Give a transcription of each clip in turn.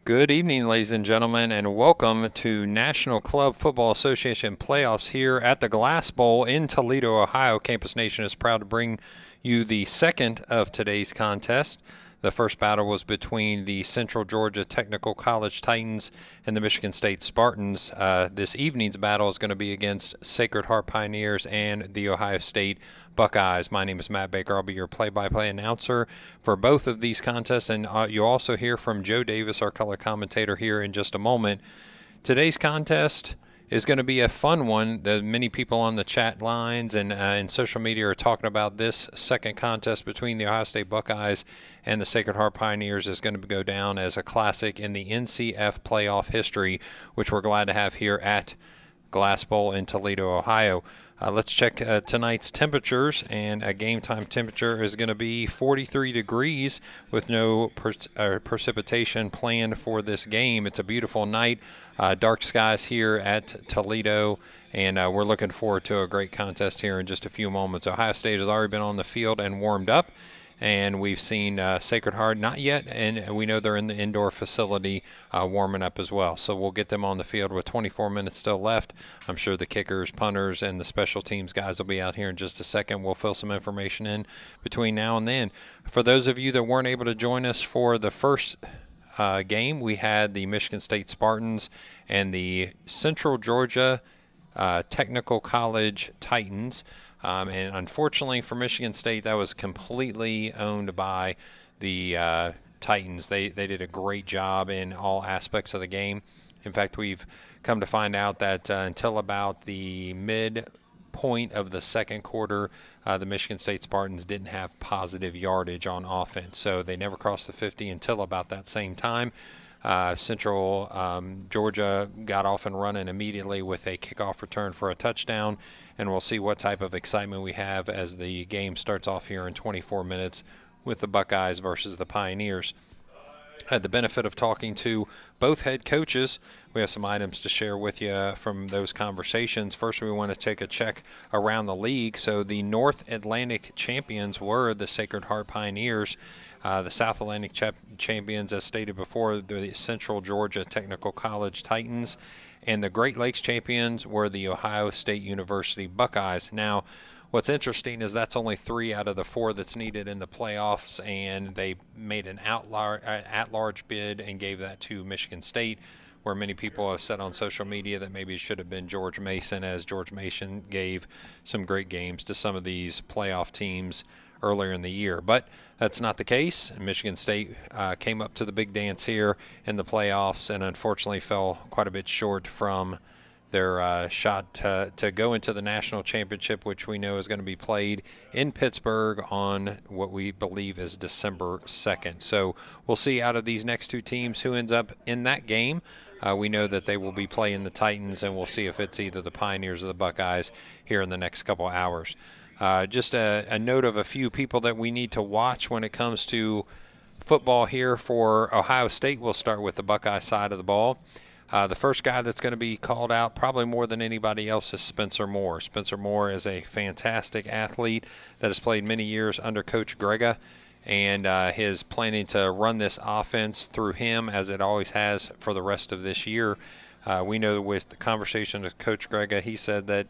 Good evening, ladies and gentlemen, and welcome to National Club Football Association playoffs here at the Glass Bowl in Toledo, Ohio. Campus Nation is proud to bring you the second of today's contest. The first battle was between the Central Georgia Technical College Titans and the Michigan State Spartans. This evening's battle is going to be against Sacred Heart Pioneers and the Ohio State Buckeyes. My name is Matt Baker. I'll be your play-by-play announcer for both of these contests, and you'll also hear from Joe Davis, our color commentator, here in just a moment. Today's contest is going to be a fun one. The many people on the chat lines and social media are talking about this second contest between the Ohio State Buckeyes and the Sacred Heart Pioneers is going to go down as a classic in the NCF playoff history, which we're glad to have here at Glass Bowl in Toledo, Ohio. Let's check tonight's temperatures, and a game time temperature is going to be 43 degrees with no precipitation planned for this game. It's a beautiful night, dark skies here at Toledo, and we're looking forward to a great contest here in just a few moments. Ohio State has already been on the field and warmed up, and we've seen Sacred Heart not yet, and we know they're in the indoor facility warming up as well. So we'll get them on the field with 24 minutes still left. I'm sure the kickers, punters, and the special teams guys will be out here in just a second. We'll fill some information in between now and then. For those of you that weren't able to join us for the first game, we had the Michigan State Spartans and the Central Georgia Technical College Titans. And unfortunately for Michigan State, that was completely owned by the Titans. They did a great job in all aspects of the game. In fact, we've come to find out that until about the midpoint of the second quarter, the Michigan State Spartans didn't have positive yardage on offense. So they never crossed the 50 until about that same time. Central Georgia got off and running immediately with a kickoff return for a touchdown, and we'll see what type of excitement we have as the game starts off here in 24 minutes with the Buckeyes versus the Pioneers. Had the benefit of talking to both head coaches. We have some items to share with you from those conversations. First, we want to take a check around the league. So the North Atlantic champions were the Sacred Heart Pioneers. The South Atlantic champions, as stated before, the Central Georgia Technical College Titans. And the Great Lakes champions were the Ohio State University Buckeyes. Now, what's interesting is that's only 3 out of the 4 that's needed in the playoffs, and they made an at-large bid and gave that to Michigan State, where many people have said on social media that maybe it should have been George Mason, as George Mason gave some great games to some of these playoff teams earlier in the year. But that's not the case. Michigan State came up to the big dance here in the playoffs and unfortunately fell quite a bit short from their shot to go into the national championship, which we know is going to be played in Pittsburgh on what we believe is December 2nd. So we'll see out of these next 2 teams who ends up in that game. We know that they will be playing the Titans, and we'll see if it's either the Pioneers or the Buckeyes here in the next couple hours. Just a note of a few people that we need to watch when it comes to football here for Ohio State. We'll start with the Buckeye side of the ball. The first guy that's going to be called out probably more than anybody else is Spencer Moore. Spencer Moore is a fantastic athlete that has played many years under Coach Grega, and is planning to run this offense through him as it always has for the rest of this year. We know with the conversation with Coach Grega, he said that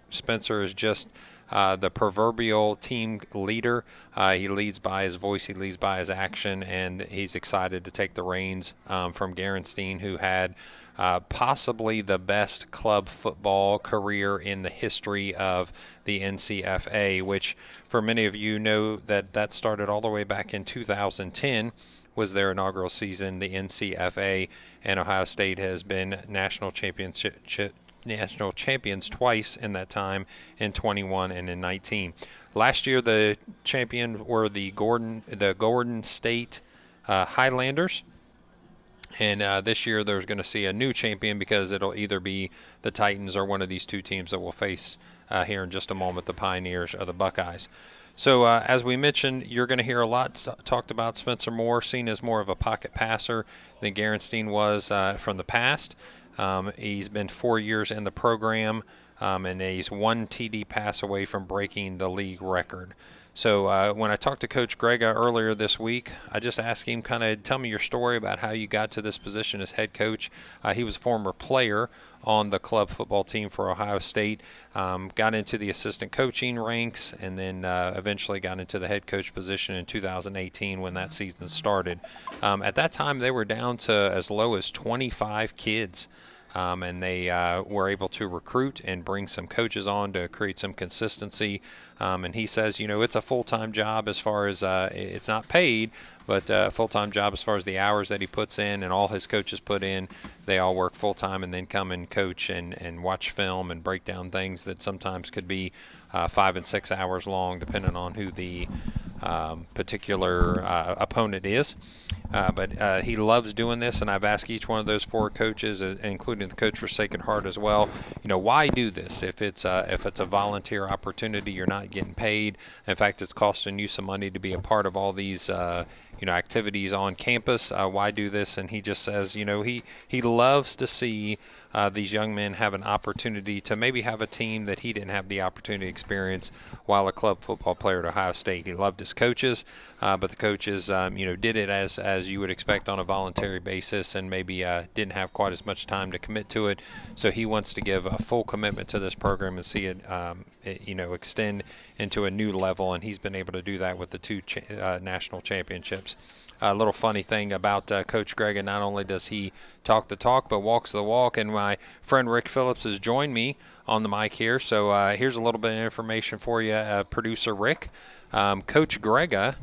Spencer is just the proverbial team leader. He leads by his voice, he leads by his action, and he's excited to take the reins from Garenstein, who had possibly the best club football career in the history of the NCFA, which for many of you know that started all the way back in 2010. Was their inaugural season, the NCFA, and Ohio State has been national champions twice in that time, in 21 and in 19. Last year, the champion were the Gordon State Highlanders, and this year there's going to see a new champion because it'll either be the Titans or one of these 2 teams that we'll face here in just a moment, the Pioneers or the Buckeyes. So as we mentioned, you're going to hear a lot talked about Spencer Moore, seen as more of a pocket passer than Garenstein was from the past. He's been 4 years in the program. and he's one TD pass away from breaking the league record. So when I talked to Coach Grega earlier this week, I just asked him kind of tell me your story about how you got to this position as head coach. He was a former player on the club football team for Ohio State, got into the assistant coaching ranks, and then eventually got into the head coach position in 2018 when that season started. At that time, they were down to as low as 25 kids. And they were able to recruit and bring some coaches on to create some consistency. And he says, it's a full-time job as far as it's not paid, but a full-time job as far as the hours that he puts in and all his coaches put in. They all work full-time and then come and coach and watch film and break down things that sometimes could be 5 and 6 hours long, depending on who the particular opponent is. But he loves doing this, and I've asked each one of those 4 coaches, including the coach for Sacred Heart as well, why do this? If it's a volunteer opportunity, you're not getting paid. In fact, it's costing you some money to be a part of all these activities on campus. Why do this? And he just says, he loves to see these young men have an opportunity to maybe have a team that he didn't have the opportunity to experience while a club football player at Ohio State. He loved his coaches, but the coaches, did it as you would expect on a voluntary basis, and maybe didn't have quite as much time to commit to it. So he wants to give a full commitment to this program and see it, extend into a new level, and he's been able to do that with the 2 national championships. A little funny thing about Coach Grega, not only does he talk the talk, but walks the walk. And my friend Rick Phillips has joined me on the mic here. So here's a little bit of information for you, producer Rick. Coach Grega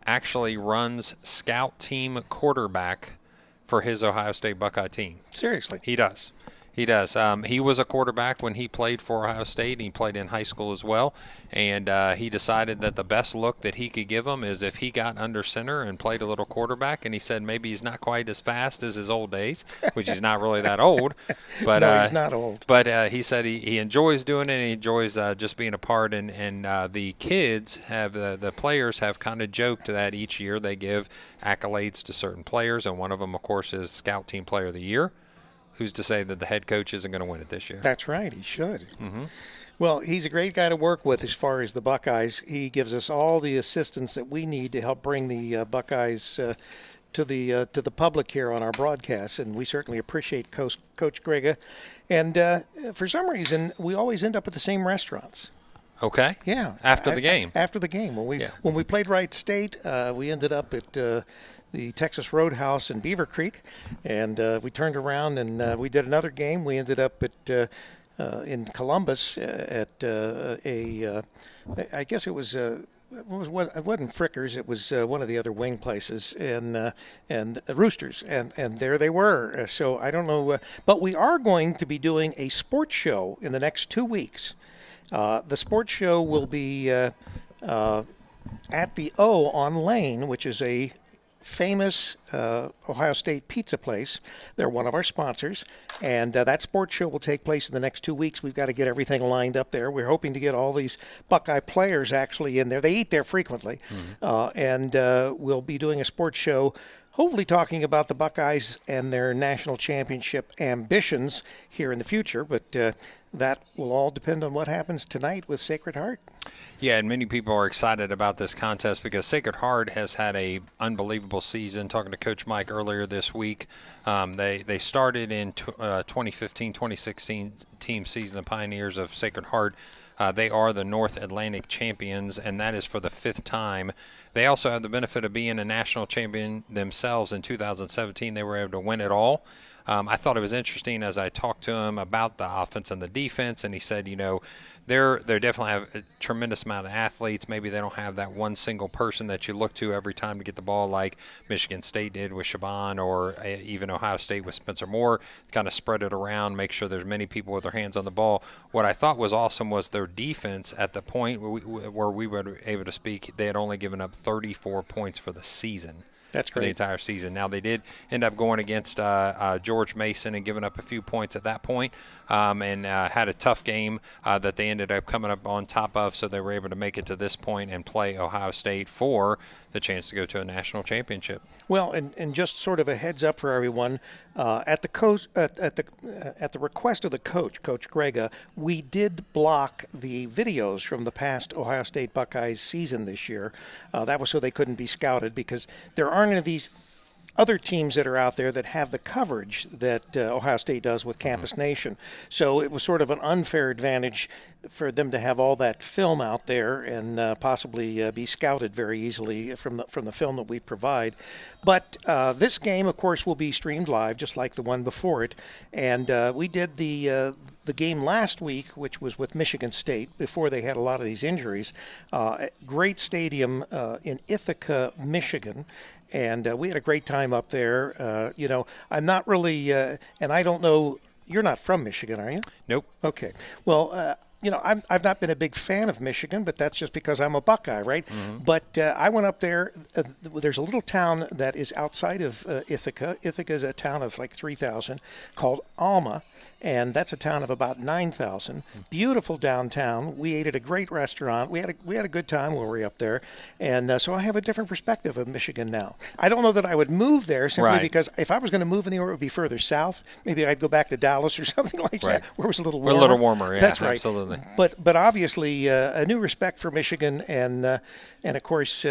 actually runs scout team quarterback for his Ohio State Buckeye team. Seriously? He does. He does. He was a quarterback when he played for Ohio State. He played in high school as well. And he decided that the best look that he could give him is if he got under center and played a little quarterback. And he said maybe he's not quite as fast as his old days, which he's not really that old. But no, he's not old. But he said he enjoys doing it, and he enjoys just being a part. And the kids have, the players have kind of joked that each year they give accolades to certain players. And one of them, of course, is Scout Team Player of the Year. Who's to say that the head coach isn't going to win it this year? That's right. He should. Mm-hmm. Well, he's a great guy to work with as far as the Buckeyes. He gives us all the assistance that we need to help bring the Buckeyes to the public here on our broadcasts, and we certainly appreciate Coach Grega. And for some reason, we always end up at the same restaurants. Okay. Yeah. After the game. After the game. When we played Wright State, we ended up at the Texas Roadhouse in Beaver Creek, and we turned around and we did another game. We ended up at in Columbus at I guess it was. It wasn't Frickers. It was one of the other wing places, and Roosters, and there they were. So I don't know, but we are going to be doing a sports show in the next 2 weeks. The sports show will be at the O on Lane, which is a famous Ohio State pizza place. They're one of our sponsors, and that sports show will take place in the next 2 weeks. We've got to get everything lined up there. We're hoping to get all these Buckeye players actually in there. They eat there frequently, and we'll be doing a sports show, hopefully talking about the Buckeyes and their national championship ambitions here in the future, but that will all depend on what happens tonight with Sacred Heart. Yeah, and many people are excited about this contest because Sacred Heart has had a unbelievable season. Talking to Coach Mike earlier this week, they started in 2015-2016 team season, the Pioneers of Sacred Heart. They are the North Atlantic champions, and that is for the 5th time. They also have the benefit of being a national champion themselves. In 2017, they were able to win it all. I thought it was interesting as I talked to him about the offense and the defense, and he said, they definitely have a tremendous amount of athletes. Maybe they don't have that one single person that you look to every time to get the ball like Michigan State did with Shaban, or even Ohio State with Spencer Moore. Kind of spread it around, make sure there's many people with their hands on the ball. What I thought was awesome was their defense at the point where we were able to speak. They had only given up 34 points for the season. That's great. For the entire season. Now, they did end up going against Georgia George Mason and given up a few points at that point, and had a tough game that they ended up coming up on top of, so they were able to make it to this point and play Ohio State for the chance to go to a national championship. Well, and just sort of a heads up for everyone, at the request of the coach, Coach Grega, we did block the videos from the past Ohio State Buckeyes season this year. That was so they couldn't be scouted, because there aren't any of these other teams that are out there that have the coverage that Ohio State does with Campus Nation. So it was sort of an unfair advantage for them to have all that film out there and possibly be scouted very easily from the film that we provide. But this game, of course, will be streamed live, just like the one before it. And we did the game last week, which was with Michigan State, before they had a lot of these injuries. Great stadium in Ithaca, Michigan. And we had a great time up there. I'm not really, and I don't know, you're not from Michigan, are you? Nope. Okay. Well, I've not been a big fan of Michigan, but that's just because I'm a Buckeye, right? Mm-hmm. But I went up there. There's a little town that is outside of Ithaca. Ithaca is a town of like 3,000 called Alma, and that's a town of about 9,000. Beautiful downtown. We ate at a great restaurant. We had a good time while we were up there, and so I have a different perspective of Michigan now. I don't know that I would move there simply because if I was going to move anywhere, it would be further south. Maybe I'd go back to Dallas or something like that, where it was a little warmer. A little warmer, yeah. That's right. Absolutely. But obviously a new respect for Michigan, and of course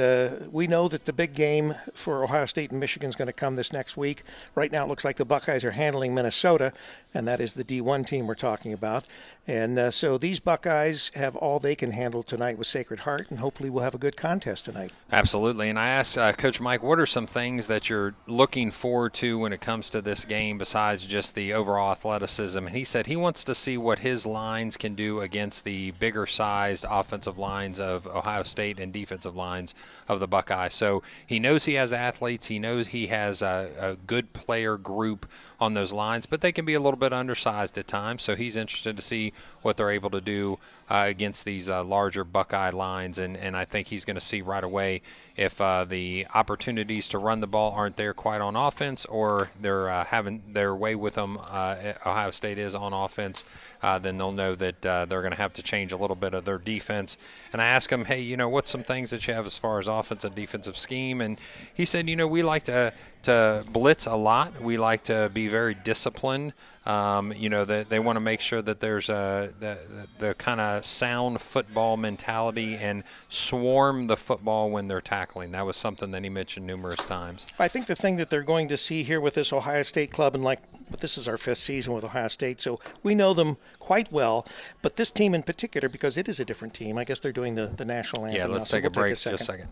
we know that the big game for Ohio State and Michigan is going to come this next week. Right now it looks like the Buckeyes are handling Minnesota, and that is the D1 team we're talking about. And so these Buckeyes have all they can handle tonight with Sacred Heart, and hopefully we'll have a good contest tonight. Absolutely. And I asked Coach Mike, what are some things that you're looking forward to when it comes to this game besides just the overall athleticism? And he said he wants to see what his lines can do against the bigger-sized offensive lines of Ohio State and defensive lines of the Buckeyes. So he knows he has athletes. He knows he has a good player group on those lines, but they can be a little bit undersized at times. So he's interested to see what they're able to do against these larger Buckeye lines. And I think he's going to see right away if the opportunities to run the ball aren't there quite on offense, or they're having their way with them, Ohio State is on offense, then they'll know that they're going to have to change a little bit of their defense. And I asked him, hey, what's some things that you have as far as offense and defensive scheme? And he said, we like to blitz a lot. We like to be very disciplined. They want to make sure that there's the kind of sound football mentality and swarm the football when they're tackling. That was something that he mentioned numerous times. I think the thing that they're going to see here with this Ohio State club, and this is our 5th season with Ohio State, so we know them quite well. But this team in particular, because it is a different team, I guess they're doing the national anthem. Yeah, let's take a break just a second.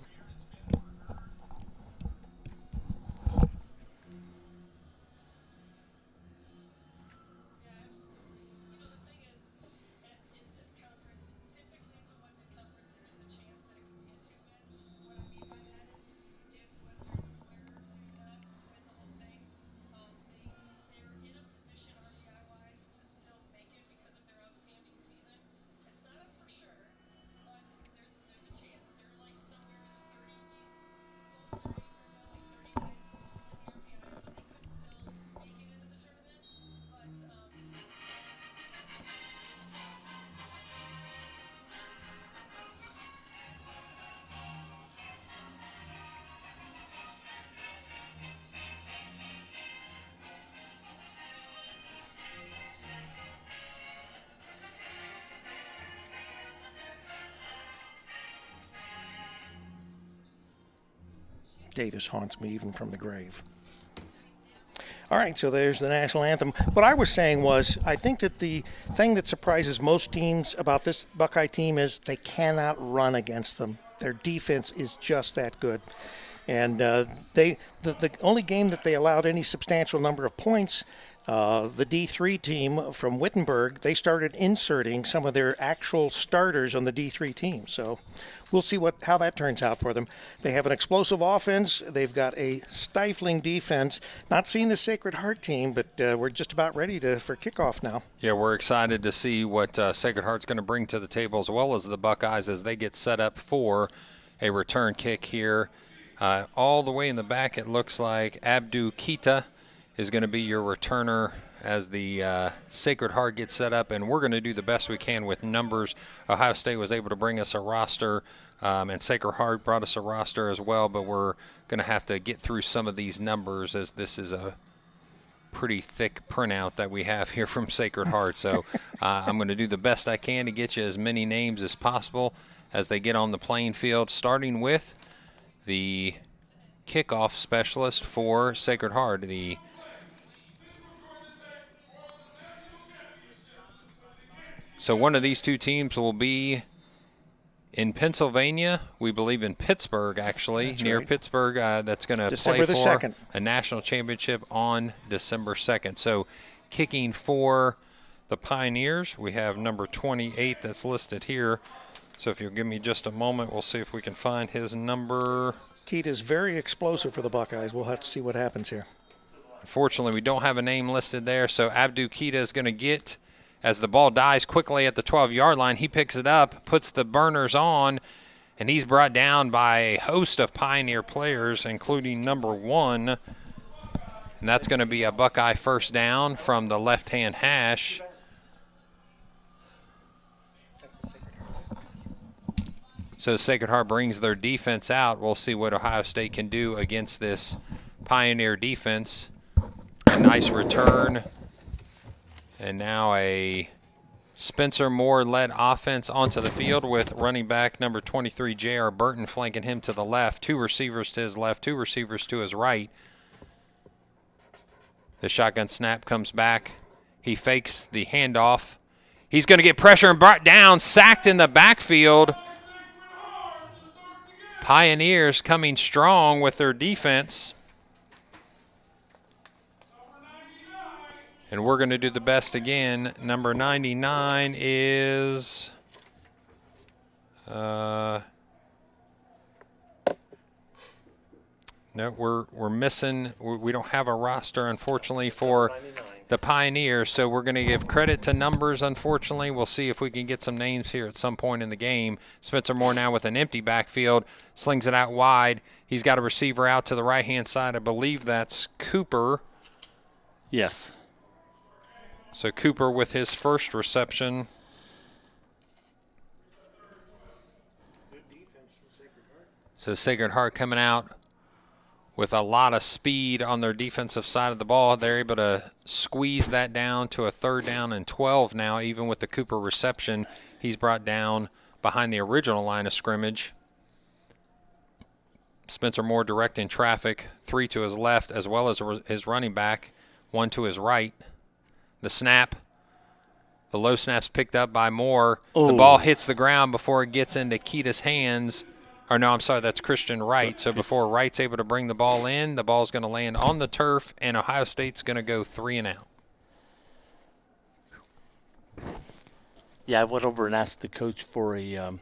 Davis haunts me even from the grave. All right, so there's the national anthem. What I was saying was, I think that the thing that surprises most teams about this Buckeye team is they cannot run against them. Their defense is just that good. And the only game that they allowed any substantial number of points, the D3 team from Wittenberg, they started inserting some of their actual starters on the D3 team. So we'll see how that turns out for them. They have an explosive offense. They've got a stifling defense. Not seeing the Sacred Heart team, but we're just about ready for kickoff now. Yeah, we're excited to see what Sacred Heart's going to bring to the table, as well as the Buckeyes as they get set up for a return kick here. All the way in the back, it looks like Abdu Kita is going to be your returner as the Sacred Heart gets set up, and we're going to do the best we can with numbers. Ohio State was able to bring us a roster, and Sacred Heart brought us a roster as well, but we're going to have to get through some of these numbers as this is a pretty thick printout that we have here from Sacred Heart. So I'm going to do the best I can to get you as many names as possible as they get on the playing field, starting with the kickoff specialist for Sacred Heart. So one of these two teams will be in Pennsylvania, we believe in Pittsburgh, actually, That's near right. Pittsburgh, that's going to play December the for 2nd. a national championship on December 2nd. So kicking for the Pioneers, we have number 28 that's listed here. So if you'll give me just a moment, we'll see if we can find his number. Keat is very explosive for the Buckeyes. We'll have to see what happens here. Unfortunately, we don't have a name listed there, so Abdu Keita is going to get, as the ball dies quickly at the 12-yard line, he picks it up, puts the burners on, and he's brought down by a host of Pioneer players, including number 1. And that's going to be a Buckeye first down from the left-hand hash. So Sacred Heart brings their defense out. We'll see what Ohio State can do against this Pioneer defense. A nice return. And now a Spencer Moore-led offense onto the field with running back number 23, J.R. Burton, flanking him to the left. 2 receivers to his left, 2 receivers to his right. The shotgun snap comes back. He fakes the handoff. He's going to get pressure and brought down, sacked in the backfield. Pioneers coming strong with their defense. And we're going to do the best again. Number 99 is no, we're missing. We don't have a roster, unfortunately, for the Pioneers. So we're going to give credit to numbers, unfortunately. We'll see if we can get some names here at some point in the game. Spencer Moore now with an empty backfield, slings it out wide. He's got a receiver out to the right-hand side. I believe that's Cooper. Yes. So Cooper with his first reception. So Sacred Heart coming out with a lot of speed on their defensive side of the ball. They're able to squeeze that down to a 3rd down and 12 now, even with the Cooper reception. He's brought down behind the original line of scrimmage. Spencer Moore directing traffic, 3 to his left, as well as his running back, 1 to his right. The snap, the low snap's picked up by Moore. Ooh. The ball hits the ground before it gets into Keita's hands. Or no, I'm sorry, that's Christian Wright. So before Wright's able to bring the ball in, the ball's going to land on the turf, and Ohio State's going to go 3 and out. Yeah, I went over and asked the coach for a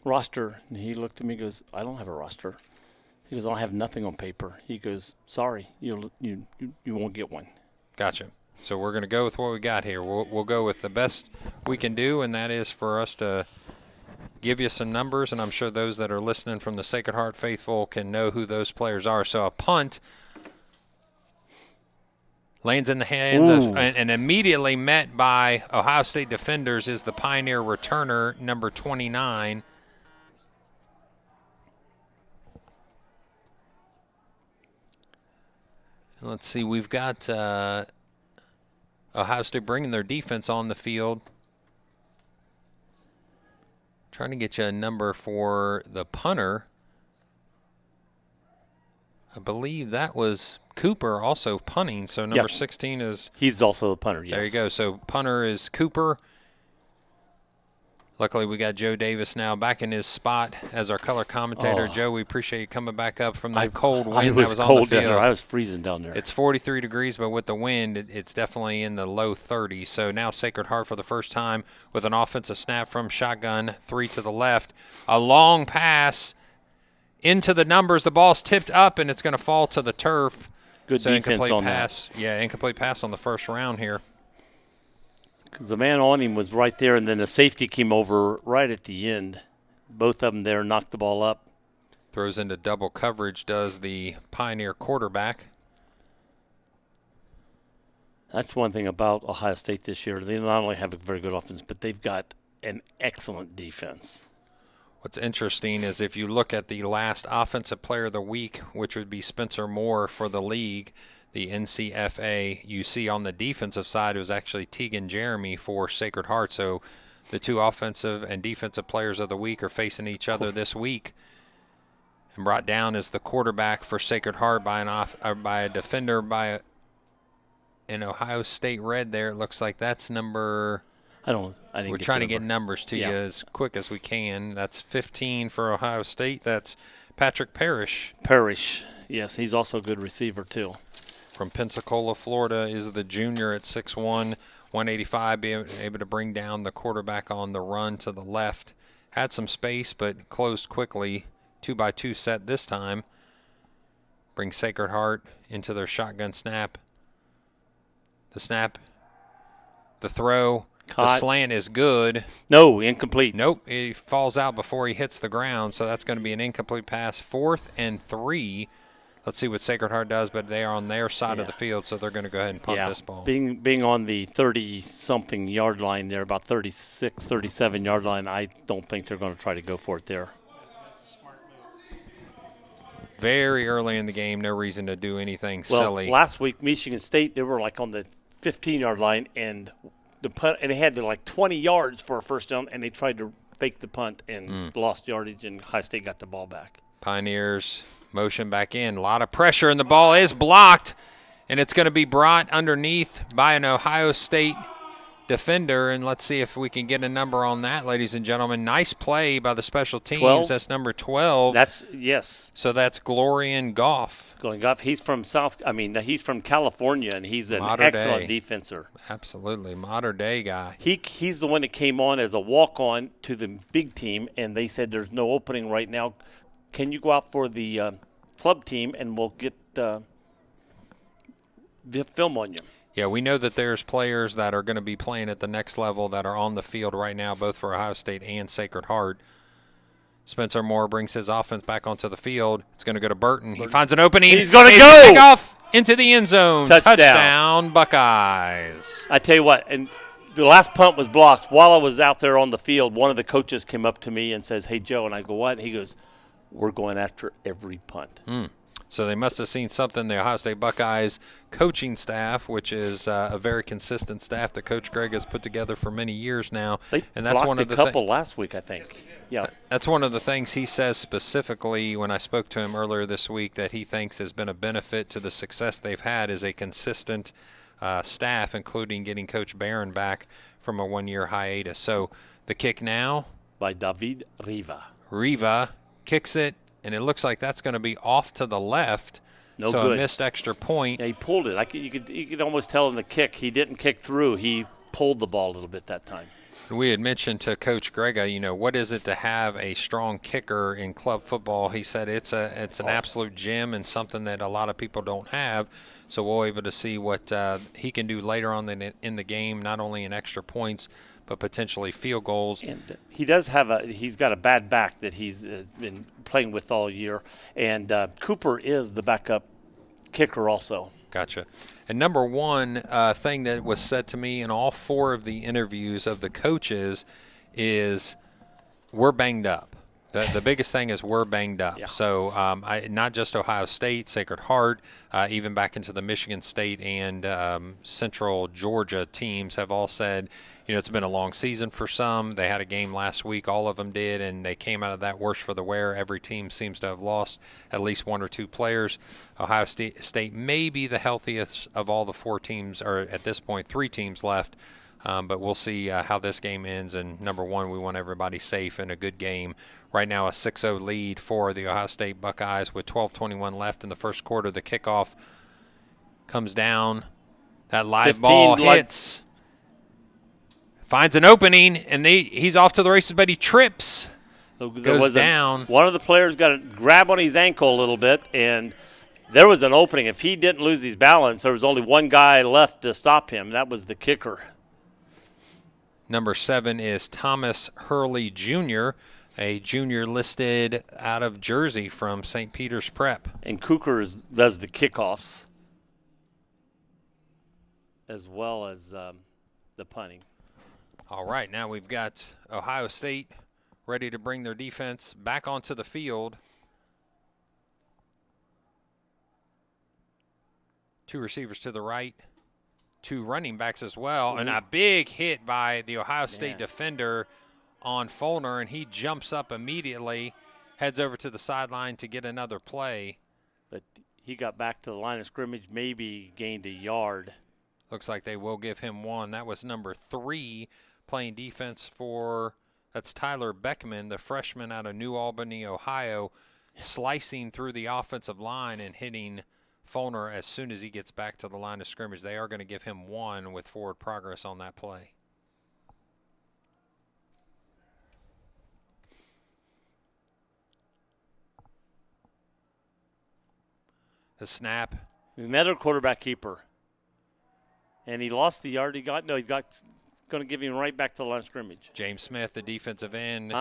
roster, and he looked at me and goes, I don't have a roster. He goes, I don't have nothing on paper. He goes, sorry, you won't get one. Gotcha. So we're going to go with what we got here. We'll go with the best we can do, and that is for us to give you some numbers, and I'm sure those that are listening from the Sacred Heart faithful can know who those players are. So a punt lands in the hands of, and immediately met by Ohio State defenders is the Pioneer returner, number 29. Let's see, we've got Ohio State bringing their defense on the field. Trying to get you a number for the punter. I believe that was Cooper also punting, so number 16 is... He's also the punter, yes. There you go. So punter is Cooper. Luckily, we got Joe Davis now back in his spot as our color commentator. Joe, we appreciate you coming back up from that cold wind that was on the field. I was freezing down there. It's 43 degrees, but with the wind, it's definitely in the low 30s. So now Sacred Heart for the first time with an offensive snap from shotgun, 3 to the left. A long pass into the numbers. The ball's tipped up, and it's going to fall to the turf. Good so defense incomplete on pass. that. Yeah, incomplete pass on the first round here. Because the man on him was right there, and then the safety came over right at the end. Both of them there knocked the ball up. Throws into double coverage, does the Pioneer quarterback. That's one thing about Ohio State this year. They not only have a very good offense, but they've got an excellent defense. What's interesting is if you look at the last Offensive Player of the Week, which would be Spencer Moore for the league, the NCFA, you see on the defensive side it was actually Tegan Jeremy for Sacred Heart. So the two offensive and defensive players of the week are facing each other this week. And brought down as the quarterback for Sacred Heart by a defender by an Ohio State red there. It looks like that's number... We're trying to get numbers to you as quick as we can. That's 15 for Ohio State. That's Patrick Parrish. Parrish, yes, he's also a good receiver too. From Pensacola, Florida, is the junior at 6'1", 185, being able to bring down the quarterback on the run to the left. Had some space, but closed quickly. 2-by-2 set this time. Bring Sacred Heart into their shotgun snap. The snap, the throw. Caught. The slant is good. No, incomplete. Nope, he falls out before he hits the ground, so that's going to be an incomplete pass. 4th and 3. Let's see what Sacred Heart does, but they are on their side of the field, so they're going to go ahead and punt this ball. Being on the 30-something yard line there, about 36, 37-yard line, I don't think they're going to try to go for it there. Very early in the game, no reason to do anything silly. Well, last week, Michigan State, they were like on the 15-yard line, and they had to like 20 yards for a first down, and they tried to fake the punt and lost yardage, and Ohio State got the ball back. Pioneers motion back in. A lot of pressure, and the ball is blocked, and it's going to be brought underneath by an Ohio State defender, and let's see if we can get a number on that, ladies and gentlemen. Nice play by the special teams. 12? That's number 12. Yes. So that's Glorian Goff. Glorian Goff. He's from he's from California, and he's an excellent defenser. Absolutely, modern day guy. He's the one that came on as a walk-on to the big team, and they said there's no opening right now. Can you go out for the club team, and we'll get the film on you. Yeah, we know that there's players that are going to be playing at the next level that are on the field right now, both for Ohio State and Sacred Heart. Spencer Moore brings his offense back onto the field. It's going to go to Burton. He finds an opening. He's going to go! Pick off into the end zone. Touchdown, Buckeyes. I tell you what, and the last punt was blocked. While I was out there on the field, one of the coaches came up to me and says, "Hey, Joe," and I go, "What?" And he goes, "We're going after every punt." So they must have seen something. The Ohio State Buckeyes coaching staff, which is a very consistent staff that Coach Greg has put together for many years now. And that's one of the couple last week, I think. Yeah, that's one of the things he says specifically when I spoke to him earlier this week that he thinks has been a benefit to the success they've had is a consistent staff, including getting Coach Barron back from a one-year hiatus. So the kick now by David Riva. Riva kicks it. And it looks like that's going to be off to the left. No so good. A missed extra point. Yeah, he pulled it. You could almost tell in the kick. He didn't kick through. He pulled the ball a little bit that time. We had mentioned to Coach Grega, what is it to have a strong kicker in club football? He said it's an absolute gem and something that a lot of people don't have. So we'll be able to see what he can do later on in the game, not only in extra points, but potentially field goals. And he does he's got a bad back that he's been playing with all year. And Cooper is the backup kicker also. Gotcha. And number one thing that was said to me in all four of the interviews of the coaches is we're banged up. The biggest thing is we're banged up. Yeah. So not just Ohio State, Sacred Heart, even back into the Michigan State and Central Georgia teams have all said, it's been a long season for some. They had a game last week, all of them did, and they came out of that worse for the wear. Every team seems to have lost at least one or two players. Ohio State may be the healthiest of all the four teams, or at this point 3 teams left. But we'll see how this game ends. And number one, we want everybody safe and a good game. Right now, a 6-0 lead for the Ohio State Buckeyes with 12:21 left in the first quarter. The kickoff comes down. That live ball hits. Finds an opening, and he's off to the races, but he trips. Goes down. One of the players got a grab on his ankle a little bit, and there was an opening. If he didn't lose his balance, there was only one guy left to stop him. That was the kicker. Number 7 is Thomas Hurley Jr., a junior listed out of Jersey from St. Peter's Prep. And Cooker does the kickoffs. as well as the punting. All right, now we've got Ohio State ready to bring their defense back onto the field. 2 receivers to the right, 2 running backs as well, and a big hit by the Ohio State defender on Fulner, and he jumps up immediately, heads over to the sideline to get another play. But he got back to the line of scrimmage, maybe gained a yard. Looks like they will give him 1. That was number 3 playing defense for, that's Tyler Beckman, the freshman out of New Albany, Ohio, slicing through the offensive line and hitting Fulner as soon as he gets back to the line of scrimmage. They are going to give him 1 with forward progress on that play. The snap. Another quarterback keeper. And he lost the yard he got. No, he got going to give him right back to the line of scrimmage. James Smith, the defensive end,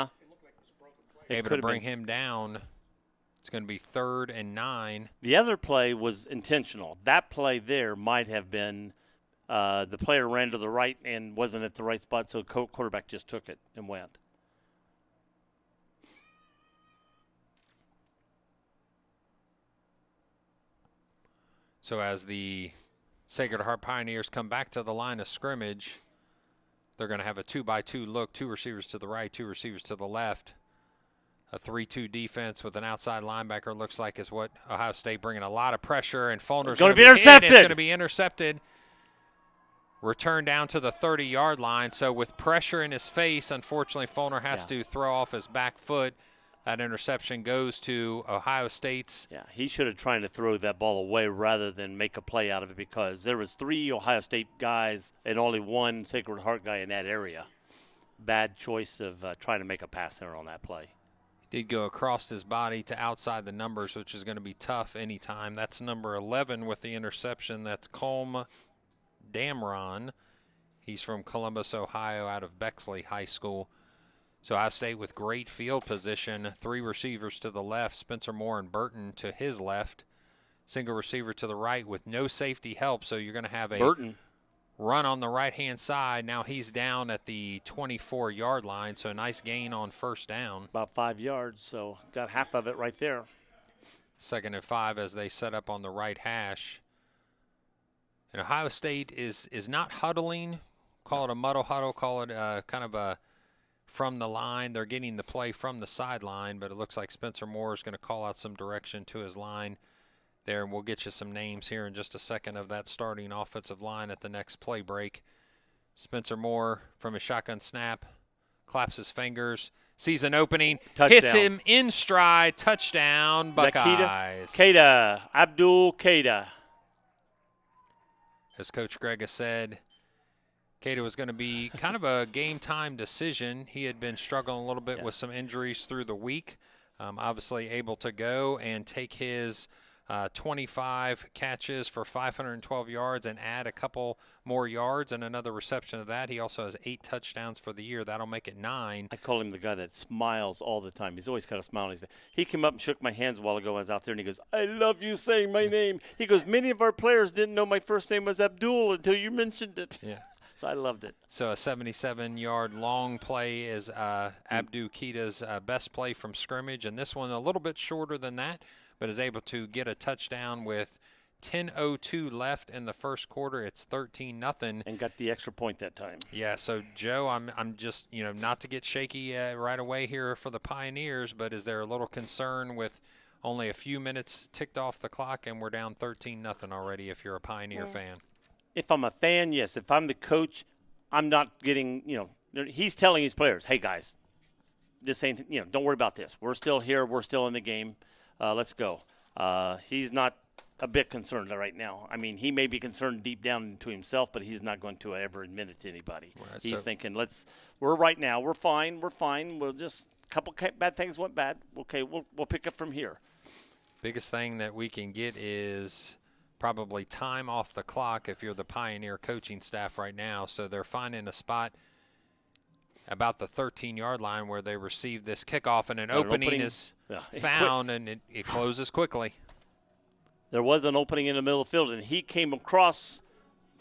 able to bring him down. It's going to be 3rd and 9. The other play was intentional. That play there might have been the player ran to the right and wasn't at the right spot, so quarterback just took it and went. So as the Sacred Heart Pioneers come back to the line of scrimmage, they're going to have a 2-by-2 look, 2 receivers to the right, 2 receivers to the left. A 3-2 defense with an outside linebacker looks like is what Ohio State bringing a lot of pressure, and Fulner's going to be intercepted. It's going to be intercepted. Returned down to the 30-yard line. So with pressure in his face, unfortunately, Fulner has to throw off his back foot. That interception goes to Ohio State's. Yeah, he should have tried to throw that ball away rather than make a play out of it, because there was 3 Ohio State guys and only 1 Sacred Heart guy in that area. Bad choice of trying to make a pass there on that play. Did go across his body to outside the numbers, which is going to be tough anytime. That's number 11 with the interception. That's Colm Damron. He's from Columbus, Ohio, out of Bexley High School. So Ohio State with great field position. 3 receivers to the left, Spencer Moore and Burton to his left. Single receiver to the right with no safety help. So you're going to have a Burton run on the right-hand side. Now he's down at the 24-yard line, so a nice gain on first down. about 5 yards, so got half of it right there. 2nd and 5 as they set up on the right hash. And Ohio State is not huddling. Call it a muddle huddle. Call it kind of a from the line. They're getting the play from the sideline, but it looks like Spencer Moore is going to call out some direction to his line there, and we'll get you some names here in just a second of that starting offensive line at the next play break. Spencer Moore from his shotgun snap, claps his fingers, sees an opening, hits him in stride, touchdown, Buckeyes. Keita, Abdul Keita. As Coach Greg has said, Keita was going to be kind of a game-time decision. He had been struggling a little bit with some injuries through the week. Obviously able to go and take his 25 catches for 512 yards and add a couple more yards and another reception of that. He also has 8 touchdowns for the year. That'll make it 9. I call him the guy that smiles all the time. He's always got a smile on his face. He came up and shook my hands a while ago. I was out there, and he goes, "I love you saying my name." He goes, "Many of our players didn't know my first name was Abdul until you mentioned it." Yeah. So I loved it. So a 77-yard long play is Abdul Keita's best play from scrimmage, and this one a little bit shorter than that, but is able to get a touchdown with 10:02 left in the first quarter. It's 13-0. And got the extra point that time. Yeah, so, Joe, I'm just, not to get shaky right away here for the Pioneers, but is there a little concern with only a few minutes ticked off the clock and we're down 13-0 already if you're a Pioneer fan? If I'm a fan, yes. If I'm the coach, I'm not getting, he's telling his players, "Hey, guys, this ain't, don't worry about this. We're still here. We're still in the game. Let's go." He's not a bit concerned right now. I mean, he may be concerned deep down into himself, but he's not going to ever admit it to anybody. Right, he's thinking, we're right now. We're fine. We'll just, a couple bad things went bad. Okay, we'll pick up from here. Biggest thing that we can get is probably time off the clock if you're the Pioneer coaching staff right now. So they're finding a spot about the 13-yard line where they receive this kickoff, and an opening is found, and it closes quickly. There was an opening in the middle of the field, and he came across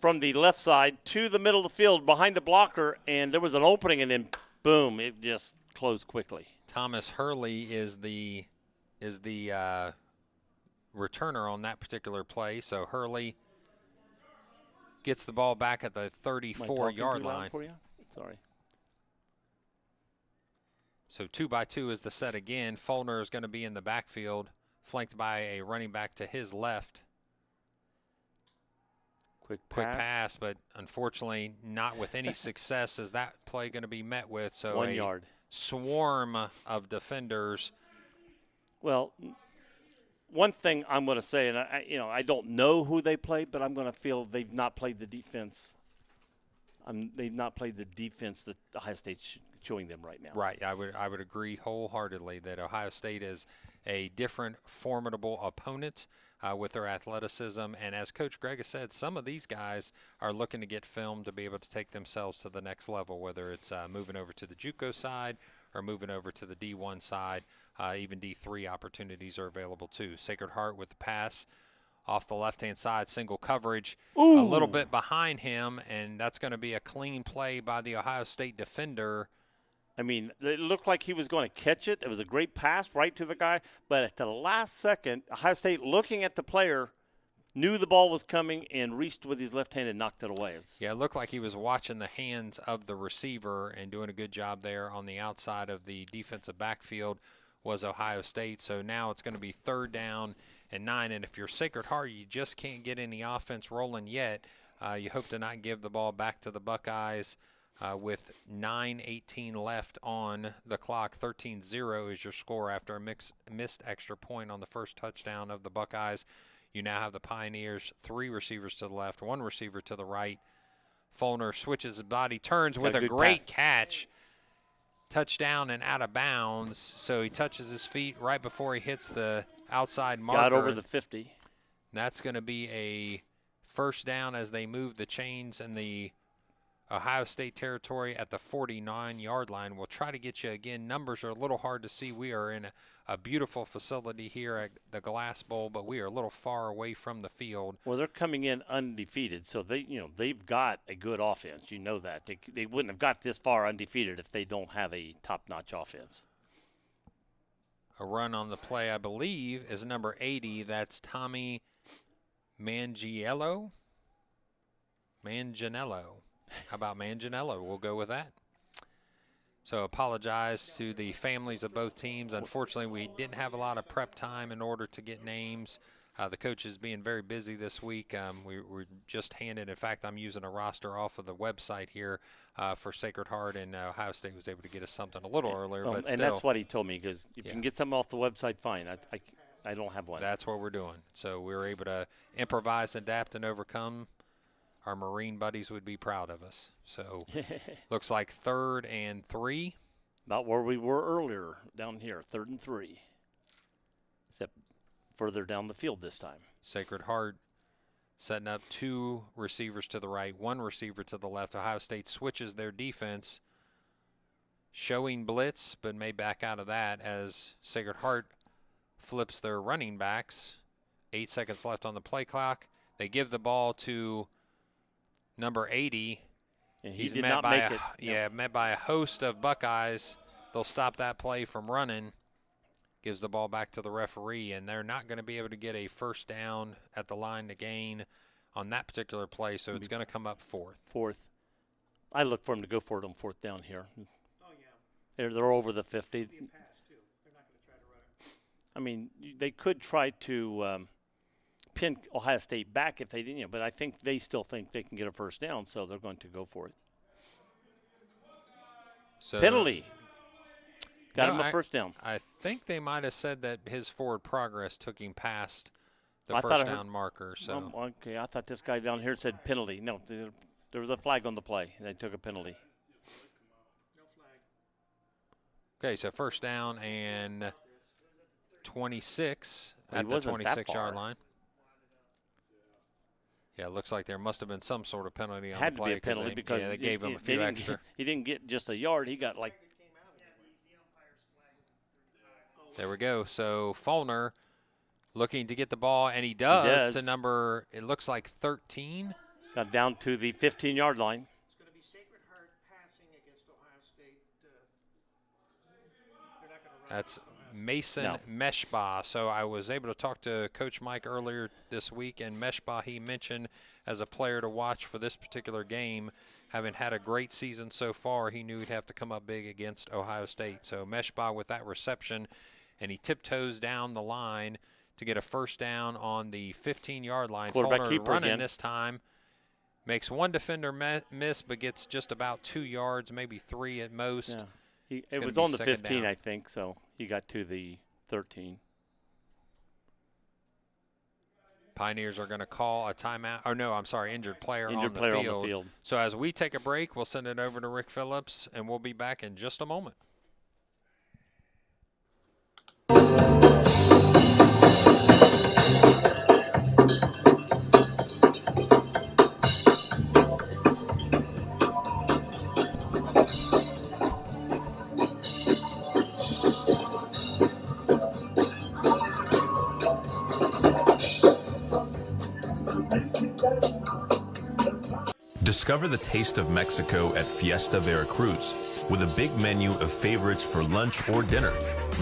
from the left side to the middle of the field behind the blocker, and there was an opening, and then boom, it just closed quickly. Thomas Hurley is the returner on that particular play. So Hurley gets the ball back at the 34-yard line. For you? Sorry. So 2-by-2 is the set again. Fulner is going to be in the backfield, flanked by a running back to his left. Quick pass, but unfortunately not with any success. Is that play going to be met with? So 1 yard. Swarm of defenders. Well, one thing I'm going to say, and I don't know who they played, but I'm going to feel they've not played the defense. They've not played the defense that Ohio State's showing them right now. Right, I would agree wholeheartedly that Ohio State is a different, formidable opponent with their athleticism. And as Coach Greg has said, some of these guys are looking to get film to be able to take themselves to the next level, whether it's moving over to the JUCO side or moving over to the D1 side. Even D3 opportunities are available too. Sacred Heart with the pass off the left-hand side, single coverage, Ooh. A little bit behind him, and that's going to be a clean play by the Ohio State defender. I mean, it looked like he was going to catch it. It was a great pass right to the guy. But at the last second, Ohio State, looking at the player, knew the ball was coming and reached with his left hand and knocked it away. Yeah, it looked like he was watching the hands of the receiver and doing a good job there. On the outside of the defensive backfield was Ohio State. So now it's going to be 3rd down and 9. And if you're Sacred Heart, you just can't get any offense rolling yet. You hope to not give the ball back to the Buckeyes. With 9:18 left on the clock. 13-0 is your score after a missed extra point on the first touchdown of the Buckeyes. You now have the Pioneers, 3 receivers to the left, 1 receiver to the right. Fulner switches his body, turns with a great catch. Touchdown and out of bounds. So he touches his feet right before he hits the outside marker. Got over the 50. That's going to be a first down as they move the chains in the Ohio State territory at the 49-yard line. We'll try to get you again. Numbers are a little hard to see. We are in a beautiful facility here at the Glass Bowl, but we are a little far away from the field. Well, they're coming in undefeated, so they've got a good offense. You know that. They wouldn't have got this far undefeated if they don't have a top-notch offense. A run on the play, I believe, is number 80. That's Tommy Manganiello. How about Manganiello? We'll go with that. So apologize to the families of both teams. Unfortunately, we didn't have a lot of prep time in order to get names. The coaches being very busy this week. We were just handed, in fact, I'm using a roster off of the website here for Sacred Heart, and Ohio State was able to get us something a little earlier. But and still, that's what he told me, because if you can get something off the website, fine. I don't have one. That's what we're doing. So we were able to improvise, adapt, and overcome. Our Marine buddies would be proud of us. So looks like 3rd and 3. About where we were earlier down here, 3rd and 3. Except further down the field this time. Sacred Heart setting up 2 receivers to the right, 1 receiver to the left. Ohio State switches their defense, showing blitz, but may back out of that as Sacred Heart flips their running backs. 8 seconds left on the play clock. They give the ball to number 80. And he's met by met by a host of Buckeyes. They'll stop that play from running. Gives the ball back to the referee, and they're not going to be able to get a first down at the line to gain on that particular play, so it's going to come up 4th. I look for him to go for it on 4th down here. Oh, yeah. They're over the 50. It'll be a pass, too. They're not going to try to run it. I mean, they could try to pin Ohio State back if they didn't, but I think they still think they can get a first down, so they're going to go for it. So penalty. Got him a first down. I think they might have said that his forward progress took him past the first down marker. So okay, I thought this guy down here said penalty. No, there was a flag on the play. They took a penalty. No flag. Okay, so first down and 26 at the 26-yard line. Yeah, it looks like there must have been some sort of penalty on the play. Had to be a penalty because they gave him a few extra. He didn't get just a yard. He got like. There we go. So Fulner looking to get the ball, and he does. To number, it looks like 13. Got down to the 15-yard line. It's going to be Sacred Heart passing against Ohio State. They're not going to run. That's Mason Meshbah. So I was able to talk to Coach Mike earlier this week, and Meshbah he mentioned as a player to watch for this particular game. Having had a great season so far, he knew he'd have to come up big against Ohio State. So Meshbah with that reception, and he tiptoes down the line to get a first down on the 15-yard line. Quarterback keeper running again. this time. Makes one defender miss, but gets just about 2 yards, maybe 3 at most. Yeah. It was on the 15, I think, so he got to the 13. Pioneers are going to call a timeout. Oh, no, I'm sorry, injured player, on the field. So as we take a break, we'll send it over to Rick Phillips, and we'll be back in just a moment. Discover the taste of Mexico at Fiesta Veracruz. With a big menu of favorites for lunch or dinner,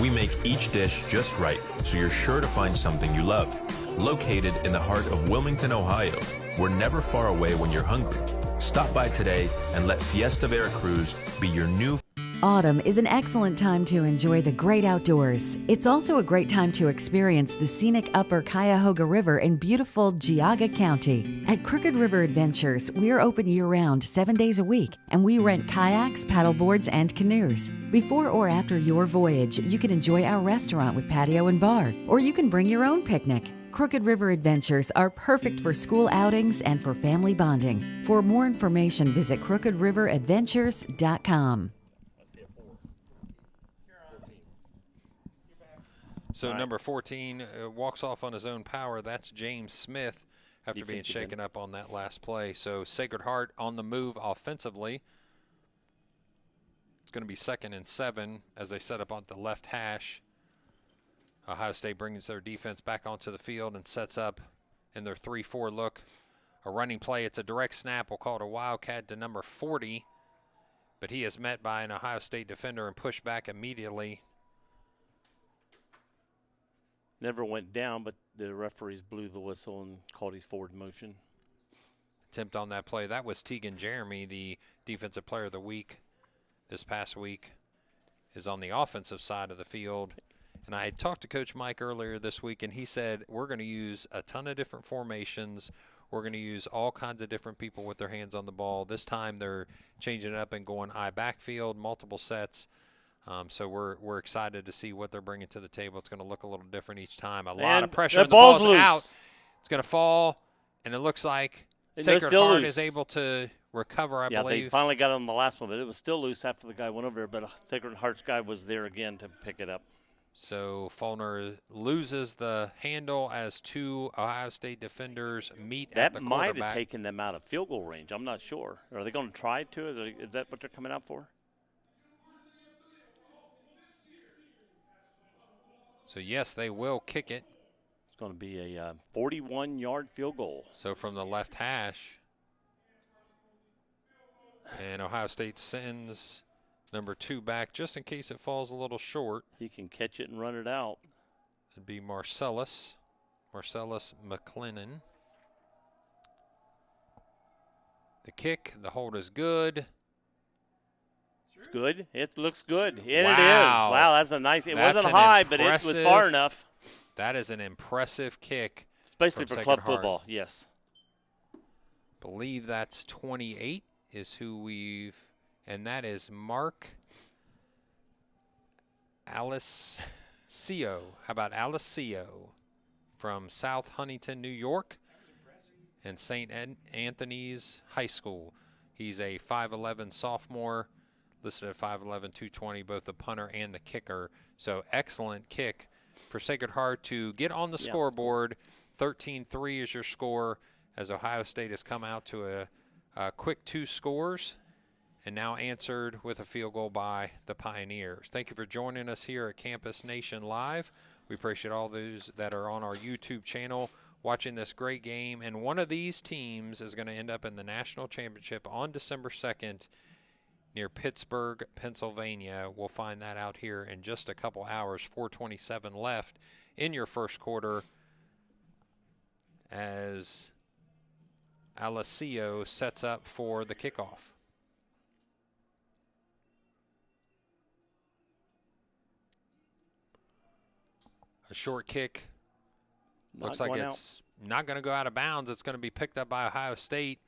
we make each dish just right, so you're sure to find something you love. Located in the heart of Wilmington, Ohio, we're never far away when you're hungry. Stop by today and let Fiesta Veracruz be your new. Autumn is an excellent time to enjoy the great outdoors. It's also a great time to experience the scenic Upper Cuyahoga River in beautiful Geauga County. At Crooked River Adventures, we're open year-round 7 days a week, and we rent kayaks, paddleboards, and canoes. Before or after your voyage, you can enjoy our restaurant with patio and bar, or you can bring your own picnic. Crooked River Adventures are perfect for school outings and for family bonding. For more information, visit crookedriveradventures.com. So number 14 walks off on his own power. That's James Smith after being shaken up on that last play. So Sacred Heart on the move offensively. It's going to be 2nd and 7 as they set up on the left hash. Ohio State brings their defense back onto the field and sets up in their 3-4 look. A running play. It's a direct snap. We'll call it a wildcat to number 40. But he is met by an Ohio State defender and pushed back immediately. Never went down, but the referees blew the whistle and called his forward motion. Attempt on that play. That was Tegan Jeremy, the Defensive Player of the Week this past week, is on the offensive side of the field. And I had talked to Coach Mike earlier this week, and he said we're going to use a ton of different formations. We're going to use all kinds of different people with their hands on the ball. This time they're changing it up and going I backfield, multiple sets. So we're excited to see what they're bringing to the table. It's going to look a little different each time. A lot of pressure. The ball's out. It's going to fall, and it looks like Sacred Heart is able to recover, I believe. Yeah, they finally got it on the last one, but it was still loose after the guy went over there. But Sacred Heart's guy was there again to pick it up. So Faulkner loses the handle as 2 Ohio State defenders meet at the quarterback. That might have taken them out of field goal range. I'm not sure. Are they going to try to? Is that what they're coming out for? So, yes, they will kick it. It's going to be a 41-yard field goal. So, from the left hash. And Ohio State sends number 2 back just in case it falls a little short. He can catch it and run it out. It'd be Marcellus McLennan. The kick, the hold is good. It's good. It looks good. And wow. It is. Wow, that's a nice. It wasn't high, but it was far enough. That is an impressive kick. Especially for club football, yes. Believe that's 28 is who we've, and that is Mark Alessio. How about Alessio from South Huntington, New York, and St. Anthony's High School. He's a 5'11 sophomore. Listed at 5'11", 220, both the punter and the kicker. So excellent kick for Sacred Heart to get on the scoreboard. 13-3 is your score as Ohio State has come out to a quick 2 scores and now answered with a field goal by the Pioneers. Thank you for joining us here at Campus Nation Live. We appreciate all those that are on our YouTube channel watching this great game. And one of these teams is going to end up in the national championship on December 2nd near Pittsburgh, Pennsylvania. We'll find that out here in just a couple hours. 4:27 left in your first quarter as Alessio sets up for the kickoff. A short kick. Looks like it's not going to go out of bounds. It's going to be picked up by Ohio State.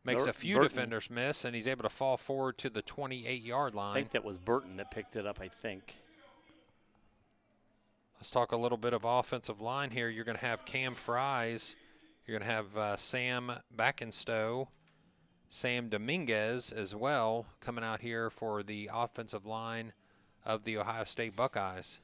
Makes a few defenders miss, and he's able to fall forward to the 28-yard line. I think that was Burton that picked it up, I think. Let's talk a little bit of offensive line here. You're going to have Cam Fries. You're going to have Sam Backenstow, Sam Dominguez as well, coming out here for the offensive line of the Ohio State Buckeyes.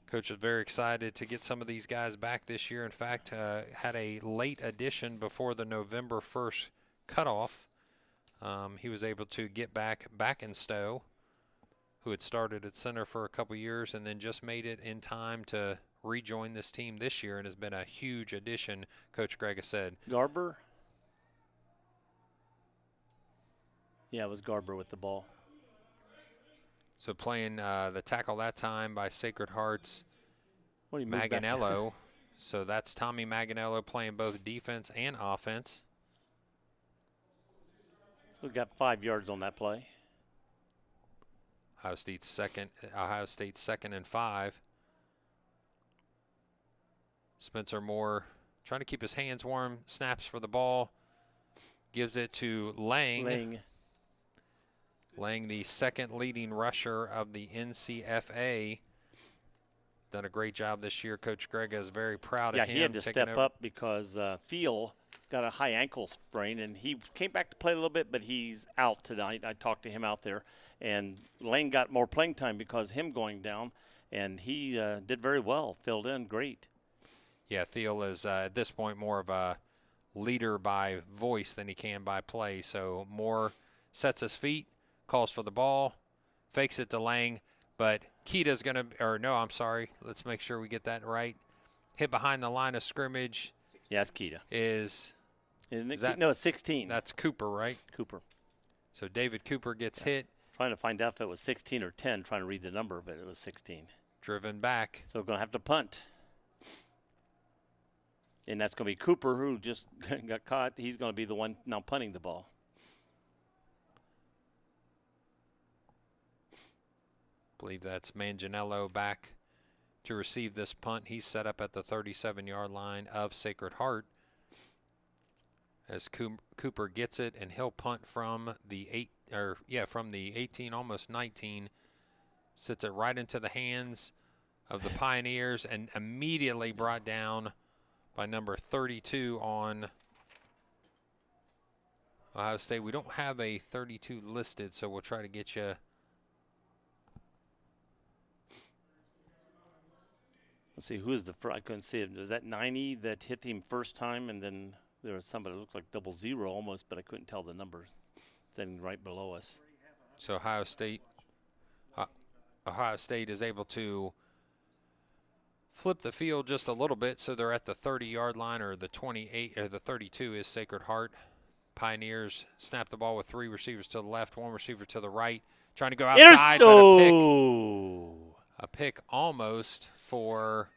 Coach is very excited to get some of these guys back this year. In fact, had a late addition before the November 1st cutoff. He was able to get back Backenstow, who had started at center for a couple years and then just made it in time to rejoin this team this year and has been a huge addition, Coach Greg has said. Garber? Yeah, it was Garber with the ball. So playing the tackle that time by Sacred Heart's Maganello. So that's Tommy Maganello playing both defense and offense. So we got 5 yards on that play. Ohio State's second and 5. Spencer Moore trying to keep his hands warm, snaps for the ball, gives it to Lang. Lang, the second leading rusher of the NCFA. Done a great job this year. Coach Greg is very proud of him. Yeah, he had to step up because Thiel got a high ankle sprain, and he came back to play a little bit, but he's out tonight. I talked to him out there, and Lang got more playing time because him going down, and he did very well, filled in great. Yeah, Thiel is at this point more of a leader by voice than he can by play. So Moore sets his feet, calls for the ball, fakes it to Lang, but Keita's going to – or no, I'm sorry. Let's make sure we get that right. Hit behind the line of scrimmage. Yeah, it's Keita. Is no, it's 16. That's Cooper, right? Cooper. So David Cooper gets hit. Trying to find out if it was 16 or 10, trying to read the number, but it was 16. Driven back. So we're going to have to punt. And that's going to be Cooper, who just got caught. He's going to be the one now punting the ball. I believe that's Manganiello back to receive this punt. He's set up at the 37-yard line of Sacred Heart as Cooper gets it, and he'll punt from the 18, almost 19. Sits it right into the hands of the Pioneers and immediately brought down by number 32 on Ohio State. We don't have a 32 listed, so we'll try to get you. Let's see, who is the first? I couldn't see it. Was that 90 that hit him first time, and then there was somebody that looked like 00 almost, but I couldn't tell the number. Then right below us. So Ohio State is able to flip the field just a little bit, so they're at the 30-yard line, or the 28, or the 32 is Sacred Heart. Pioneers snap the ball with 3 receivers to the left, 1 receiver to the right, trying to go outside, but a pick almost for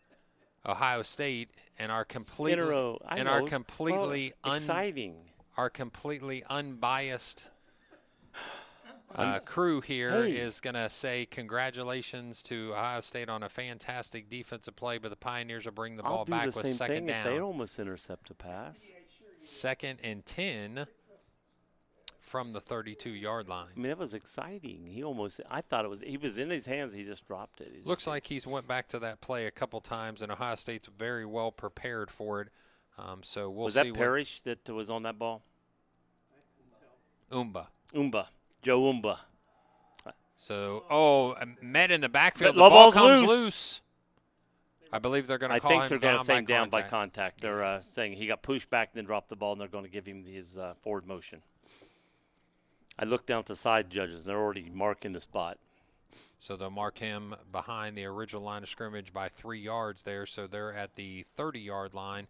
Ohio State, and our completely exciting. Our completely unbiased crew here is going to say congratulations to Ohio State on a fantastic defensive play, but the Pioneers will bring the ball back with second down. They almost intercept a pass. 2nd and 10 from the 32-yard line. I mean, it was exciting. I thought he was in his hands. He just dropped it. Looks like he's went back to that play a couple times, and Ohio State's very well prepared for it. So we'll see. Was that Parrish that was on that ball? Umba. Joe Umba. So, met in the backfield. The ball ball comes loose. loose. I believe they're going to call him down by contact. I think they're going to say down by contact. They're saying he got pushed back, then dropped the ball, and they're going to give him his forward motion. I looked down at the side judges, and they're already marking the spot. So they'll mark him behind the original line of scrimmage by 3 yards there. So they're at the 30-yard line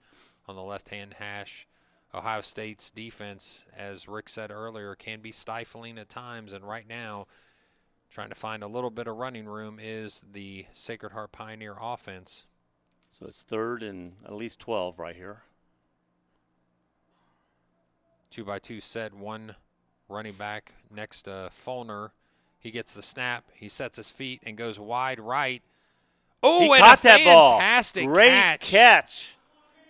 on the left-hand hash. Ohio State's defense, as Rick said earlier, can be stifling at times. And right now, trying to find a little bit of running room is the Sacred Heart Pioneer offense. So it's 3rd and at least 12 right here. 2-by-2 set, one running back next to Fulner. He gets the snap. He sets his feet and goes wide right. Oh, He and caught a that ball. fantastic Great catch.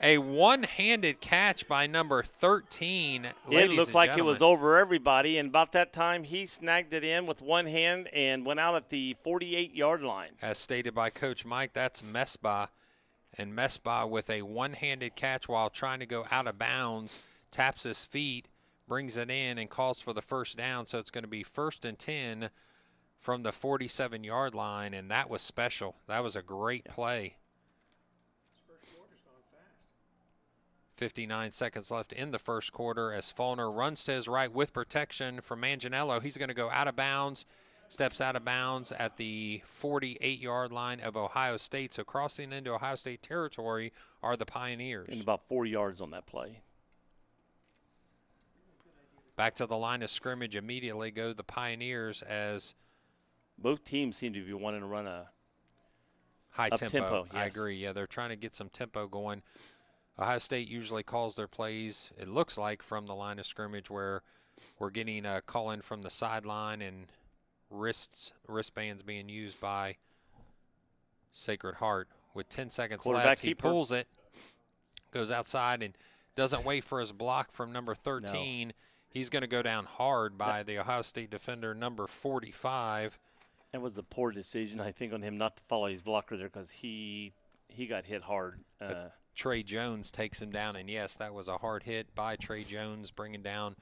A one-handed catch by number 13, It looked like it was gentlemen. over everybody, and about that time he snagged it in with one hand and went out at the 48-yard line. As stated by Coach Mike, that's Mesbah. And Mesbah with a one-handed catch while trying to go out of bounds, taps his feet, brings it in, and calls for the first down. So it's going to be 1st and 10 from the 47-yard line, and that was special. That was a great play. 59 seconds left in the first quarter as Fulner runs to his right with protection from Manganiello. He's going to go out of bounds, steps out of bounds at the 48-yard line of Ohio State. So crossing into Ohio State territory are the Pioneers. And about 4 yards on that play. Back to the line of scrimmage immediately go the Pioneers as both teams seem to be wanting to run a high tempo. Yes. I agree. Yeah, they're trying to get some tempo going. Ohio State usually calls their plays, it looks like, from the line of scrimmage where we're getting a call in from the sideline and wristbands being used by Sacred Heart. With 10 seconds left, he pulls it, goes outside, and doesn't wait for his block from number 13. No. He's going to go down hard by the Ohio State defender, number 45. That was a poor decision, I think, on him not to follow his blocker there because he got hit hard. Trey Jones takes him down, and yes, that was a hard hit by Trey Jones, bringing down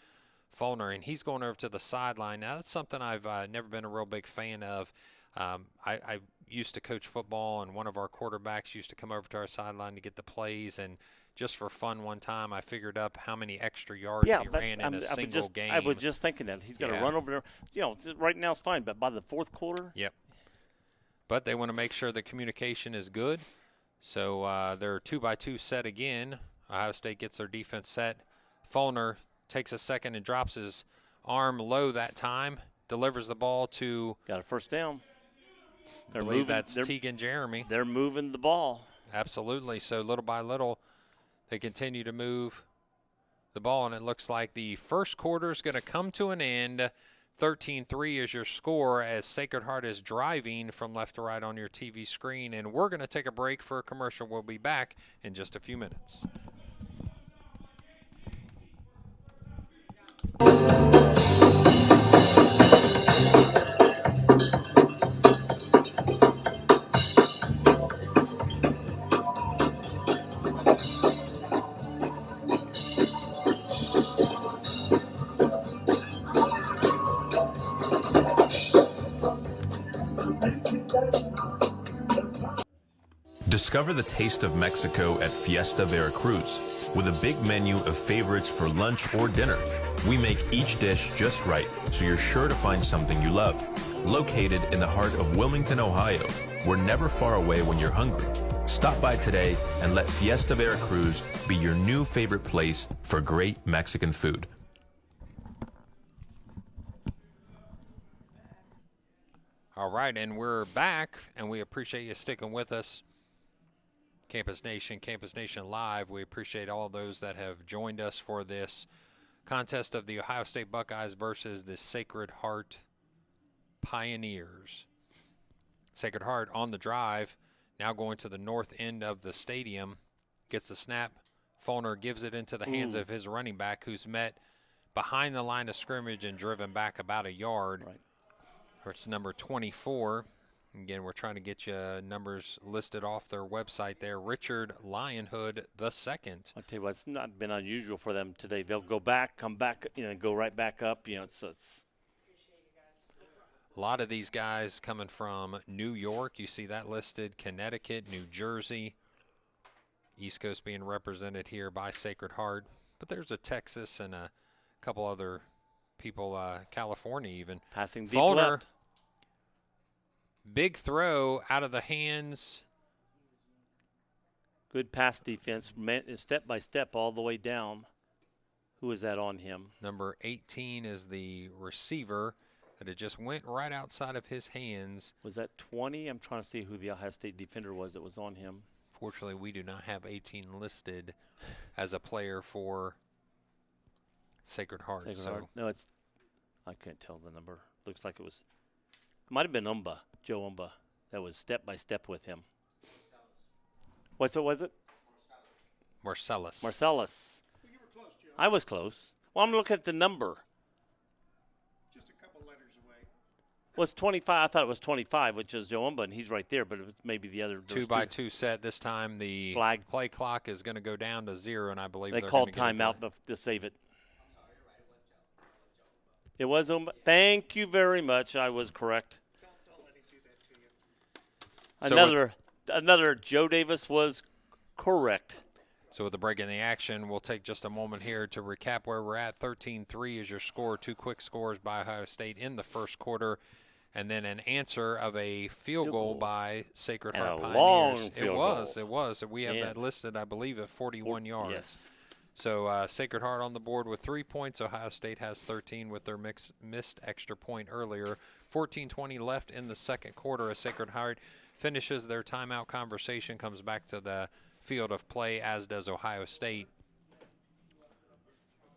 Fulner, and he's going over to the sideline. Now, that's something I've never been a real big fan of. I used to coach football, and one of our quarterbacks used to come over to our sideline to get the plays, and just for fun one time, I figured up how many extra yards he ran in a single game. I was just thinking that. He's going to run over there. You know, right now it's fine, but by the fourth quarter? Yep. But they want to make sure the communication is good. So they're 2-by-2 set again. Ohio State gets their defense set. Fulner takes a second and drops his arm low that time. Delivers the ball to. Got a first down. I believe that's Tegan Jeremy. They're moving the ball. Absolutely. So little by little, they continue to move the ball, and it looks like the first quarter is going to come to an end. 13-3 is your score as Sacred Heart is driving from left to right on your TV screen. And we're going to take a break for a commercial. We'll be back in just a few minutes. Discover the taste of Mexico at Fiesta Veracruz. With a big menu of favorites for lunch or dinner, we make each dish just right, so you're sure to find something you love. Located in the heart of Wilmington, Ohio, we're never far away when you're hungry. Stop by today and let Fiesta Veracruz be your new favorite place for great Mexican food. All right, and we're back, and we appreciate you sticking with us. Campus Nation Live, we appreciate all those that have joined us for this contest of the Ohio State Buckeyes versus the Sacred Heart Pioneers. Sacred Heart on the drive, now going to the north end of the stadium, gets the snap. Fulner gives it into the hands of his running back, who's met behind the line of scrimmage and driven back about a yard. Right. It's number 24. Again, we're trying to get you numbers listed off their website there. Richard Lionhood II. I'll tell you what, it's not been unusual for them today. They'll go back, come back, go right back up. It's a lot of these guys coming from New York. You see that listed. Connecticut, New Jersey. East Coast being represented here by Sacred Heart. But there's a Texas and a couple other people, California even. Passing deep Fulner left. Big throw out of the hands. Good pass defense, step by step all the way down. Who is that on him? Number 18 is the receiver, that it just went right outside of his hands. Was that 20? I'm trying to see who the Ohio State defender was that was on him. Fortunately, we do not have 18 listed as a player for Sacred Heart. No, I can't tell the number. Looks like it might have been Joe Umba, that was step by step with him. Was it? Marcellus. Well, you were close, Joe. I was close. Well, I'm looking at the number. Just a couple letters away. Well, it's 25. I thought it was 25, which is Joe Umba, and he's right there, but it was maybe the other. 2x2 set. This time the flag play clock is going to go down to 0, and I believe they they're called going to timeout to save it. It was Umba. Thank you very much. I was correct. Don't let him do that to you. Another Joe Davis was correct. So with the break in the action, we'll take just a moment here to recap where we're at. 13-3 is your score. 2 quick scores by Ohio State in the first quarter, and then an answer of a field goal by Sacred Heart Pioneers. Long field goal. It was. We have that listed, I believe, at 41 yards. Yes. So Sacred Heart on the board with 3 points. Ohio State has 13 with their missed extra point earlier. 14:20 left in the second quarter as Sacred Heart finishes their timeout conversation, comes back to the field of play, as does Ohio State.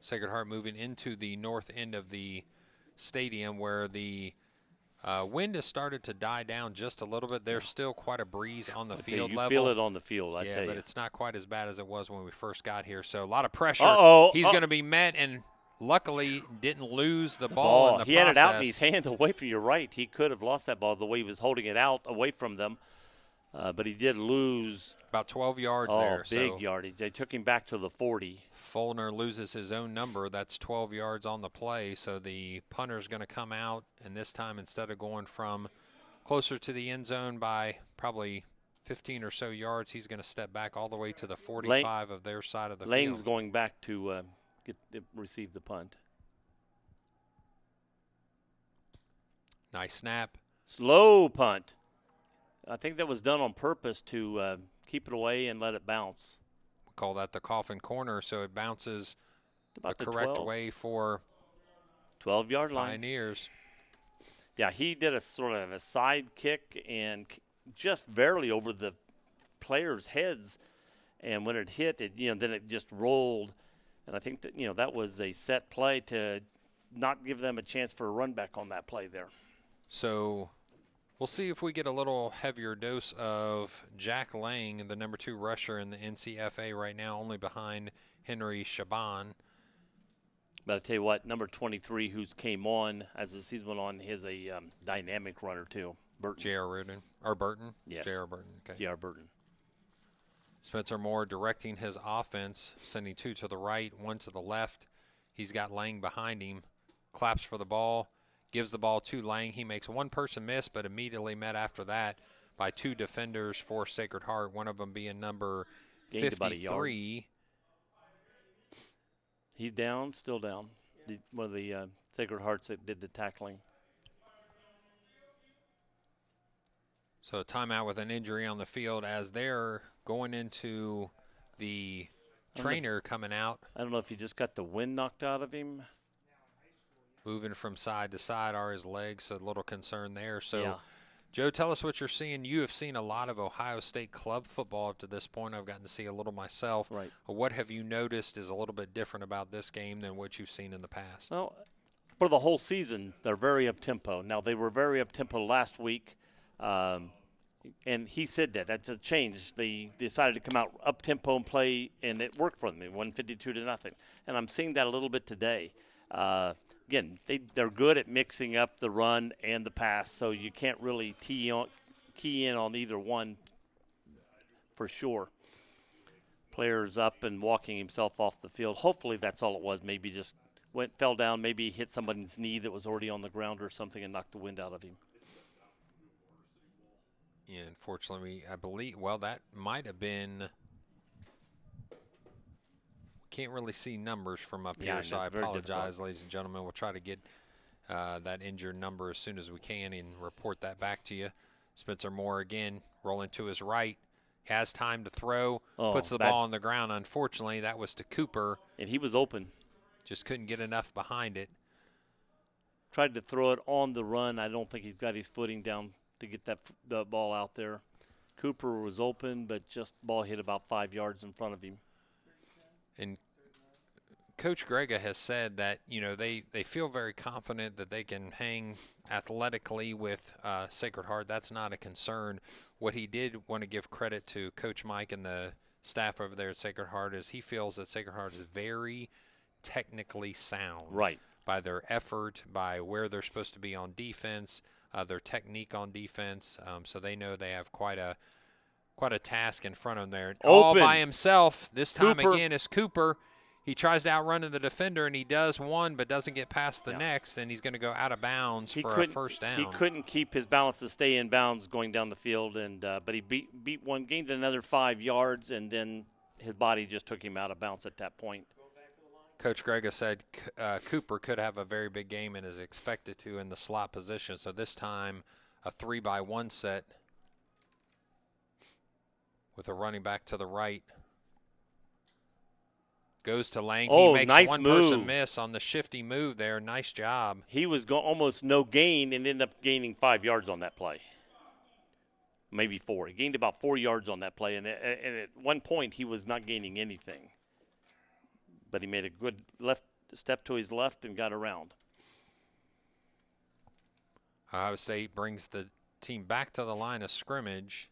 Sacred Heart moving into the north end of the stadium where the wind has started to die down just a little bit. There's still quite a breeze on the field level. You feel it on the field, I tell you. Yeah, but it's not quite as bad as it was when we first got here. So a lot of pressure. He's going to be met, and luckily didn't lose the ball in the He process. had it out in his hand away from your right. He could have lost that ball the way he was holding it out away from them. But he did lose. About 12 yards there. Big yardage. They took him back to the 40. Fulner loses his own number. That's 12 yards on the play. So the punter's going to come out, and this time instead of going from closer to the end zone by probably 15 or so yards, he's going to step back all the way to the 45 of their side of the Lane's field. going back to receive the punt. Nice snap. Slow punt. I think that was done on purpose to keep it away and let it bounce. We call that the coffin corner, so it bounces About the correct way for 12-yard line. Pioneers. Yeah, he did a sort of a side kick and just barely over the players' heads, and when it hit, then it just rolled. And I think that that was a set play to not give them a chance for a run back on that play there. So we'll see if we get a little heavier dose of Jack Lang, the number 2 rusher in the NCFA right now, only behind Henry Shaban. But I tell you what, number 23, who's came on as the season went on, is a dynamic runner too. Burton. J.R. Burton? Yes. J.R. Burton. Okay. J.R. Burton. Spencer Moore directing his offense, sending 2 to the right, 1 to the left. He's got Lang behind him. Claps for the ball. Gives the ball to Lang. He makes one person miss, but immediately met after that by 2 defenders for Sacred Heart, one of them being number 53. He's down, still down. One of the Sacred Hearts that did the tackling. So a timeout with an injury on the field as they're going into the trainer coming out. I don't know if he just got the wind knocked out of him. Moving from side to side are his legs, so a little concern there. So, yeah. Joe, tell us what you're seeing. You have seen a lot of Ohio State club football up to this point. I've gotten to see a little myself. Right. What have you noticed is a little bit different about this game than what you've seen in the past? Well, for the whole season, they're very up-tempo. Now, they were very up-tempo last week, and he said that. That's a change. They decided to come out up-tempo and play, and it worked for them. They won 52-0. And I'm seeing that a little bit today. Again, they're good at mixing up the run and the pass, so you can't really key in on either one for sure. Player's up and walking himself off the field. Hopefully that's all it was. Maybe just fell down, maybe hit somebody's knee that was already on the ground or something and knocked the wind out of him. Yeah, unfortunately, I believe, that might have been – can't really see numbers from up here, so I apologize, ladies and gentlemen. We'll try to get that injured number as soon as we can and report that back to you. Spencer Moore again rolling to his right. Has time to throw, puts the bad. ball on the ground. Unfortunately, that was to Cooper. And he was open. Just couldn't get enough behind it. Tried to throw it on the run. I don't think he's got his footing down to get the ball out there. Cooper was open, but just ball hit about 5 yards in front of him. And Coach Grega has said that, they feel very confident that they can hang athletically with Sacred Heart. That's not a concern. What he did want to give credit to Coach Mike and the staff over there at Sacred Heart is he feels that Sacred Heart is very technically sound. Right. By their effort, by where they're supposed to be on defense, their technique on defense. So they know they have quite a task in front of them there. All by himself. This time again is Cooper. He tries to outrun the defender, and he does one, but doesn't get past the next, and he's going to go out of bounds for a first down. He couldn't keep his balance to stay in bounds going down the field, and but he beat one, gained another 5 yards, and then his body just took him out of bounds at that point. Coach Grega said Cooper could have a very big game and is expected to in the slot position. So this time a 3-by-1 set with a running back to the right. Goes to Lang. He makes nice one move. person miss on the shifty move there. Nice job. He was almost no gain and ended up gaining 5 yards on that play. Maybe 4. He gained about 4 yards on that play, and at one point he was not gaining anything. But he made a good left step to his left and got around. Ohio State brings the team back to the line of scrimmage.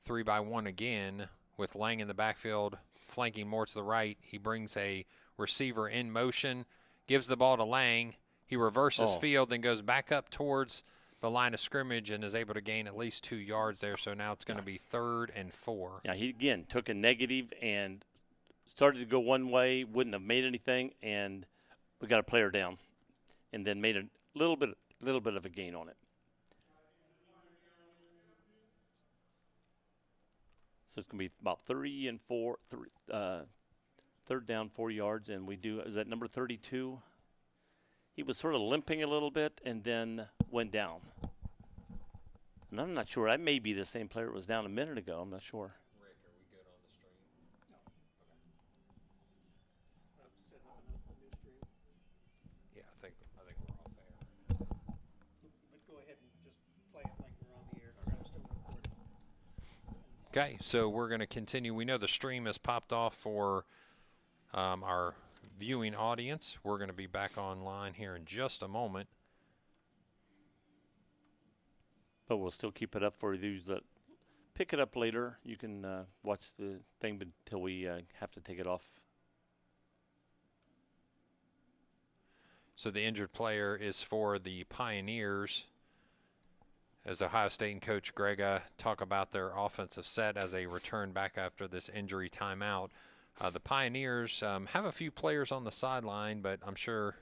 3-by-1 again with Lang in the backfield, flanking more to the right. He brings a receiver in motion, gives the ball to Lang. He reverses field and goes back up towards the line of scrimmage and is able to gain at least 2 yards there. So now it's going to be 3rd and 4. Yeah, he, again, took a negative and started to go one way, wouldn't have made anything, and we got a player down and then made a little bit of a gain on it. So it's going to be about 3 and 4, 3rd down, 4 yards, and is that number 32? He was sort of limping a little bit and then went down. And I'm not sure. That may be the same player that was down a minute ago. I'm not sure. Rick, are we good on the stream? No. I'm setting up enough on this stream. Yeah, I think we're off air. But go ahead and just play it like we're on the air. I'm still recording. Okay, so we're going to continue. We know the stream has popped off for our viewing audience. We're going to be back online here in just a moment. But we'll still keep it up for those that pick it up later. You can watch the thing until we have to take it off. So the injured player is for the Pioneers. As Ohio State and Coach Grega talk about their offensive set as they return back after this injury timeout. The Pioneers have a few players on the sideline, but I'm sure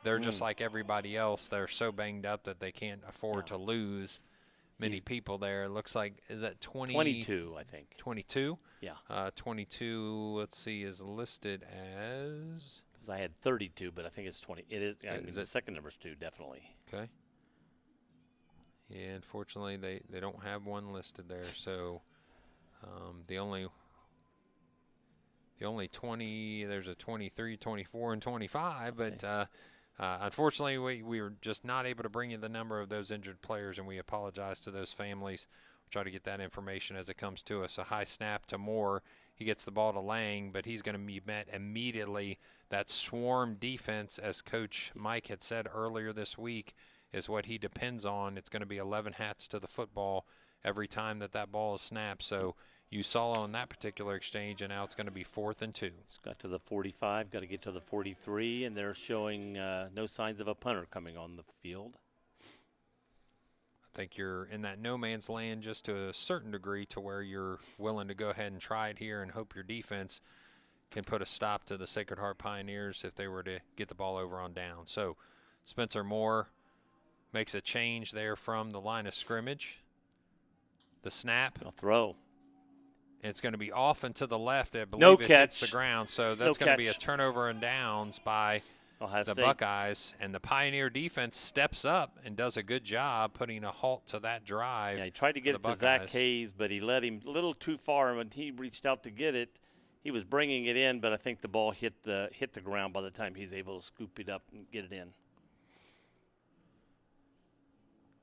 they're just like everybody else. They're so banged up that they can't afford to lose many people there. It looks like, is that 22, I think. 22? Yeah. 22, let's see, is listed as? Because I had 32, but I think it's 20. It is. I mean, the second number's 2, definitely. Okay. Yeah, unfortunately, they don't have one listed there. So the only 20, there's a 23, 24, and 25. But unfortunately, we were just not able to bring you the number of those injured players, and we apologize to those families. We'll try to get that information as it comes to us. A high snap to Moore. He gets the ball to Lang, but he's going to be met immediately. That swarm defense, as Coach Mike had said earlier this week, is what he depends on. It's going to be 11 hats to the football every time that ball is snapped. So you saw on that particular exchange, and now it's going to be 4th and 2. It's got to the 45, got to get to the 43, and they're showing no signs of a punter coming on the field. I think you're in that no man's land just to a certain degree to where you're willing to go ahead and try it here and hope your defense can put a stop to the Sacred Heart Pioneers if they were to get the ball over on down. So Spencer Moore makes a change there from the line of scrimmage. The snap. A throw. It's going to be off and to the left. I believe it catch. hits the ground. So that's going to be a turnover and downs by the Buckeyes, and the Pioneer defense steps up and does a good job putting a halt to that drive. Yeah, he tried to get it to Zach Hayes, but he let him a little too far. And when he reached out to get it, he was bringing it in, but I think the ball hit the ground by the time he's able to scoop it up and get it in.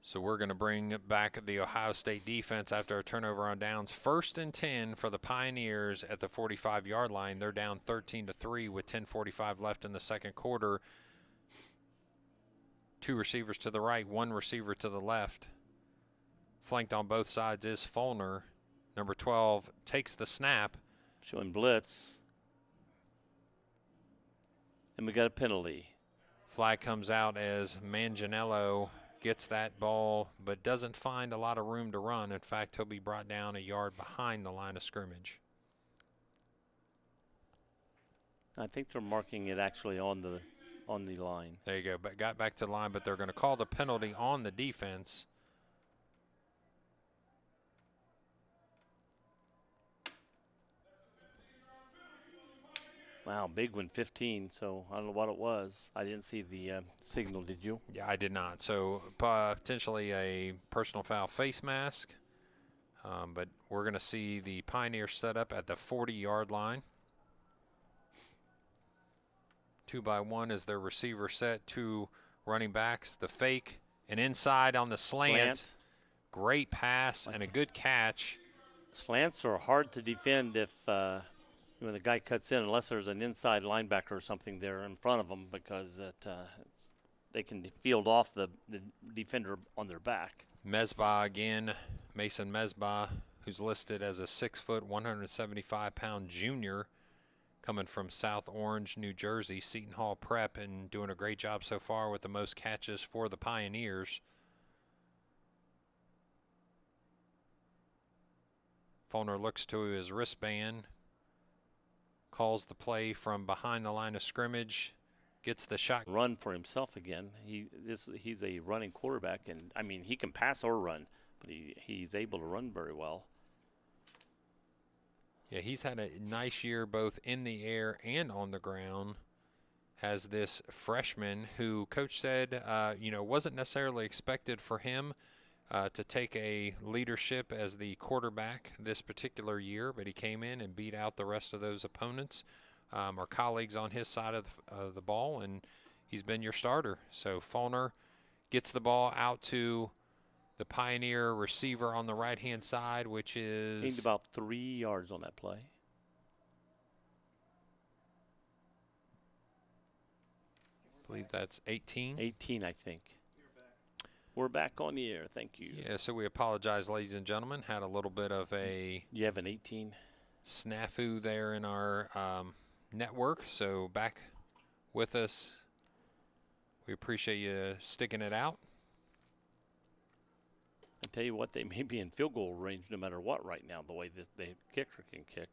So we're going to bring back the Ohio State defense after a turnover on downs. 1st and 10 for the Pioneers at the 45-yard line. They're down 13-3 with 10:45 left in the second quarter. 2 receivers to the right, 1 receiver to the left. Flanked on both sides is Fulner. Number 12 takes the snap. Showing blitz. And we got a penalty. Flag comes out as Manganiello gets that ball, but doesn't find a lot of room to run. In fact, he'll be brought down a yard behind the line of scrimmage. I think they're marking it actually on the line. There you go. But got back to the line, but they're going to call the penalty on the defense. Wow, big one, 15. So I don't know what it was. I didn't see the signal. Did you? Yeah, I did not. So potentially a personal foul face mask. But we're going to see the Pioneers set up at the 40-yard line. 2-by-1 is their receiver set. 2 running backs. The fake and inside on the slant. Great pass and a good catch. Slants are hard to defend if when the guy cuts in, unless there's an inside linebacker or something there in front of them, because they can field off the defender on their back. Mesbah again, Mason Mesbah, who's listed as a 6-foot, 175-pound junior, coming from South Orange, New Jersey, Seton Hall Prep, and doing a great job so far with the most catches for the Pioneers. Fulner looks to his wristband, calls the play from behind the line of scrimmage, gets the shot. Run for himself again. He's a running quarterback, and I mean he can pass or run, but he's able to run very well. Yeah, he's had a nice year both in the air and on the ground. Has this freshman who Coach said, wasn't necessarily expected for him to take a leadership as the quarterback this particular year, but he came in and beat out the rest of those opponents, or colleagues on his side of the ball, and he's been your starter. So Fulner gets the ball out to the Pioneer receiver on the right-hand side, which is... Gained about 3 yards on that play. I believe that's 18. 18, I think. We're back on the air. Thank you. Yeah, so we apologize, ladies and gentlemen. Had a little bit of a... You have an 18? Snafu there in our network. So back with us. We appreciate you sticking it out. I tell you what, they may be in field goal range no matter what right now, the way that the kicker can kick.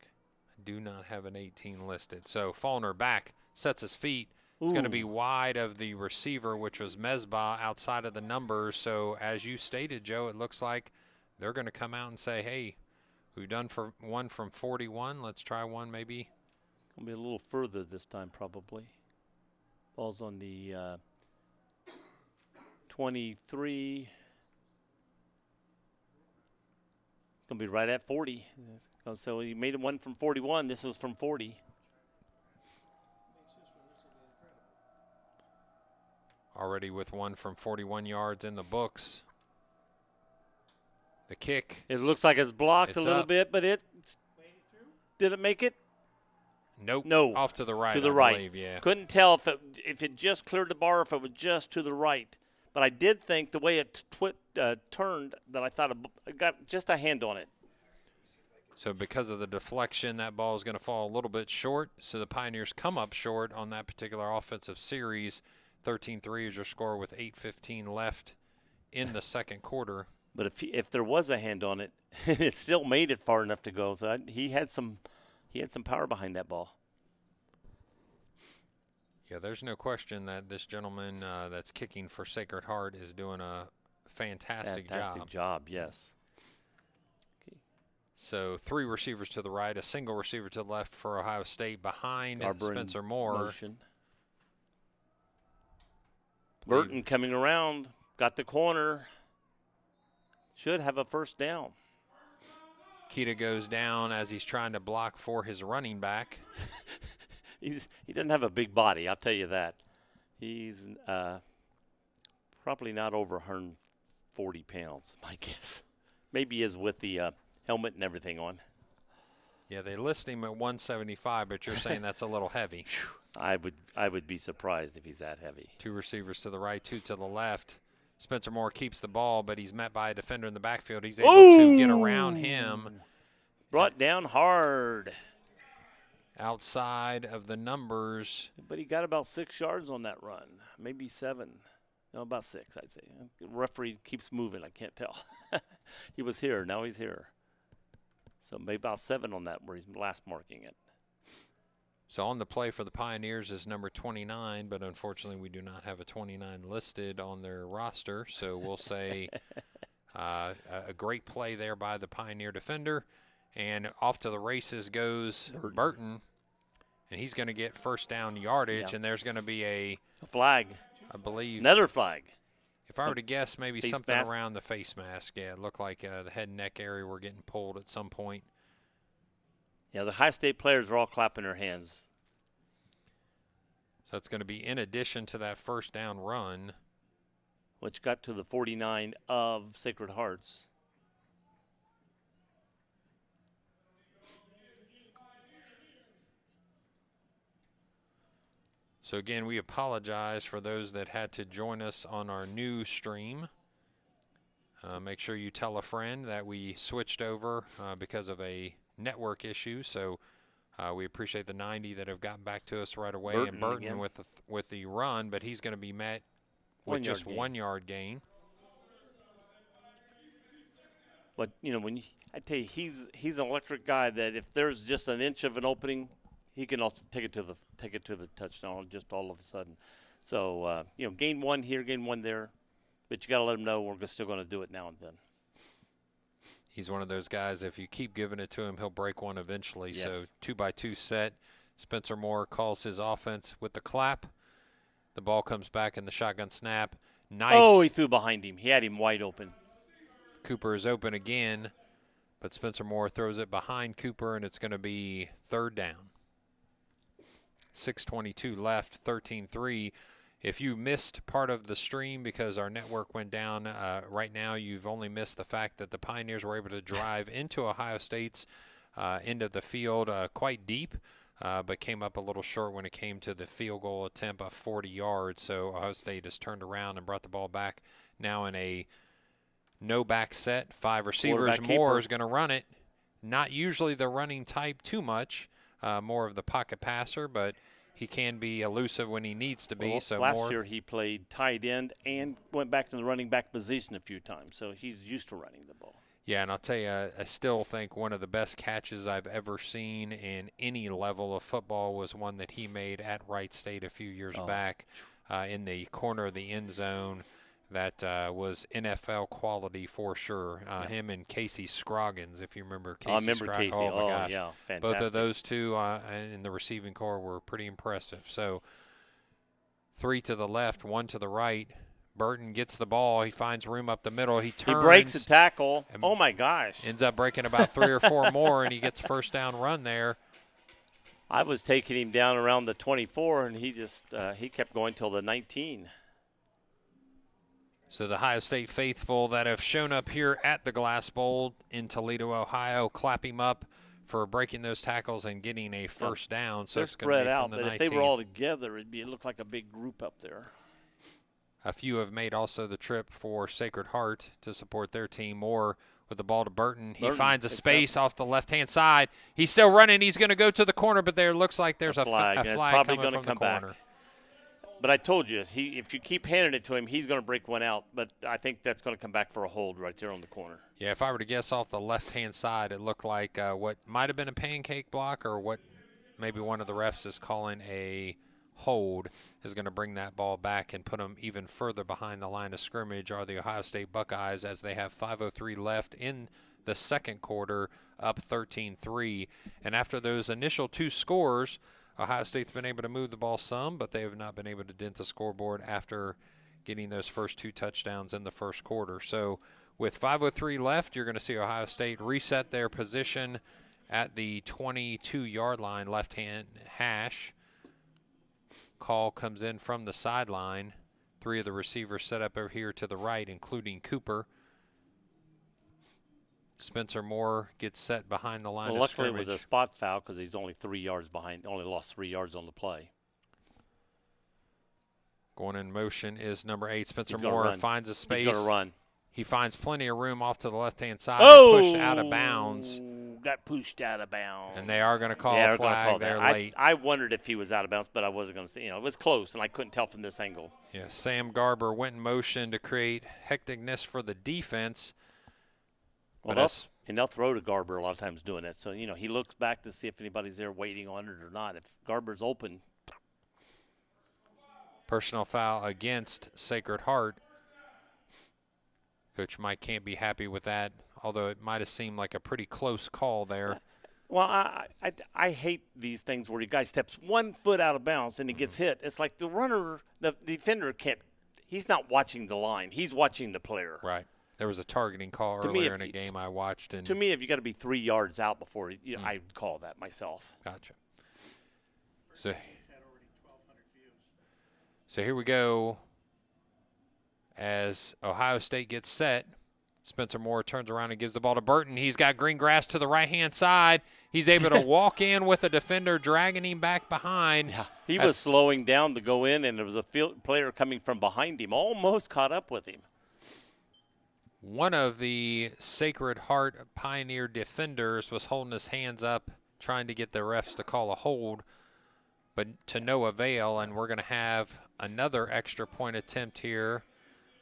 I do not have an 18 listed. So Fulner back, sets his feet. It's going to be wide of the receiver, which was Mesbah, outside of the numbers. So as you stated, Joe, it looks like they're going to come out and say, hey, we've done for one from 41. Let's try one maybe. Going to be a little further this time probably. Ball's on the 23. Going to be right at 40. So he made one from 41. This was from 40. Already with one from 41 yards in the books. The kick. It looks like it's blocked a little up. bit, but did it make it? Nope. No. Off to the right. To the I right. believe, yeah. Couldn't tell if it just cleared the bar, or if it was just to the right. But I did think the way it turned that I thought it got just a hand on it. So because of the deflection, that ball is going to fall a little bit short. So the Pioneers come up short on that particular offensive series. 13-3 is your score with 8:15 left in the second quarter. But if there was a hand on it, it still made it far enough to go. So he had some power behind that ball. Yeah, there's no question that this gentleman that's kicking for Sacred Heart is doing a fantastic job, yes. Okay. So 3 receivers to the right, a single receiver to the left for Ohio State behind Arbor Spencer Moore. Motion. Burton coming around, got the corner. Should have a first down. Keita goes down as he's trying to block for his running back. He doesn't have a big body, I'll tell you that. He's probably not over 140 pounds, my guess. Maybe he is with the helmet and everything on. Yeah, they list him at 175, but you're saying that's a little heavy. I would be surprised if he's that heavy. 2 receivers to the right, 2 to the left. Spencer Moore keeps the ball, but he's met by a defender in the backfield. He's able to get around him. Brought down hard. Outside of the numbers. But he got about 6 yards on that run, maybe 7. No, about 6, I'd say. The referee keeps moving. I can't tell. He was here. Now he's here. So maybe about 7 on that where he's last marking it. So on the play for the Pioneers is number 29, but unfortunately we do not have a 29 listed on their roster. So we'll say a great play there by the Pioneer defender. And off to the races goes Burton. And he's going to get first down yardage, and there's going to be a flag. I believe. Another flag. If I were to guess, maybe face something mask? around the face mask. Yeah, it looked like the head and neck area were getting pulled at some point. Yeah, the High State players are all clapping their hands. So it's going to be in addition to that first down run. Which got to the 49 of Sacred Hearts. So again, we apologize for those that had to join us on our new stream. Make sure you tell a friend that we switched over because of a network issue. So we appreciate the 90 that have gotten back to us right away. And Burton with the run, but he's going to be met with just 1 yard gain. But I tell you, he's an electric guy that if there's just an inch of an opening, he can also take it to the touchdown just all of a sudden. So gain 1 here, gain 1 there, but you got to let him know we're still going to do it now and then. He's one of those guys, if you keep giving it to him, he'll break one eventually. Yes. So 2-by-2 set. Spencer Moore calls his offense with the clap. The ball comes back in the shotgun snap. Nice. Oh, he threw behind him. He had him wide open. Cooper is open again, but Spencer Moore throws it behind Cooper, and it's going to be 3rd down. 6:22 left, 13-3. If you missed part of the stream because our network went down, right now you've only missed the fact that the Pioneers were able to drive into Ohio State's end of the field quite deep, but came up a little short when it came to the field goal attempt of 40 yards. So Ohio State has turned around and brought the ball back now in a no-back set. 5 receivers. Moore is going to run it. Not usually the running type too much. More of the pocket passer, but he can be elusive when he needs to be. Well, so last year he played tight end and went back to the running back position a few times, so he's used to running the ball. Yeah, and I'll tell you, I still think one of the best catches I've ever seen in any level of football was one that he made at Wright State a few years back in the corner of the end zone. That was NFL quality for sure. Him and Casey Scroggins, if you remember Casey. I remember Casey. Oh, my gosh. Yeah, fantastic. Both of those two in the receiving corps were pretty impressive. So 3 to the left, 1 to the right. Burton gets the ball. He finds room up the middle. He turns. He breaks a tackle. Oh, my gosh. Ends up breaking about 3 or 4 more, and he gets a first down run there. I was taking him down around the 24, and he just he kept going till the 19. So the Ohio State faithful that have shown up here at the Glass Bowl in Toledo, Ohio, clap him up for breaking those tackles and getting a first down. So they're it's going to spread be out, from the but 19. if they were all together, it'd look like a big group up there. A few have made also the trip for Sacred Heart to support their team. Moore with the ball to Burton. He finds a space off the left-hand side. He's still running. He's going to go to the corner, but there looks like there's a flag probably coming from the corner. Back. But I told you, if you keep handing it to him, he's going to break one out. But I think that's going to come back for a hold right there on the corner. Yeah, if I were to guess off the left-hand side, it looked like what might have been a pancake block or what maybe one of the refs is calling a hold is going to bring that ball back and put them even further behind the line of scrimmage are the Ohio State Buckeyes as they have 5:03 left in the second quarter, up 13-3. And after those initial 2 scores, Ohio State's been able to move the ball some, but they have not been able to dent the scoreboard after getting those first 2 touchdowns in the first quarter. So with 5:03 left, you're going to see Ohio State reset their position at the 22-yard line, left-hand hash. Call comes in from the sideline. 3 of the receivers set up over here to the right, including Cooper. Spencer Moore gets set behind the line of scrimmage. Luckily, it was a spot foul because he's only 3 yards behind. Only lost 3 yards on the play. Going in motion is number 8. Spencer He's gonna Moore run. finds a space. He's going to run. He finds plenty of room off to the left-hand side. Oh! And pushed out of bounds. Got pushed out of bounds. And they are going to call Yeah, a they're gonna flag call there that. late. I wondered if he was out of bounds, but I wasn't going to say. It was close, and I couldn't tell from this angle. Yeah, Sam Garber went in motion to create hecticness for the defense. Well, they'll throw to Garber a lot of times doing that. So, he looks back to see if anybody's there waiting on it or not. If Garber's open. Personal foul against Sacred Heart. Coach Mike can't be happy with that, although it might have seemed like a pretty close call there. Well, I hate these things where the guy steps 1 foot out of bounds and he gets hit. It's like the defender can't – he's not watching the line. He's watching the player. Right. There was a targeting call earlier in a game I watched. And to me, if you got to be 3 yards out before I'd call that myself. Gotcha. So here we go. As Ohio State gets set, Spencer Moore turns around and gives the ball to Burton. He's got green grass to the right-hand side. He's able to walk in with a defender dragging him back behind. Yeah, he was slowing down to go in, and there was a player coming from behind him, almost caught up with him. One of the Sacred Heart Pioneer defenders was holding his hands up, trying to get the refs to call a hold, but to no avail, and we're going to have another extra point attempt here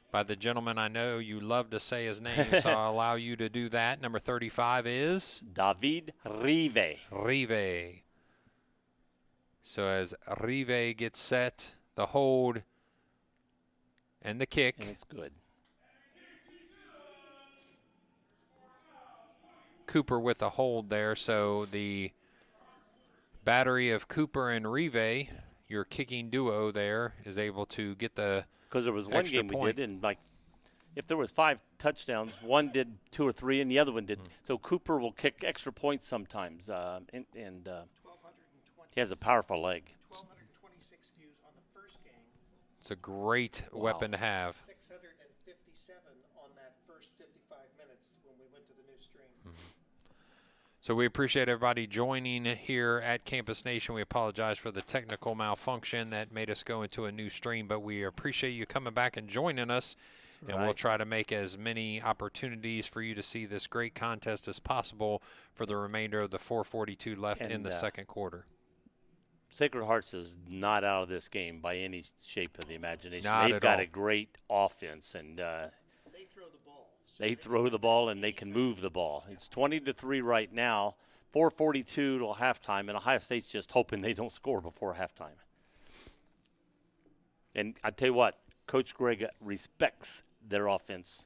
by the gentleman I know you love to say his name, so I'll allow you to do that. Number 35 is? David Rive. Rive. So as Rive gets set, the hold and the kick. And it's good. Cooper with a hold there, so the battery of Cooper and Rive, your kicking duo there, is able to get the because there was one extra game point. we did, and if there was 5 touchdowns, one did 2 or 3, and the other one did. So Cooper will kick extra points sometimes, and he has a powerful leg. 1,226 views on the first game. It's a great weapon to have. 657 on that first 55 minutes when we went to the new stream. So we appreciate everybody joining here at Campus Nation. We apologize for the technical malfunction that made us go into a new stream, but we appreciate you coming back and joining us. That's and we'll try to make as many opportunities for you to see this great contest as possible for the remainder of the 4:42 left in the second quarter. Sacred Hearts is not out of this game by any shape of the imagination. Not They've at got all. a great offense, and They throw the ball. they throw the ball and they can move the ball. It's 20-3 right now, 4:42 till halftime, and Ohio State's just hoping they don't score before halftime. And I tell you what, Coach Gregg respects their offense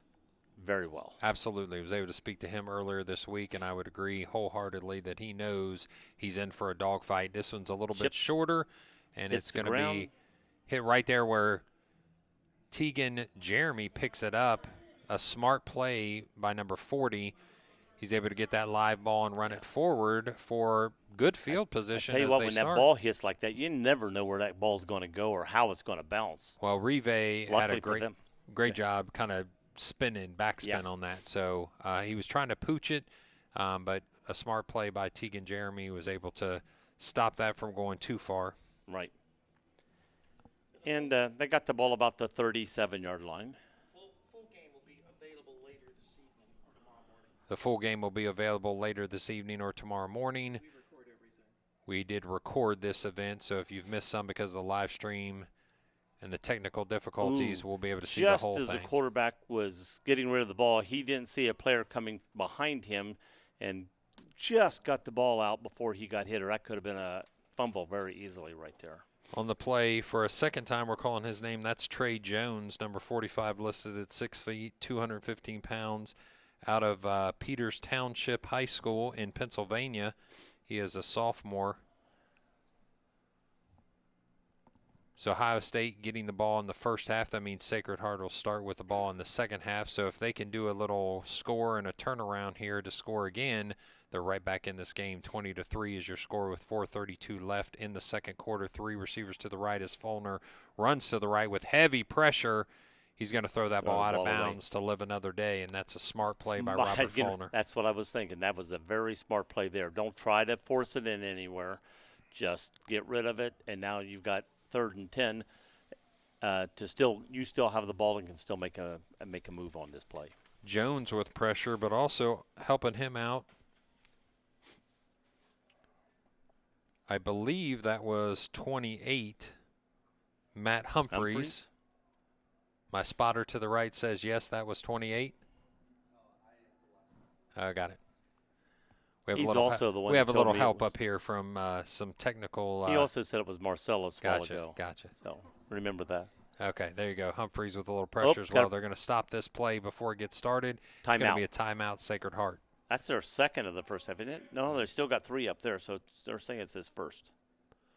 very well. Absolutely. I was able to speak to him earlier this week, and I would agree wholeheartedly that he knows he's in for a dogfight. This one's a little bit shorter, and it's going to be hit right there where Tegan Jeremy picks it up. A smart play by number 40. He's able to get that live ball and run it forward for good field position. I tell you as what, they when start. that ball hits like that, you never know where that ball's going to go or how it's going to bounce. Well, Rive had Luckily a for them. great job kind of backspin on that. So he was trying to pooch it, but a smart play by Tegan Jeremy was able to stop that from going too far. Right. And they got the ball about the 37-yard line. Full game will be available later this evening or tomorrow morning. The full game will be available later this evening or tomorrow morning. We record everything. We did record this event, so if you've missed some because of the live stream and the technical difficulties, we'll be able to see the whole thing. Just as the quarterback was getting rid of the ball, he didn't see a player coming behind him and just got the ball out before he got hit, or that could have been a fumble very easily right there. On the play, for a second time, we're calling his name. That's Trey Jones, number 45, listed at 6 feet, 215 pounds, out of Peters Township High School in Pennsylvania. He is a sophomore. So Ohio State getting the ball in the first half, that means Sacred Heart will start with the ball in the second half. So if they can do a little score and a turnaround here to score again, they're right back in this game. 20-3 is your score with 4:32 left in the second quarter. 3 receivers to the right as Fulner runs to the right with heavy pressure. He's going to throw that ball out of bounds to live another day, and that's a smart play by Robert Fulner. That's what I was thinking. That was a very smart play there. Don't try to force it in anywhere. Just get rid of it, and now you've got 3rd and 10 you still have the ball and can still make a move on this play. Jones with pressure, but also helping him out. I believe that was 28, Matt Humphreys. My spotter to the right says yes, that was 28. Got it. We have a little help up here from some technical. He also said it was Marcellus a while ago. Gotcha. So remember that. Okay, there you go. Humphreys with a little pressure as well. They're going to stop this play before it gets started. It's going to be a timeout, Sacred Heart. That's their second of the first half, isn't it? No, they still got 3 up there, so they're saying it's his first.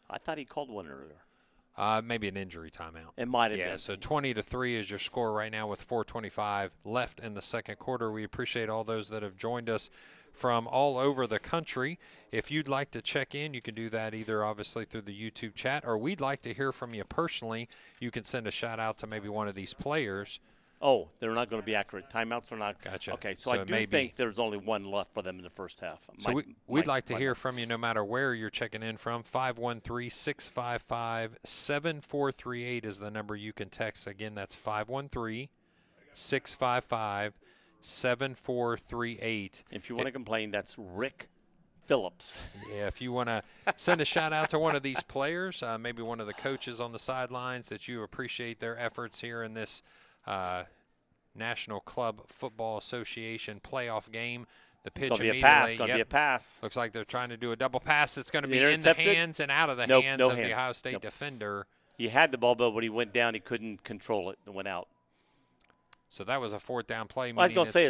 I thought he called one earlier. Maybe an injury timeout. It might have been. Yeah, so 20-3 is your score right now with 4:25 left in the second quarter. We appreciate all those that have joined us from all over the country. If you'd like to check in, you can do that either obviously through the YouTube chat, or we'd like to hear from you personally. You can send a shout out to maybe one of these players. Oh, they're not going to be accurate. Timeouts are not. Gotcha. Okay, so I do think there's only one left for them in the first half. So we'd like to hear from you no matter where you're checking in from. 513-655-7438 is the number you can text. Again, that's 513-655-7438. If you want to complain, that's Rick Phillips. Yeah, if you want to send a shout out to one of these players, maybe one of the coaches on the sidelines that you appreciate their efforts here in this National Club Football Association playoff game. The pitch immediately. It's going to be a pass. Looks like they're trying to do a double pass. It's going to be in the hands and out of the hands of the Ohio State defender. He had the ball, but when he went down, he couldn't control it and went out. So that was a 4th down play. Well, I was going to say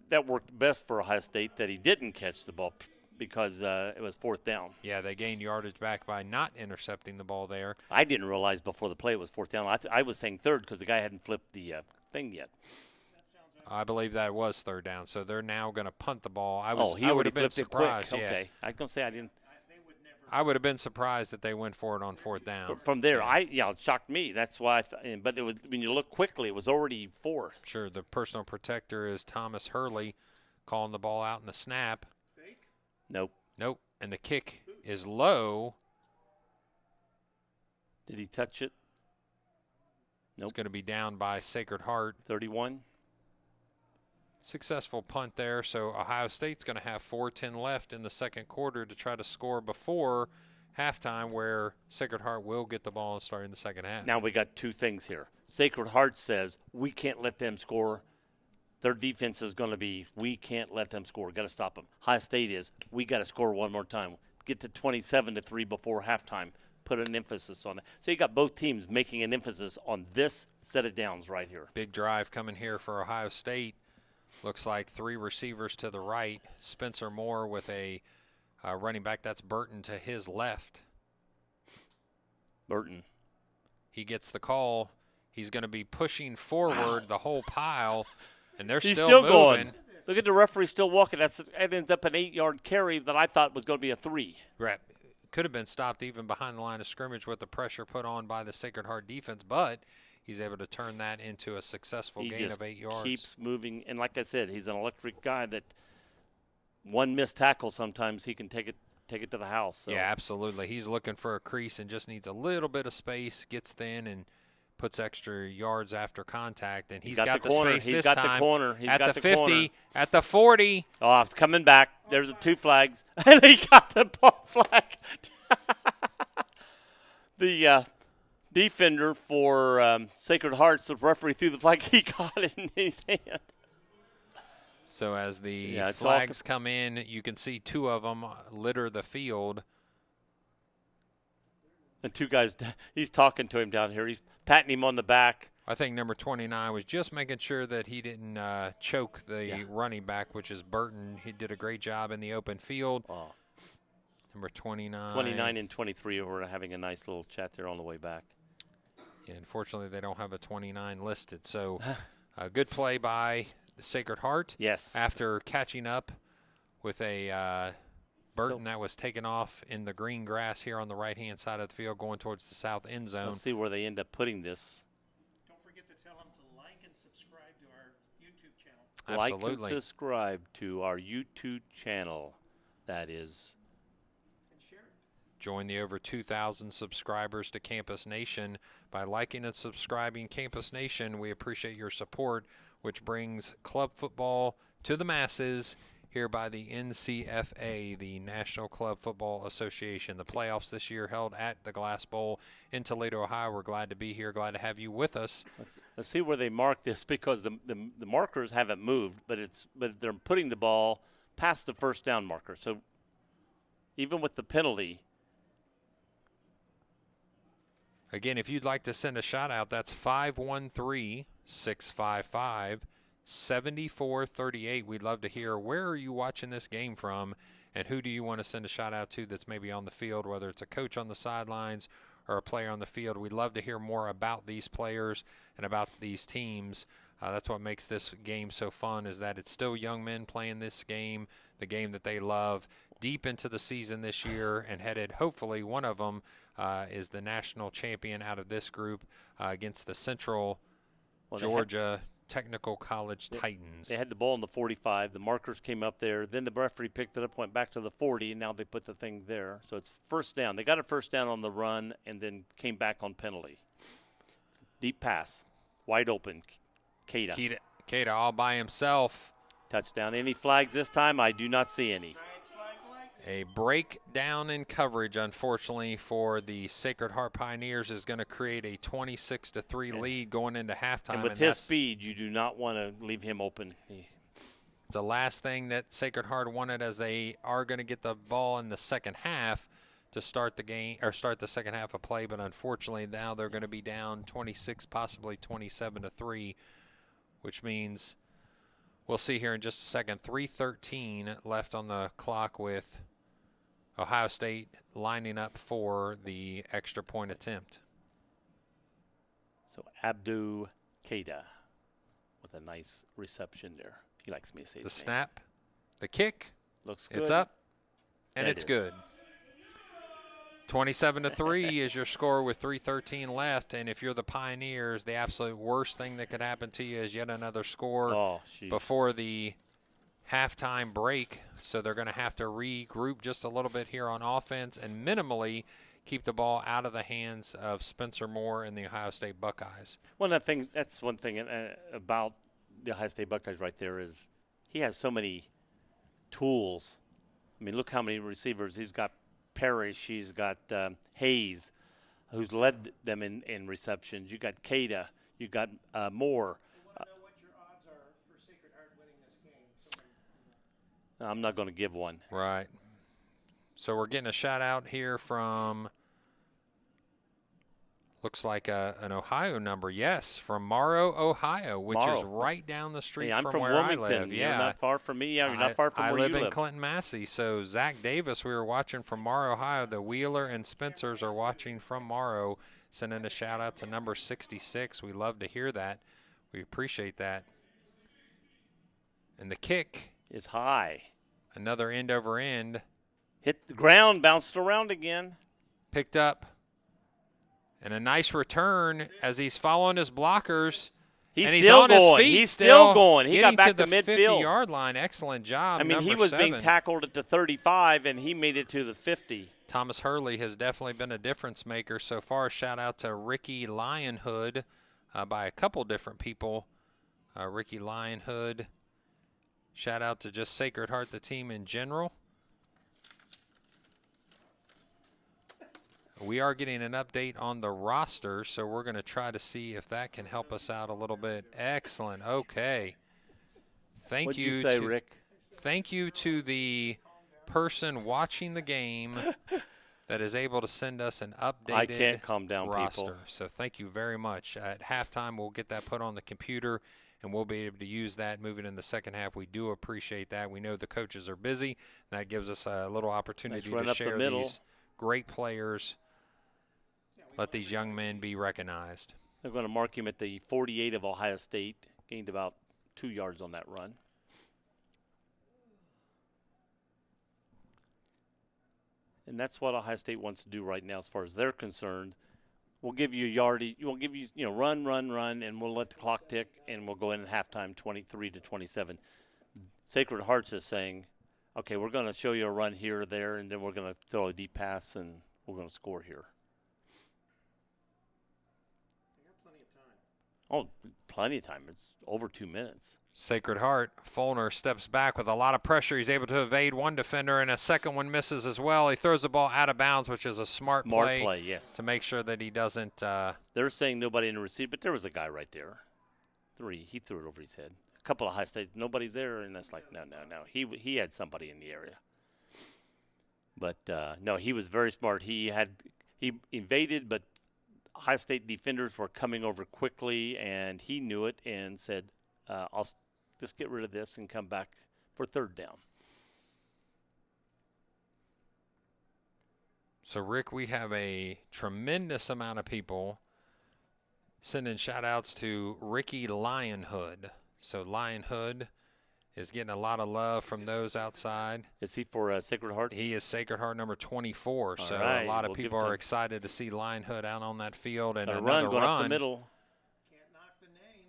that worked best for Ohio State that he didn't catch the ball because it was 4th down. Yeah, they gained yardage back by not intercepting the ball there. I didn't realize before the play it was 4th down. I was saying 3rd because the guy hadn't flipped the thing yet. I believe that was 3rd down, so they're now going to punt the ball. I would have been surprised. Quick. Okay, I was going to say I didn't. I would have been surprised that they went for it on 4th down. From there, it shocked me. That's why. But it was when you look quickly, it was already 4. Sure, the personal protector is Thomas Hurley, calling the ball out in the snap. Nope. And the kick is low. Did he touch it? Nope. It's going to be down by Sacred Heart. 31. Successful punt there. So Ohio State's going to have 4:10 left in the second quarter to try to score before halftime, where Sacred Heart will get the ball and start in the second half. Now we got 2 things here. Sacred Heart says we can't let them score. Their defense is going to be, we can't let them score. Got to stop them. Ohio State is, we got to score one more time. Get to 27-3 before halftime. Put an emphasis on it. So you got both teams making an emphasis on this set of downs right here. Big drive coming here for Ohio State. Looks like 3 receivers to the right. Spencer Moore with a running back. That's Burton to his left. Burton. He gets the call. He's going to be pushing forward the whole pile. And they're He's still moving. Going. Look at the referee still walking. That ends up an 8-yard carry that I thought was going to be a 3. Right. Could have been stopped even behind the line of scrimmage with the pressure put on by the Sacred Heart defense, but he's able to turn that into a successful gain of 8 yards. He keeps moving. And like I said, he's an electric guy that one missed tackle sometimes he can take it to the house. So. Yeah, absolutely. He's looking for a crease and just needs a little bit of space, gets thin, and puts extra yards after contact, and he's got the space this time. He's got the corner. At the 50, at the 40. Oh, it's coming back. There's the 2 flags. And he got the ball flag. The defender for Sacred Hearts, the referee threw the flag. He got it in his hand. So as the flags come in, you can see 2 of them litter the field. And 2 guys, he's talking to him down here. He's patting him on the back. I think number 29 was just making sure that he didn't choke the running back, which is Burton. He did a great job in the open field. Number 29. 29 and 23 were having a nice little chat there on the way back. Yeah, unfortunately, they don't have a 29 listed. So a good play by the Sacred Heart. Yes. After catching up with a Burton that was taken off in the green grass here on the right-hand side of the field going towards the south end zone. Let's see where they end up putting this. Don't forget to tell them to like and subscribe to our YouTube channel. Absolutely. Like and subscribe to our YouTube channel. That is. And share it. Join the over 2,000 subscribers to Campus Nation by liking and subscribing Campus Nation. We appreciate your support, which brings club football to the masses here by the NCFA, the National Club Football Association. The playoffs this year held at the Glass Bowl in Toledo, Ohio. We're glad to be here, glad to have you with us. Let's see where they mark this, because the markers haven't moved, but they're putting the ball past the first down marker. So even with the penalty. Again, if you'd like to send a shout out, that's 513-655-7438. We'd love to hear, where are you watching this game from, and who do you want to send a shout out to that's maybe on the field, whether it's a coach on the sidelines or a player on the field. We'd love to hear more about these players and about these teams. That's what makes this game so fun, is that it's still young men playing this game, the game that they love, deep into the season this year, and headed, hopefully, one of them is the national champion out of this group against the Central Georgia Technical College Titans. They had the ball in the 45. The markers came up there. Then the referee picked it up, went back to the 40, and now they put the thing there. So it's first down. They got a first down on the run and then came back on penalty. Deep pass. Wide open. Keita all by himself. Touchdown. Any flags this time? I do not see any. A breakdown in coverage, unfortunately, for the Sacred Heart Pioneers is going to create a 26-3 lead going into halftime. And with his speed, you do not want to leave him open. It's the last thing that Sacred Heart wanted, as they are going to get the ball in the second half to start the game, or start the second half of play. But unfortunately, now they're going to be down 26, possibly 27-3, which means we'll see here in just a second. 3:13 left on the clock, with Ohio State lining up for the extra point attempt. So Abdu Keita with a nice reception there. He likes me to say the snap, the kick, looks good. It's up, and it's good. 27-3 is your score with 3:13 left, and if you're the Pioneers, the absolute worst thing that could happen to you is yet another score before the halftime break. So they're going to have to regroup just a little bit here on offense and minimally keep the ball out of the hands of Spencer Moore and the Ohio State Buckeyes. Well, that's one thing about the Ohio State Buckeyes right there, is he has so many tools. I mean, look how many receivers he's got. Parrish, he's got Hayes, who's led them in receptions. You got Keita, you got Moore. You want to know what your odds are for Sacred Heart winning this game? I'm not going to give one. Right. So we're getting a shout out here from, looks like an Ohio number. Yes, from Morrow, Ohio, which is right down the street from where Wilmington. I live. You're not far from me. Yeah, you're not far from where you live. I live in Clinton, Massey. So Zach Davis, we were watching from Morrow, Ohio. The Wheeler and Spencers are watching from Morrow. Sending a shout out to number 66. We love to hear that. We appreciate that. And the kick is high. Another end over end. Hit the ground, bounced around again. Picked up. And a nice return as he's following his blockers. He's and he's still on going. His feet he's still going. He got back to the midfield. 50-yard line. Excellent job. I mean, he was being tackled at the 35, and he made it to the 50. Thomas Hurley has definitely been a difference maker so far. Shout out to Ricky Lionhood by a couple different people. Ricky Lionhood. Shout out to just Sacred Heart, the team in general. We are getting an update on the roster, so we're going to try to see if that can help us out a little bit. Excellent. Okay. What'd you say, Rick? Thank you to the person watching the game that is able to send us an updated I can't calm down, roster. people. So thank you very much. At halftime, we'll get that put on the computer, and we'll be able to use that moving in the second half. We do appreciate that. We know the coaches are busy, and that gives us a little opportunity to share these great players let these young men be recognized. They're going to mark him at the 48 of Ohio State. Gained about 2 yards on that run. And that's what Ohio State wants to do right now as far as they're concerned. We'll give you a yardage. We'll give you, run, and we'll let the clock tick, and we'll go in at halftime 23-27. Sacred Hearts is saying, okay, we're going to show you a run here or there, and then we're going to throw a deep pass, and we're going to score here. They got plenty of time. Oh, plenty of time. It's over 2 minutes. Sacred Heart, Fulner steps back with a lot of pressure. He's able to evade one defender, and a second one misses as well. He throws the ball out of bounds, which is a smart play, yes, to make sure that he doesn't. They're saying nobody in the receiver, but there was a guy right there. He threw it over his head. A couple of high states, nobody's there, and that's like, no. He had somebody in the area. But, no, he was very smart. He evaded, but High State defenders were coming over quickly, and he knew it and said, I'll just get rid of this and come back for third down. So, Rick, we have a tremendous amount of people sending shout-outs to Ricky Lionhood. So, Lionhood is getting a lot of love from those outside. Is he for Sacred Hearts? He is Sacred Heart number 24. All so, right. A lot of people are excited to see Lionhood out on that field. And a another run going up the middle. Can't knock the name.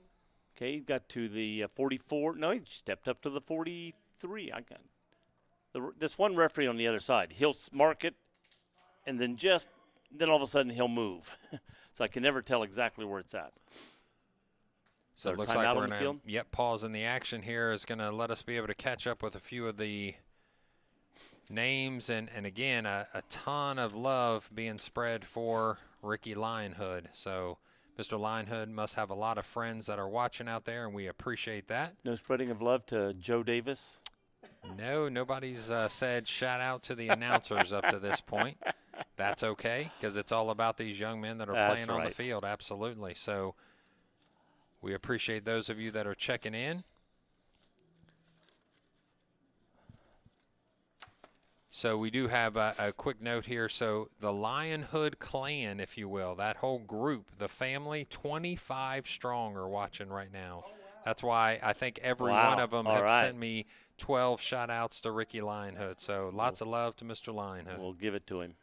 Okay, he got to the 44. No, he stepped up to the 43. This one referee on the other side. He'll mark it, and then all of a sudden he'll move. So I can never tell exactly where it's at. So it looks like we're going to pause in the action here is going to let us be able to catch up with a few of the names. And again, a ton of love being spread for Ricky Lionhood. So Mr. Lionhood must have a lot of friends that are watching out there, and we appreciate that. No spreading of love to Joe Davis? No, nobody's said shout out to the announcers up to this point. That's okay, because it's all about these young men that are playing on the field. Absolutely. So we appreciate those of you that are checking in. So we do have a quick note here. So the Lionhood clan, if you will, that whole group, the family, 25 strong are watching right now. Oh, wow. That's why I think every one of them have sent me 12 shout-outs to Ricky Lionhood. So lots of love to Mr. Lionhood. We'll give it to him.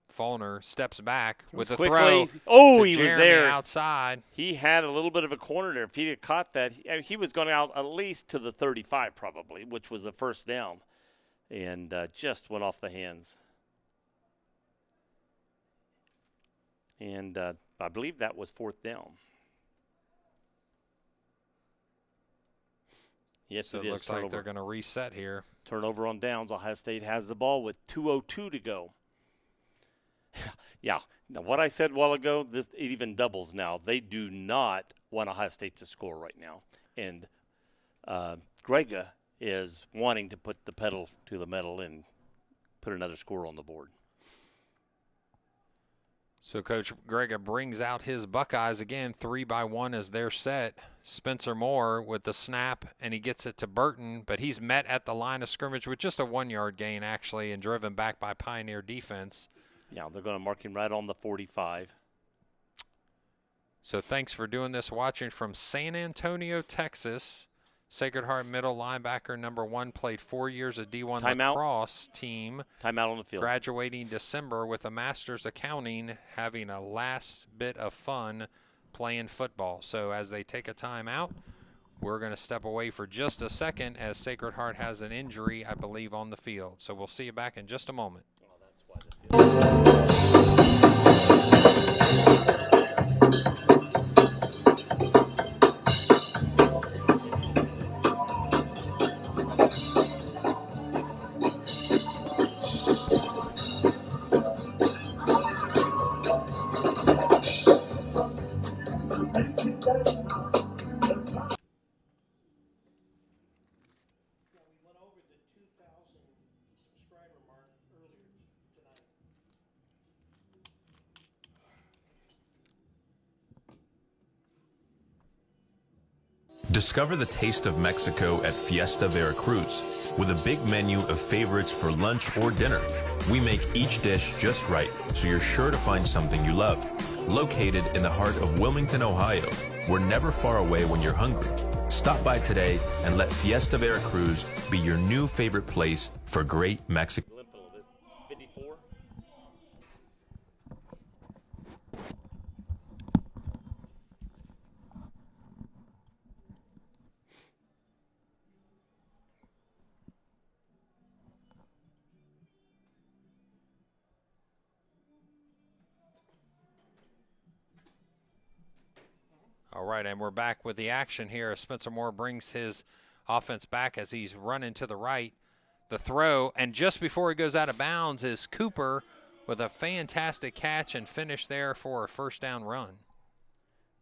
Fulner steps back with a quickly. throw. Oh, he was there outside. He had a little bit of a corner there. If he had caught that, he was going out at least to the 35 probably, which was the first down, and just went off the hands. And I believe that was fourth down. Yes, so it looks like they're going to reset here. Turnover on downs. Ohio State has the ball with 2:02 to go. Yeah. Now, what I said a while ago, it even doubles now. They do not want Ohio State to score right now. And Grega is wanting to put the pedal to the metal and put another score on the board. So Coach Grega brings out his Buckeyes again. 3-by-1 as they're set. Spencer Moore with the snap, and he gets it to Burton, but he's met at the line of scrimmage with just a 1-yard gain, actually, and driven back by Pioneer defense. Yeah, they're going to mark him right on the 45. So thanks for doing this. Watching from San Antonio, Texas. Sacred Heart middle linebacker number 1, played 4 years of D1 lacrosse team. Timeout on the field. Graduating December with a master's accounting, having a last bit of fun playing football. So as they take a timeout, we're going to step away for just a second as Sacred Heart has an injury, I believe, on the field. So we'll see you back in just a moment. Discover the taste of Mexico at Fiesta Veracruz with a big menu of favorites for lunch or dinner. We make each dish just right, so you're sure to find something you love. Located in the heart of Wilmington, Ohio, we're never far away when you're hungry. Stop by today and let Fiesta Veracruz be your new favorite place for great Mexican. All right, and we're back with the action here as Spencer Moore brings his offense back as he's running to the right. The throw, and just before he goes out of bounds is Cooper with a fantastic catch and finish there for a first down run.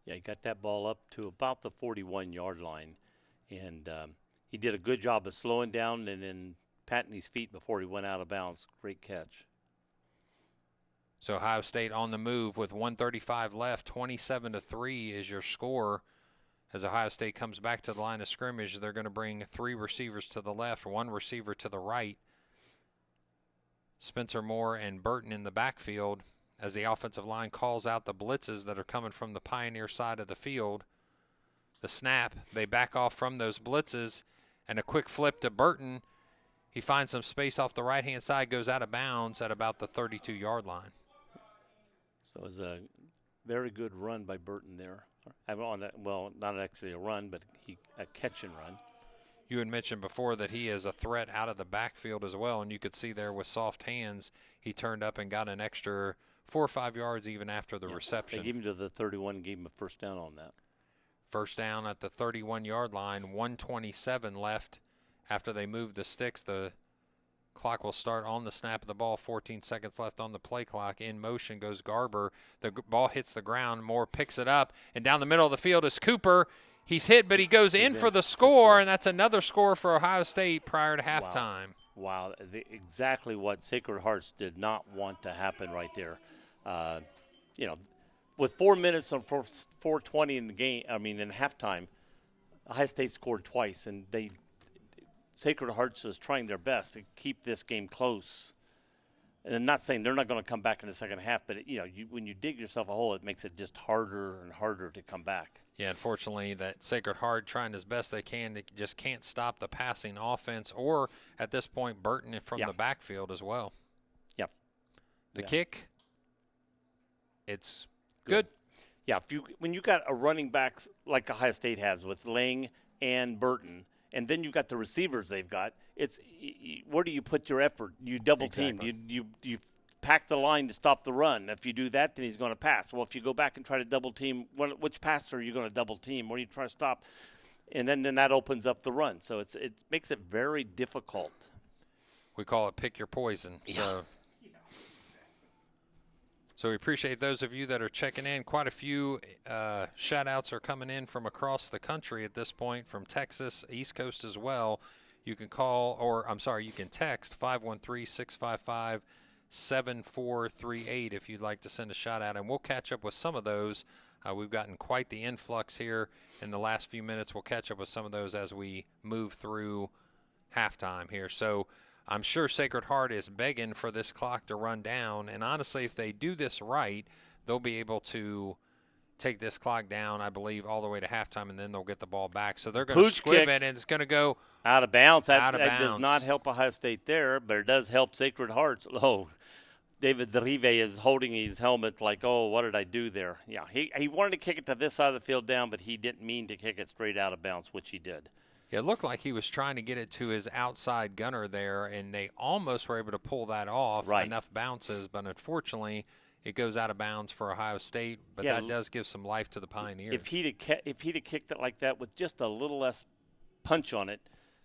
Yeah, he got that ball up to about the 41-yard line, and he did a good job of slowing down and then patting his feet before he went out of bounds. Great catch. So Ohio State on the move with 1:35 left, 27-3 is your score. As Ohio State comes back to the line of scrimmage, they're going to bring 3 receivers to the left, 1 receiver to the right. Spencer Moore and Burton in the backfield as the offensive line calls out the blitzes that are coming from the Pioneer side of the field. The snap, they back off from those blitzes, and a quick flip to Burton. He finds some space off the right-hand side, goes out of bounds at about the 32-yard line. So it was a very good run by Burton there. Well, not actually a run, but a catch and run. You had mentioned before that he is a threat out of the backfield as well, and you could see there with soft hands, he turned up and got an extra 4 or 5 yards even after the reception. They gave him to the 31 and gave him a first down on that. First down at the 31-yard line, 1:27 left after they move the sticks. The clock will start on the snap of the ball. 14 seconds left on the play clock. In motion goes Garber. The ball hits the ground. Moore picks it up, and down the middle of the field is Cooper. He's hit, but he goes in for the score, and that's another score for Ohio State prior to halftime. Wow. Exactly what Sacred Hearts did not want to happen right there. With 4 minutes on 4:20 in the game, in halftime, Ohio State scored twice, and Sacred Hearts is trying their best to keep this game close. And I'm not saying they're not going to come back in the second half, but when you dig yourself a hole, it makes it just harder and harder to come back. Yeah, unfortunately, that Sacred Heart trying as best they can, they just can't stop the passing offense, or at this point, Burton from the backfield as well. Yep. The kick, it's good. Yeah, when you got a running backs like Ohio State has with Lang and Burton, and then you've got the receivers they've got, it's where do you put your effort? You double team. You pack the line to stop the run. If you do that, then he's going to pass. Well, if you go back and try to double team, which passer are you going to double team? Where do you try to stop? And then that opens up the run. So it makes it very difficult. We call it pick your poison. Yeah. So we appreciate those of you that are checking in. Quite a few shout-outs are coming in from across the country at this point, from Texas, East Coast as well. You can you can text 513-655-7438 if you'd like to send a shout-out, and we'll catch up with some of those. We've gotten quite the influx here in the last few minutes. We'll catch up with some of those as we move through halftime here. So I'm sure Sacred Heart is begging for this clock to run down, and honestly, if they do this right, they'll be able to take this clock down, I believe, all the way to halftime, and then they'll get the ball back. So they're going to squib it, and it's going to go out of bounds. That bounds. Does not help Ohio State there, but it does help Sacred Hearts. Oh, David Zarive is holding his helmet like, oh, what did I do there? Yeah, he wanted to kick it to this side of the field down, but he didn't mean to kick it straight out of bounds, which he did. It looked like he was trying to get it to his outside gunner there, and they almost were able to pull that off. Right. Enough bounces, but unfortunately it goes out of bounds for Ohio State, but that does give some life to the Pioneers. If he'd have kicked it like that with just a little less punch on it,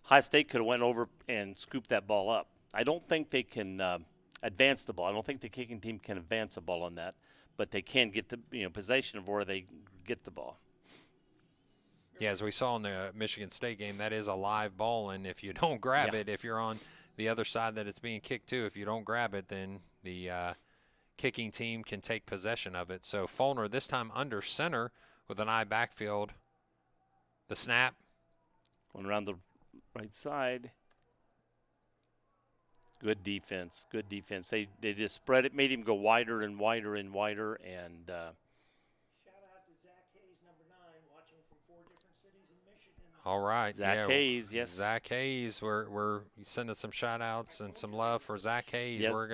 Ohio State could have went over and scooped that ball up. I don't think they can advance the ball. I don't think the kicking team can advance the ball on that, but they can get the possession of where they get the ball. Yeah, as we saw in the Michigan State game, that is a live ball, and if you don't grab it, if you're on the other side that it's being kicked to, if you don't grab it, then the kicking team can take possession of it. So Fulner this time under center with an eye backfield. The snap. Going around the right side. Good defense. Good defense. They just spread it, made him go wider and wider and wider. And Shout out to Zach Hayes, number 9, watching from 4 different cities in Michigan. All right. Zach Hayes, yes. Zach Hayes. We're sending some shout outs and some love for Zach Hayes. Yep. We're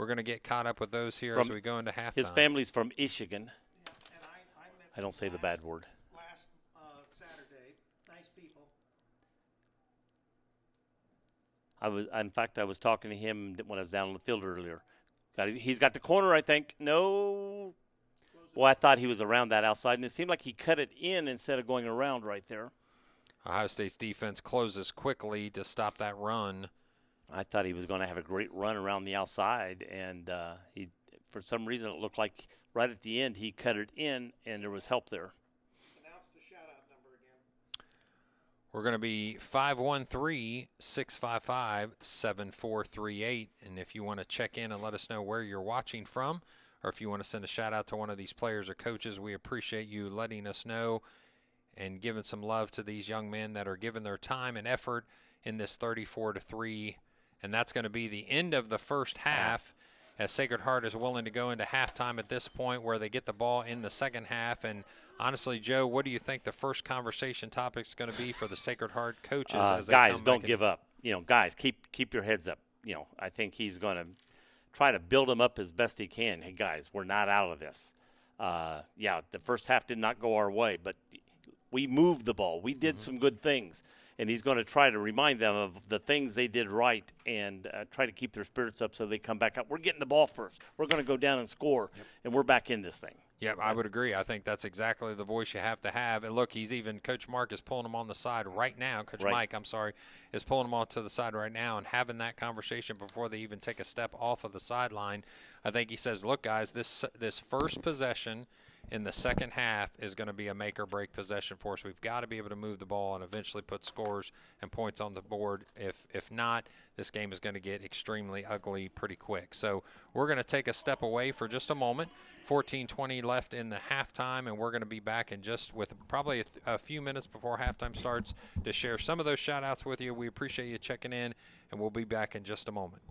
gonna get caught up with those here as we go into halftime. His family's from Michigan. Yeah, and I met I don't say the bad word. last Saturday. Nice people. In fact, I was talking to him when I was down on the field earlier. He's got the corner, I think. No. Well, I thought he was around that outside, and it seemed like he cut it in instead of going around right there. Ohio State's defense closes quickly to stop that run. I thought he was going to have a great run around the outside, and he, for some reason, it looked like right at the end he cut it in, and there was help there. Announce the shout-out number again. We're going to be 513-655-7438. And if you want to check in and let us know where you're watching from, or if you want to send a shout-out to one of these players or coaches, we appreciate you letting us know and giving some love to these young men that are giving their time and effort in this 34-3. And that's going to be the end of the first half, as Sacred Heart is willing to go into halftime at this point, where they get the ball in the second half. And honestly, Joe, what do you think the first conversation topic is going to be for the Sacred Heart coaches? As they guys, come don't back give up. Guys, keep your heads up. I think he's going to try to build them up as best he can. Hey, guys, we're not out of this. The first half did not go our way, but we moved the ball. We did some good things. And he's going to try to remind them of the things they did right and try to keep their spirits up so they come back up. We're getting the ball first. We're going to go down and score, and we're back in this thing. Yep, I would agree. I think that's exactly the voice you have to have. And look, Coach Mark is pulling him on the side right now. Mike, I'm sorry, is pulling him on to the side right now and having that conversation before they even take a step off of the sideline. I think he says, look, guys, this first possession in the second half is going to be a make-or-break possession for us. We've got to be able to move the ball and eventually put scores and points on the board. If not, this game is going to get extremely ugly pretty quick. So we're going to take a step away for just a moment. 14:20 left in the halftime, and we're going to be back in just with probably a few minutes before halftime starts to share some of those shout-outs with you. We appreciate you checking in, and we'll be back in just a moment.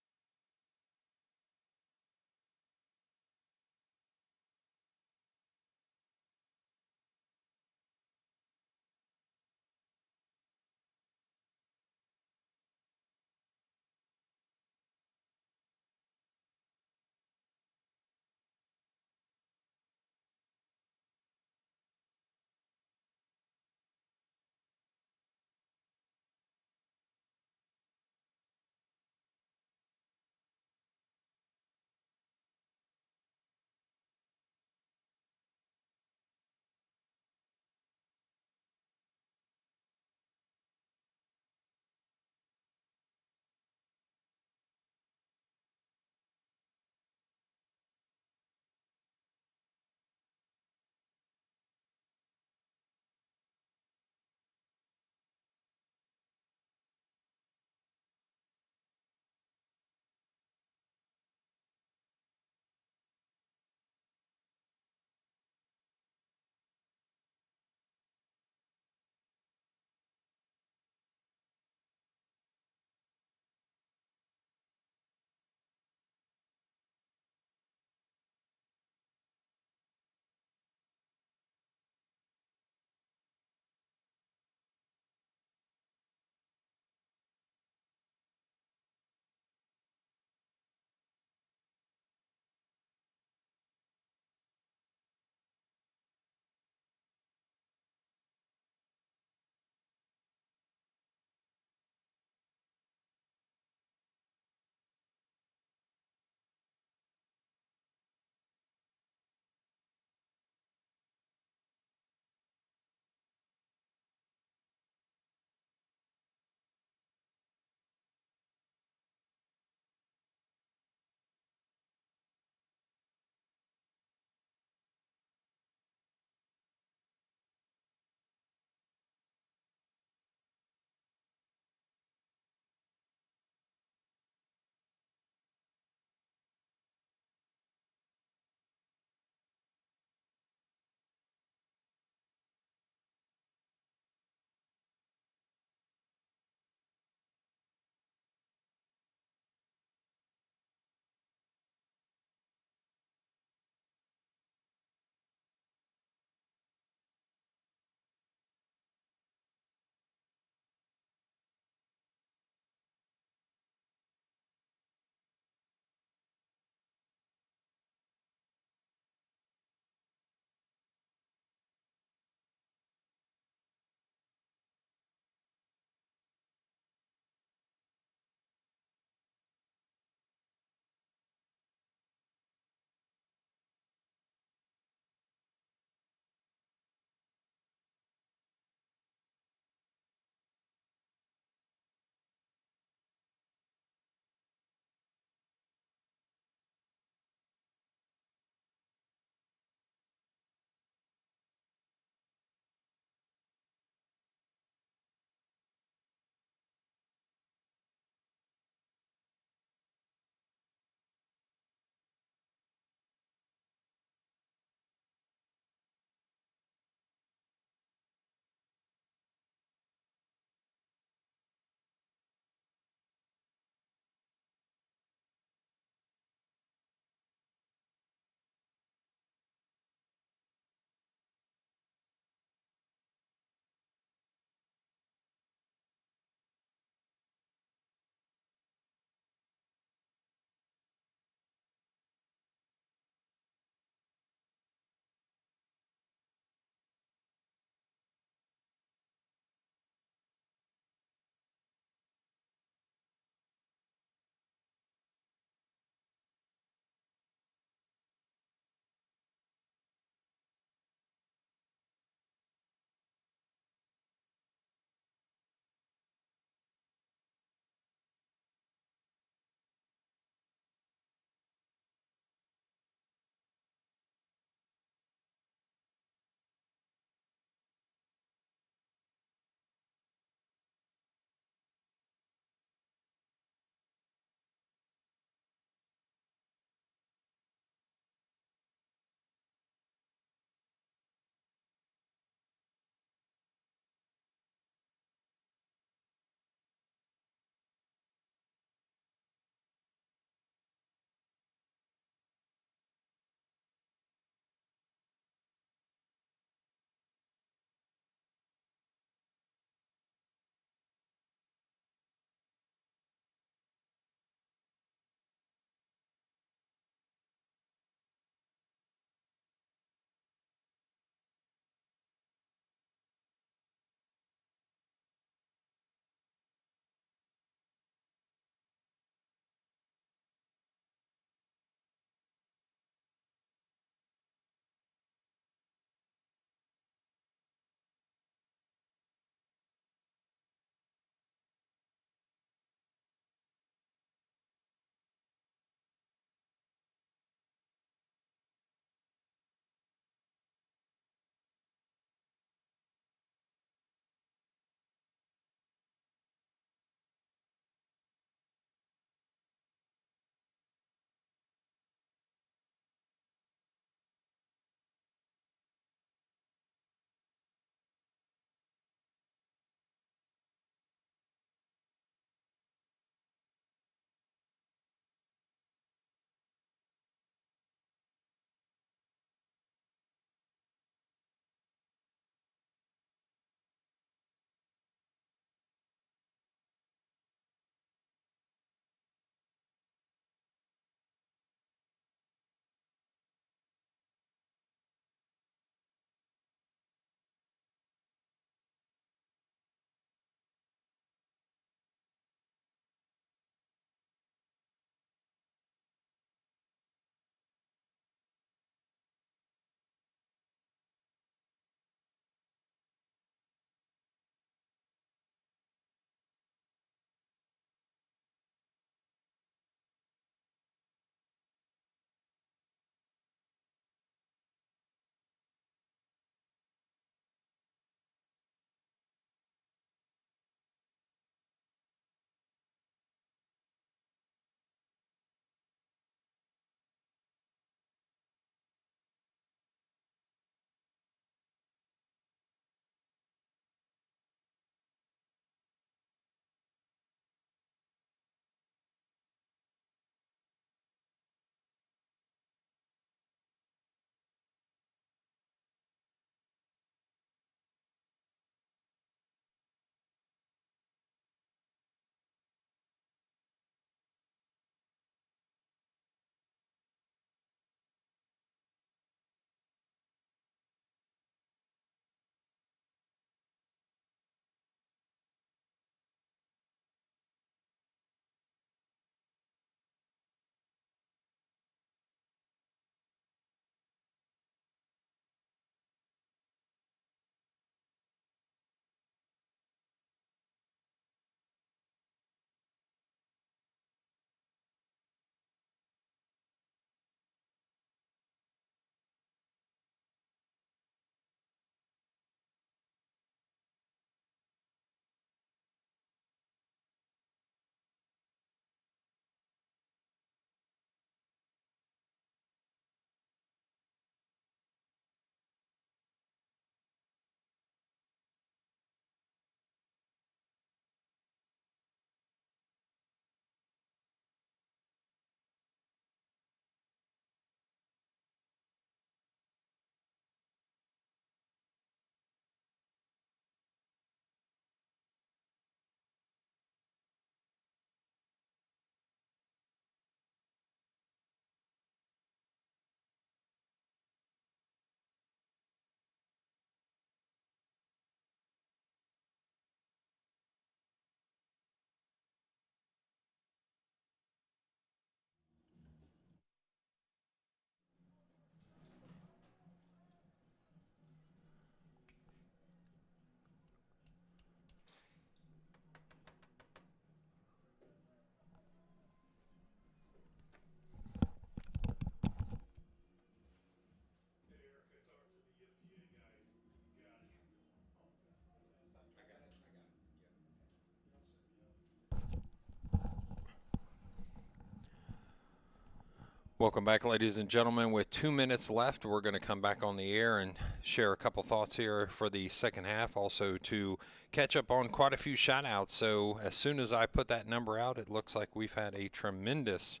Welcome back, ladies and gentlemen. With 2 minutes left, we're going to come back on the air and share a couple thoughts here for the second half, also to catch up on quite a few shout-outs. So as soon as I put that number out, it looks like we've had a tremendous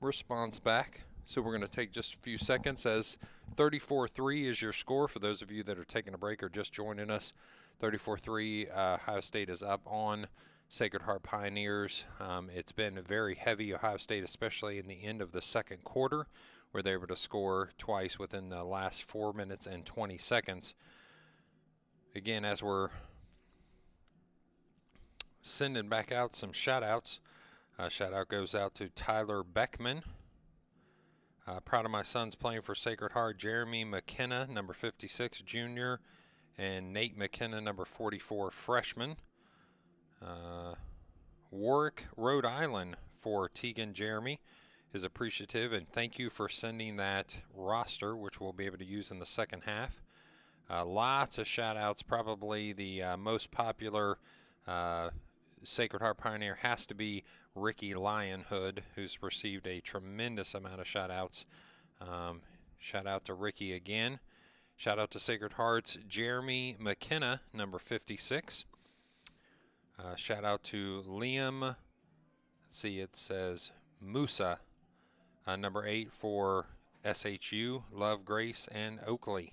response back. So we're going to take just a few seconds as 34-3 is your score for those of you that are taking a break or just joining us. 34-3, Ohio State is up on Sacred Heart Pioneers. It's been very heavy, Ohio State, especially in the end of the second quarter, where they were able to score twice within the last 4 minutes and 20 seconds. Again, as we're sending back out some shout-outs, shout-out goes out to Tyler Beckman. Proud of my sons playing for Sacred Heart, Jeremy McKenna, number 56, junior, and Nate McKenna, number 44, freshman. Warwick, Rhode Island for Tegan Jeremy is appreciative, and thank you for sending that roster, which we'll be able to use in the second half. Lots of shout-outs. Probably the most popular Sacred Heart Pioneer has to be Ricky Lionhood, who's received a tremendous amount of shout-outs. Shout out to Ricky again. Shout out to Sacred Heart's Jeremy McKenna, number 56. Shout out to Liam. Let's see, it says Musa, number 8 for SHU, Love, Grace, and Oakley.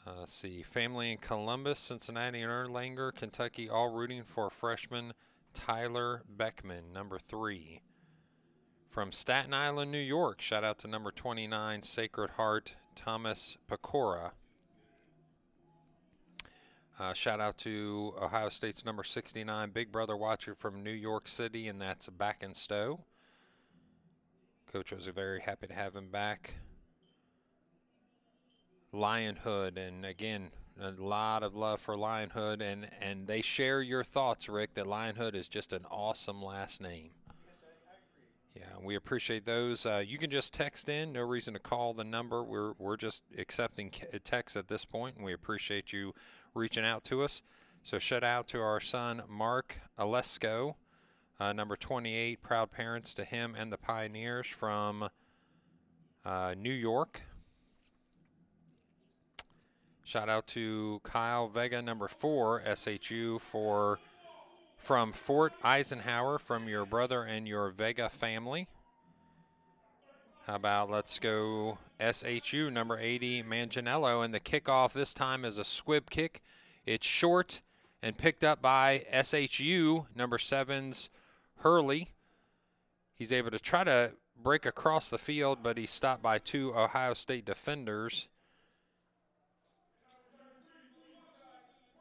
Let's see, family in Columbus, Cincinnati, and Erlanger, Kentucky, all rooting for freshman Tyler Beckman, number 3. From Staten Island, New York, shout out to number 29, Sacred Heart, Thomas Pecora. Shout out to Ohio State's number 69, Big Brother watcher from New York City, and that's back in Stowe. Coach was very happy to have him back. Lionhood, and again, a lot of love for Lionhood, and they share your thoughts, Rick, that Lionhood is just an awesome last name. Yeah, we appreciate those. You can just text in. No reason to call the number. We're just accepting texts at this point, and we appreciate you reaching out to us. So shout out to our son, Mark Alesko, number 28. Proud parents to him and the Pioneers from New York. Shout out to Kyle Vega, number 4, SHU from Fort Eisenhower, from your brother and your Vega family. How about let's go SHU, number 80, Manganiello, and the kickoff this time is a squib kick. It's short and picked up by SHU, number 7's Hurley. He's able to try to break across the field, but he's stopped by 2 Ohio State defenders.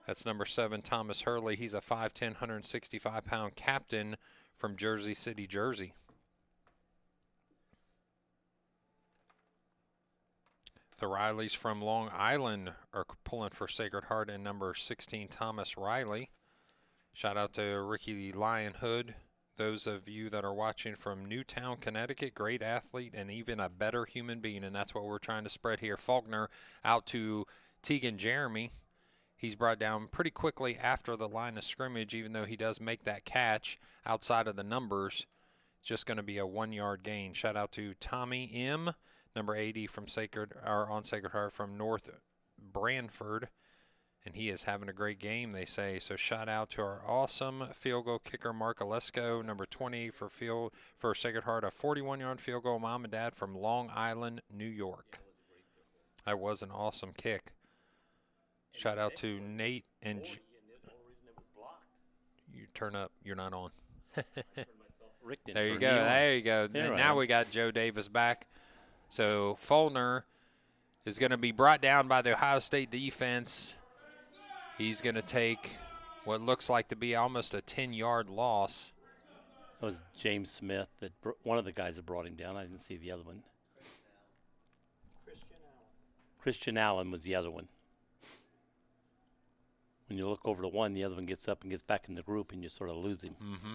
That's number 7, Thomas Hurley. He's a 5'10", 165-pound captain from Jersey City, Jersey. The Rileys from Long Island are pulling for Sacred Heart, and number 16, Thomas Riley. Shout out to Ricky Lionhood. Those of you that are watching from Newtown, Connecticut, great athlete and even a better human being, and that's what we're trying to spread here. Faulkner out to Tegan Jeremy. He's brought down pretty quickly after the line of scrimmage, even though he does make that catch outside of the numbers. It's just going to be a 1-yard gain. Shout out to Tommy M., number 80 from Sacred Heart from North Branford, and he is having a great game, they say. So shout out to our awesome field goal kicker, Mark Alesko, number 20 for Sacred Heart, a 41-yard field goal, mom and dad from Long Island, New York. That was an awesome kick. Shout out to Nate and you turn up. You're not on. There you go. There you go. Now we got Joe Davis back. So Faulkner is going to be brought down by the Ohio State defense. He's going to take what looks like to be almost a 10-yard loss. That was James Smith, one of the guys that brought him down. I didn't see the other one. Christian Allen was the other one. When you look over to one, the other one gets up and gets back in the group, and you sort of lose him. Mm-hmm.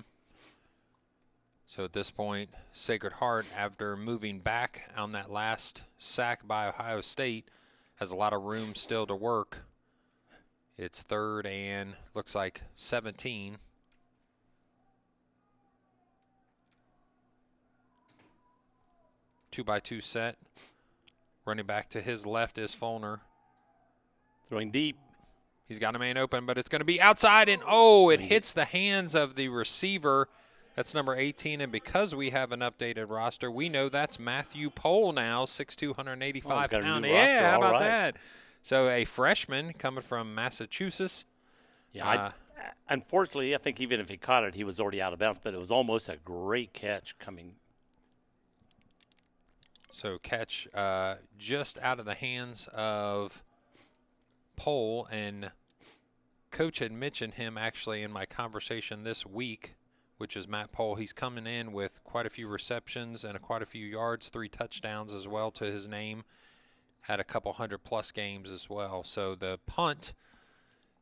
So at this point, Sacred Heart, after moving back on that last sack by Ohio State, has a lot of room still to work. It's 3rd and looks like 17. 2-by-2 set. Running back to his left is Fulner. Throwing deep. He's got a man open, but it's going to be outside, and it hits the hands of the receiver. That's number 18, and because we have an updated roster, we know that's Matthew Pohl now, 6'2", 185 pounds. Yeah, how about that? So a freshman coming from Massachusetts. Yeah, unfortunately, I think even if he caught it, he was already out of bounds, but it was almost a great catch coming. So catch just out of the hands of Pohl, and Coach had mentioned him actually in my conversation this week, which is Matt Pohl. He's coming in with quite a few receptions and quite a few yards, 3 touchdowns as well to his name. Had a couple 100-plus games as well. So the punt,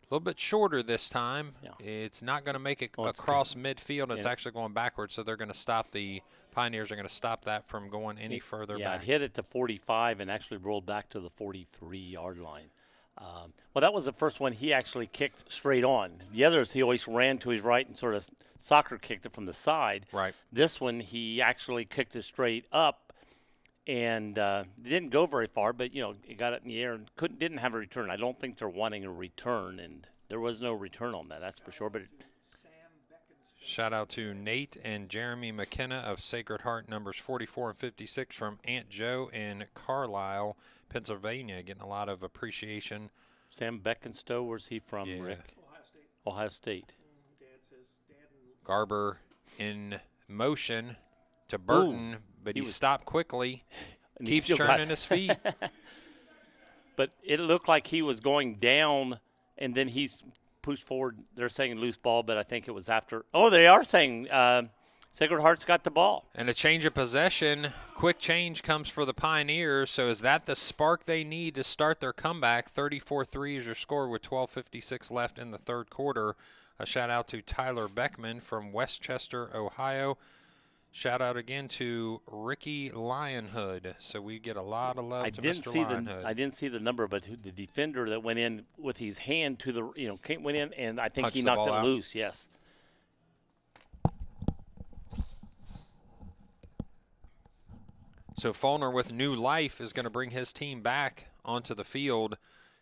a little bit shorter this time. Yeah. It's not going to make it across midfield. It's actually going backwards, so they're going to stop the Pioneers are going to stop that from going any further back. Yeah, it hit it to 45 and actually rolled back to the 43-yard line. Well, that was the first one he actually kicked straight on. The others, he always ran to his right and sort of soccer kicked it from the side. Right. This one, he actually kicked it straight up and didn't go very far, but, he got it in the air and didn't have a return. I don't think they're wanting a return, and there was no return on that, that's for sure. But shout out to Nate and Jeremy McKenna of Sacred Heart, numbers 44 and 56 from Aunt Joe in Carlisle, Pennsylvania, getting a lot of appreciation. Sam Beckenstowe, where's he from, Rick? Ohio State. Garber in motion to Burton, but he stopped quickly. Keeps turning his feet. But it looked like he was going down, and then he's pushed forward. They're saying loose ball, but I think it was after. Oh, they are saying Sacred Heart's got the ball. And a change of possession. Quick change comes for the Pioneers. So is that the spark they need to start their comeback? 34-3 is your score with 12:56 left in the third quarter. A shout out to Tyler Beckman from Westchester, Ohio. Shout out again to Ricky Lionhood. So we get a lot of love to Mr. Lionhood. I didn't see the number, but the defender that went in with his hand to the, went in, and I think he knocked it loose. Yes. So Fulner with new life is going to bring his team back onto the field.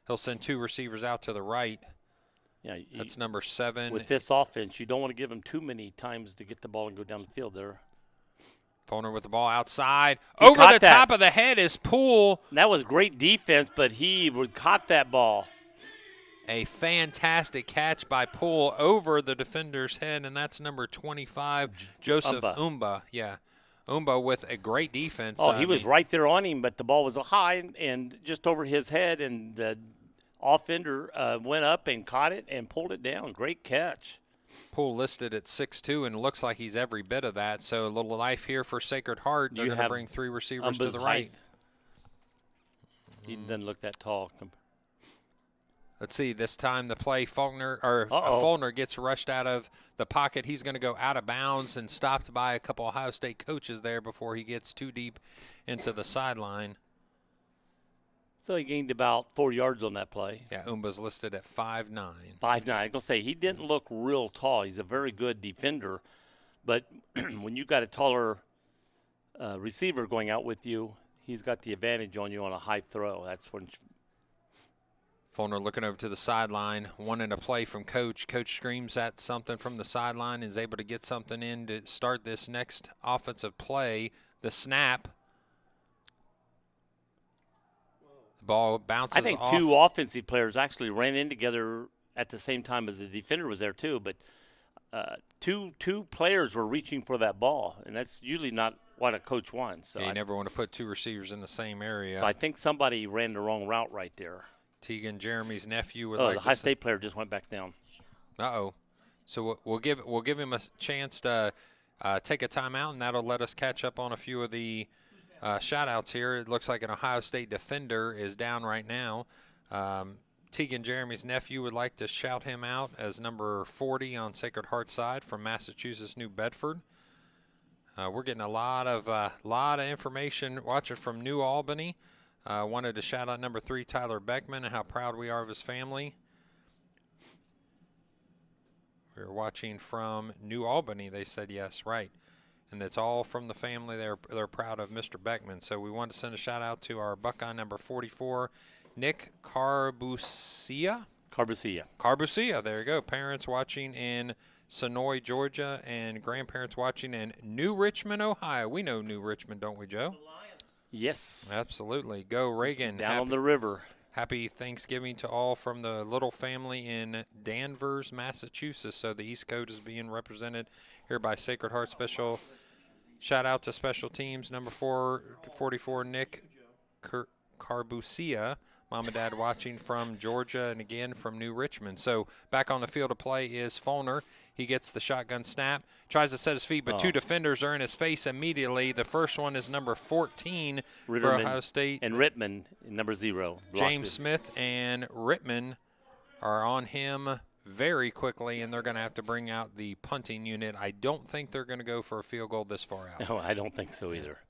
He'll send 2 receivers out to the right. Yeah, that's number 7. With this offense, you don't want to give him too many times to get the ball and go down the field there. Fulner with the ball outside. Over the top of the head is Poole. And that was great defense, but he caught that ball. A fantastic catch by Poole over the defender's head, and that's number 25, Joseph Umba. Yeah. Umba with a great defense. Oh, he was right there on him, but the ball was high and just over his head, and the offender went up and caught it and pulled it down. Great catch. Poole listed at 6'2", and looks like he's every bit of that. So a little life here for Sacred Heart. They're going to bring 3 receivers to the right. He doesn't look that tall. Let's see, this time the play, Fulner gets rushed out of the pocket. He's going to go out of bounds and stopped by a couple Ohio State coaches there before he gets too deep into the sideline. So he gained about 4 yards on that play. Yeah, Umba's listed at 5'9". 5'9". I'm going to say he didn't look real tall. He's a very good defender. But when you got a taller receiver going out with you, he's got the advantage on you on a high throw. That's when Fulner looking over to the sideline, wanting a play from Coach. Coach screams at something from the sideline, is able to get something in to start this next offensive play. The snap. The ball bounces off. I think 2 offensive players actually ran in together at the same time as the defender was there too, but two players were reaching for that ball, and that's usually not what a coach wants. So you never want to put 2 receivers in the same area. So I think somebody ran the wrong route right there. Tegan Jeremy's nephew would like the High State player just went back down. So we'll give him a chance to take a timeout, and that'll let us catch up on a few of the shout-outs here. It looks like an Ohio State defender is down right now. Tegan Jeremy's nephew would like to shout him out as number 40 on Sacred Heart side from Massachusetts, New Bedford. We're getting a lot of information watching from New Albany. Wanted to shout out number 3, Tyler Beckman, and how proud we are of his family. We're watching from New Albany, they said yes, right. And it's all from the family. They're proud of Mr. Beckman. So we want to send a shout-out to our Buckeye number 44, Nick Carbucia. Carbucia, there you go. Parents watching in Sonoy, Georgia, and grandparents watching in New Richmond, Ohio. We know New Richmond, don't we, Joe? Yes. Absolutely. Go Reagan. Down on the river. Happy Thanksgiving to all from the little family in Danvers, Massachusetts. So the East Coast is being represented here by Sacred Heart. Special shout out to special teams, number 44, Nick Carbucia. Mom and Dad watching from Georgia and again from New Richmond. So back on the field of play is Fulner. He gets the shotgun snap, tries to set his feet, but two defenders are in his face immediately. The first one is number 14 for Ohio State. And Rittman, number 0. James Smith and Rittman are on him very quickly, and they're going to have to bring out the punting unit. I don't think they're going to go for a field goal this far out. No, I don't think so either.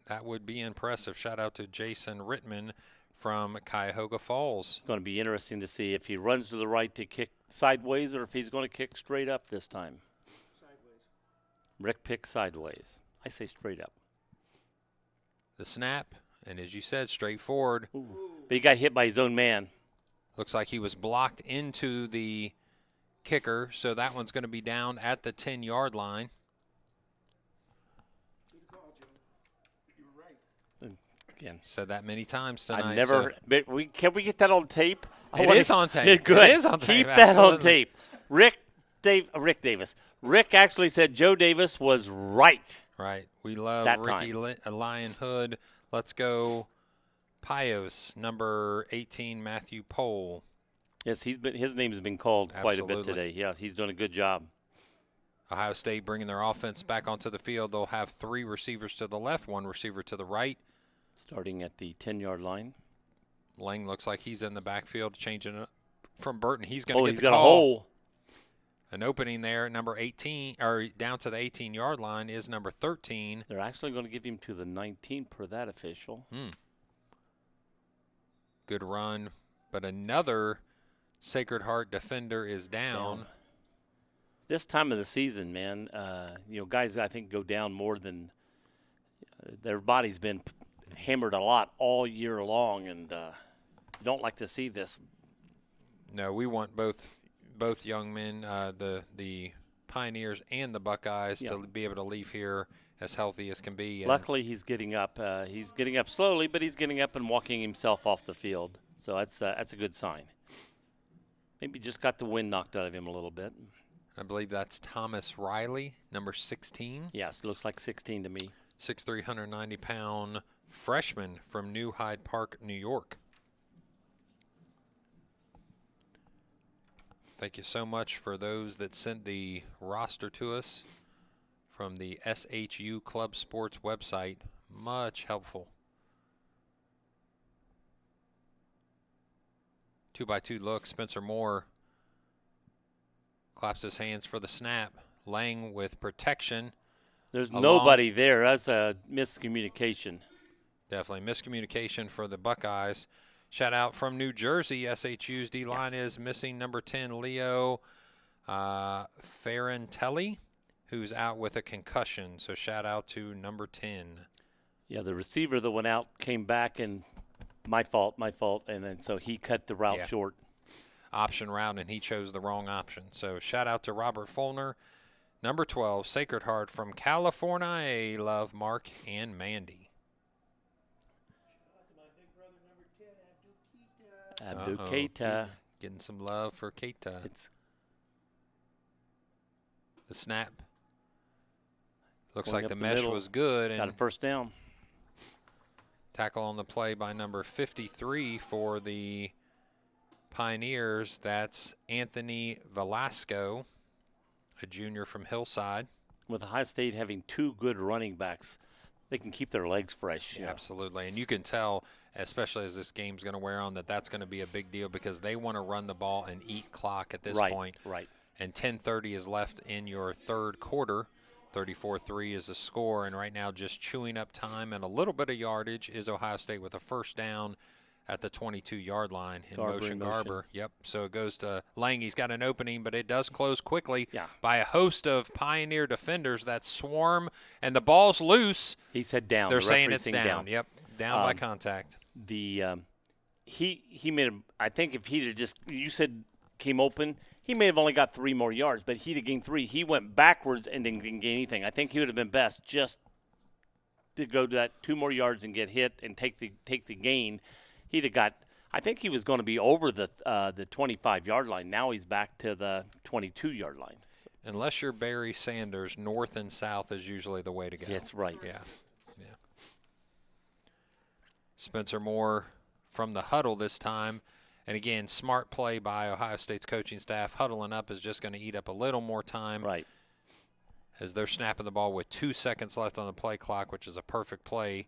That would be impressive. Shout out to Jason Rittman from Cuyahoga Falls. It's going to be interesting to see if he runs to the right to kick sideways or if he's going to kick straight up this time. Sideways. Rick picks sideways. I say straight up. The snap, and as you said, straight forward. Ooh. But he got hit by his own man. Looks like he was blocked into the kicker, so that one's going to be down at the 10-yard line. Again. Said that many times tonight. I never. So. Can we get that on tape? It is on tape. Good. It is on tape. Keep that on tape. Rick Davis. Rick actually said Joe Davis was right. Right. We love Ricky Lion Hood. Let's go. Pios, number 18, Matthew Pohl. Yes, his name has been called quite a bit today. Yeah, he's doing a good job. Ohio State bringing their offense back onto the field. They'll have 3 receivers to the left, 1 receiver to the right. Starting at the 10-yard line. Lang looks like he's in the backfield, changing it from Burton. He's going to get the call. A hole. An opening there, number 18, or down to the 18-yard line is number 13. They're actually going to give him to the 19 per that official. Good run, but another Sacred Heart defender is down. This time of the season, man, guys I think go down more than their body's been hammered a lot all year long, and don't like to see this. No, we want both young men, the Pioneers and the Buckeyes, to be able to leave here as healthy as can be. Luckily, he's getting up. He's getting up slowly, but he's getting up and walking himself off the field. So that's a good sign. Maybe just got the wind knocked out of him a little bit. I believe that's Thomas Riley, number 16. Yes, looks like 16 to me. 6'3", 190-pound freshman from New Hyde Park, New York. Thank you so much for those that sent the roster to us from the SHU Club Sports website. Much helpful. 2x2 look. Spencer Moore claps his hands for the snap. Lang with protection. There's nobody there. That's a miscommunication. Definitely miscommunication for the Buckeyes. Shout out from New Jersey. SHU's D-line is missing number 10, Leo Ferrantelli, who's out with a concussion. So shout out to number 10. Yeah, the receiver that went out came back, and my fault, and then so he cut the route short. Option route, and he chose the wrong option. So shout out to Robert Fulner, number 12, Sacred Heart from California. Love Mark and Mandy. Abdul Keita. Getting some love for Keita. The snap. Looks like the mesh was good. Got a first down. Tackle on the play by number 53 for the Pioneers. That's Anthony Velasco, a junior from Hillside. With Ohio State having 2 good running backs, they can keep their legs fresh. Yeah, absolutely. And you can tell, especially as this game's going to wear on, that's going to be a big deal because they want to run the ball and eat clock at this point. Right. And 10:30 is left in your third quarter. 34-3 is the score. And right now just chewing up time and a little bit of yardage is Ohio State with a first down at the 22-yard line in Garber motion. in motion. Garber. Yep. So it goes to Lang. He's got an opening, but it does close quickly by a host of Pioneer defenders that swarm, and the ball's loose. He said down. They're The saying referee's it's down. Yep, down by contact. He made – I think if he'd have just – you said came open, he may have only got 3 more yards, but he'd have gained 3. He went backwards and didn't gain anything. I think he would have been best just to go to that 2 more yards and get hit and take the gain. He'd have got – I think he was going to be over the 25-yard line. Now he's back to the 22-yard line. Unless you're Barry Sanders, north and south is usually the way to go. That's right. Yeah. Spencer Moore from the huddle this time. And, again, smart play by Ohio State's coaching staff. Huddling up is just going to eat up a little more time. Right. As they're snapping the ball with 2 seconds left on the play clock, which is a perfect play.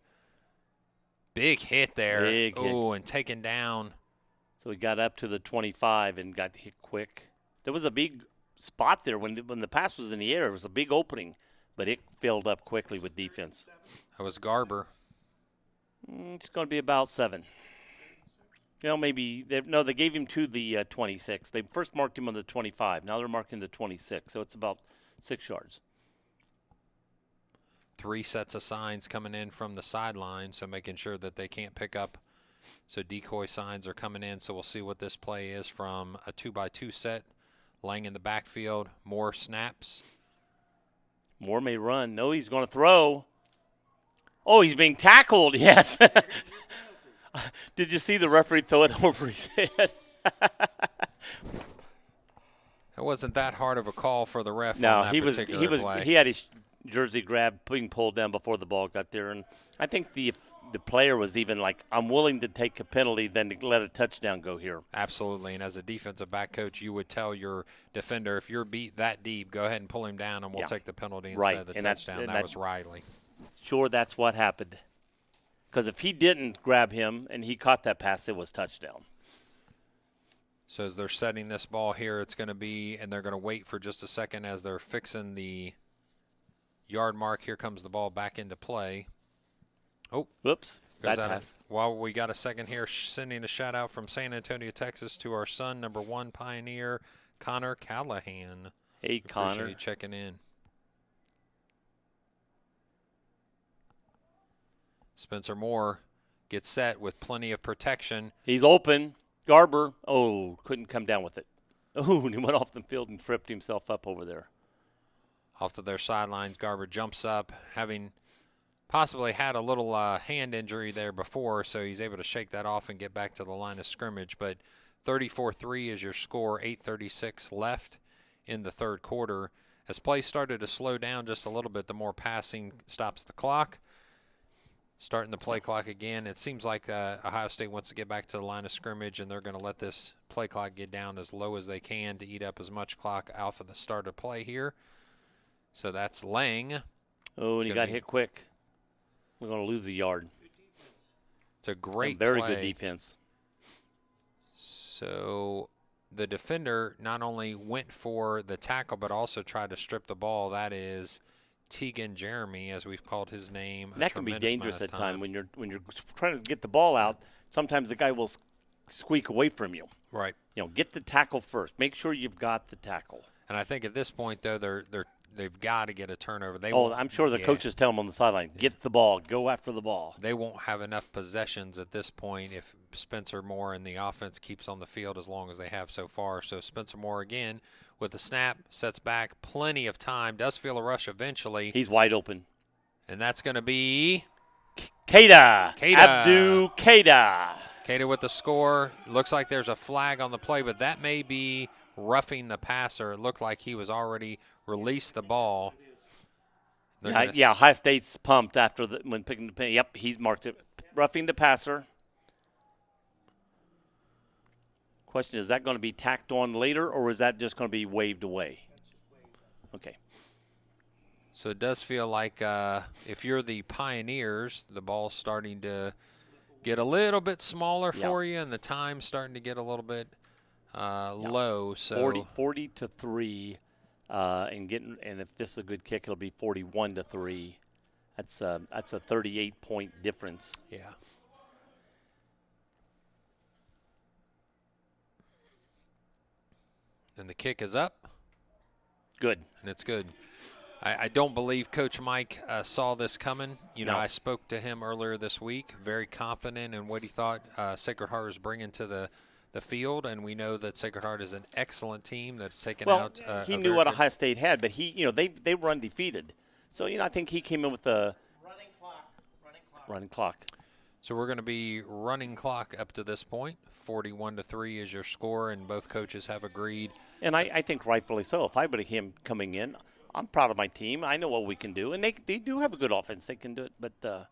Big hit there. Big hit. Oh, and taken down. So he got up to the 25 and got hit quick. There was a big spot there when the pass was in the air. It was a big opening, but it filled up quickly with defense. That was Garber. It's going to be about 7. Maybe they gave him to the 26. They first marked him on the 25. Now they're marking the 26, so it's about 6 yards. 3 sets of signs coming in from the sideline, so making sure that they can't pick up. So decoy signs are coming in, so we'll see what this play is from a 2x2 set. Lang in the backfield, more snaps. Moore may run. No, he's going to throw. Oh, he's being tackled, yes. Did you see the referee throw it over his head? It wasn't that hard of a call for the ref. No, on that particular play. He had his jersey grabbed, being pulled down before the ball got there, and I think the player was even like, I'm willing to take a penalty than to let a touchdown go here. Absolutely, and as a defensive back coach, you would tell your defender, if you're beat that deep, go ahead and pull him down, and we'll take the penalty instead of the touchdown. That was Riley. Sure, that's what happened. Because if he didn't grab him and he caught that pass, it was touchdown. So as they're setting this ball here, it's going to be, and they're going to wait for just a second as they're fixing the yard mark. Here comes the ball back into play. Oh, whoops! Bad pass. While we got a second here, sending a shout out from San Antonio, Texas, to our son, number 1 Pioneer, Connor Callahan. Hey, Connor. Appreciate you checking in. Spencer Moore gets set with plenty of protection. He's open. Garber, couldn't come down with it. Oh, and he went off the field and tripped himself up over there. Off to their sidelines, Garber jumps up, having possibly had a little hand injury there before, so he's able to shake that off and get back to the line of scrimmage. But 34-3 is your score, 8:36 left in the third quarter. As play started to slow down just a little bit, the more passing stops the clock. Starting the play clock again. It seems like Ohio State wants to get back to the line of scrimmage, and they're going to let this play clock get down as low as they can to eat up as much clock off of the start of play here. So that's Lang. Oh, and he got hit quick. We're going to lose a yard. It's a great play. Very play. Good defense. So the defender not only went for the tackle but also tried to strip the ball. That is Teagan Jeremy, as we've called his name. And that can be dangerous at times when you're trying to get the ball out. Sometimes the guy will squeak away from you. Right. Get the tackle first. Make sure you've got the tackle. And I think at this point, though, they've got to get a turnover. I'm sure the coaches tell them on the sideline, get the ball, go after the ball. They won't have enough possessions at this point if Spencer Moore and the offense keeps on the field as long as they have so far. So Spencer Moore again with the snap, sets back, plenty of time, does feel a rush eventually. He's wide open. And that's going to be Keita. Abdu Keita. Keita with the score. Looks like there's a flag on the play, but that may be roughing the passer. It looked like he was already released the ball. Ohio State's pumped after when picking the pin. Yep, he's marked it. Roughing the passer. Question, is that going to be tacked on later, or is that just going to be waved away? Okay. So it does feel like if you're the Pioneers, the ball's starting to get a little bit smaller for you, and the time's starting to get a little bit low. So 40-3, and if this is a good kick, it'll be 41-3. That's a 38-point difference. Yeah. And the kick is up. Good. And it's good. I don't believe Coach Mike saw this coming. You know, No. I spoke to him earlier this week, very confident in what he thought Sacred Heart was bringing to the field, and we know that Sacred Heart is an excellent team that's taken out. He knew what Ohio State had, but they were undefeated. So I think he came in with a running clock. So we're going to be running clock up to this point. 41-3 is your score, and both coaches have agreed. And I think rightfully so. If I would have him coming in, I'm proud of my team. I know what we can do, and they do have a good offense. They can do it, but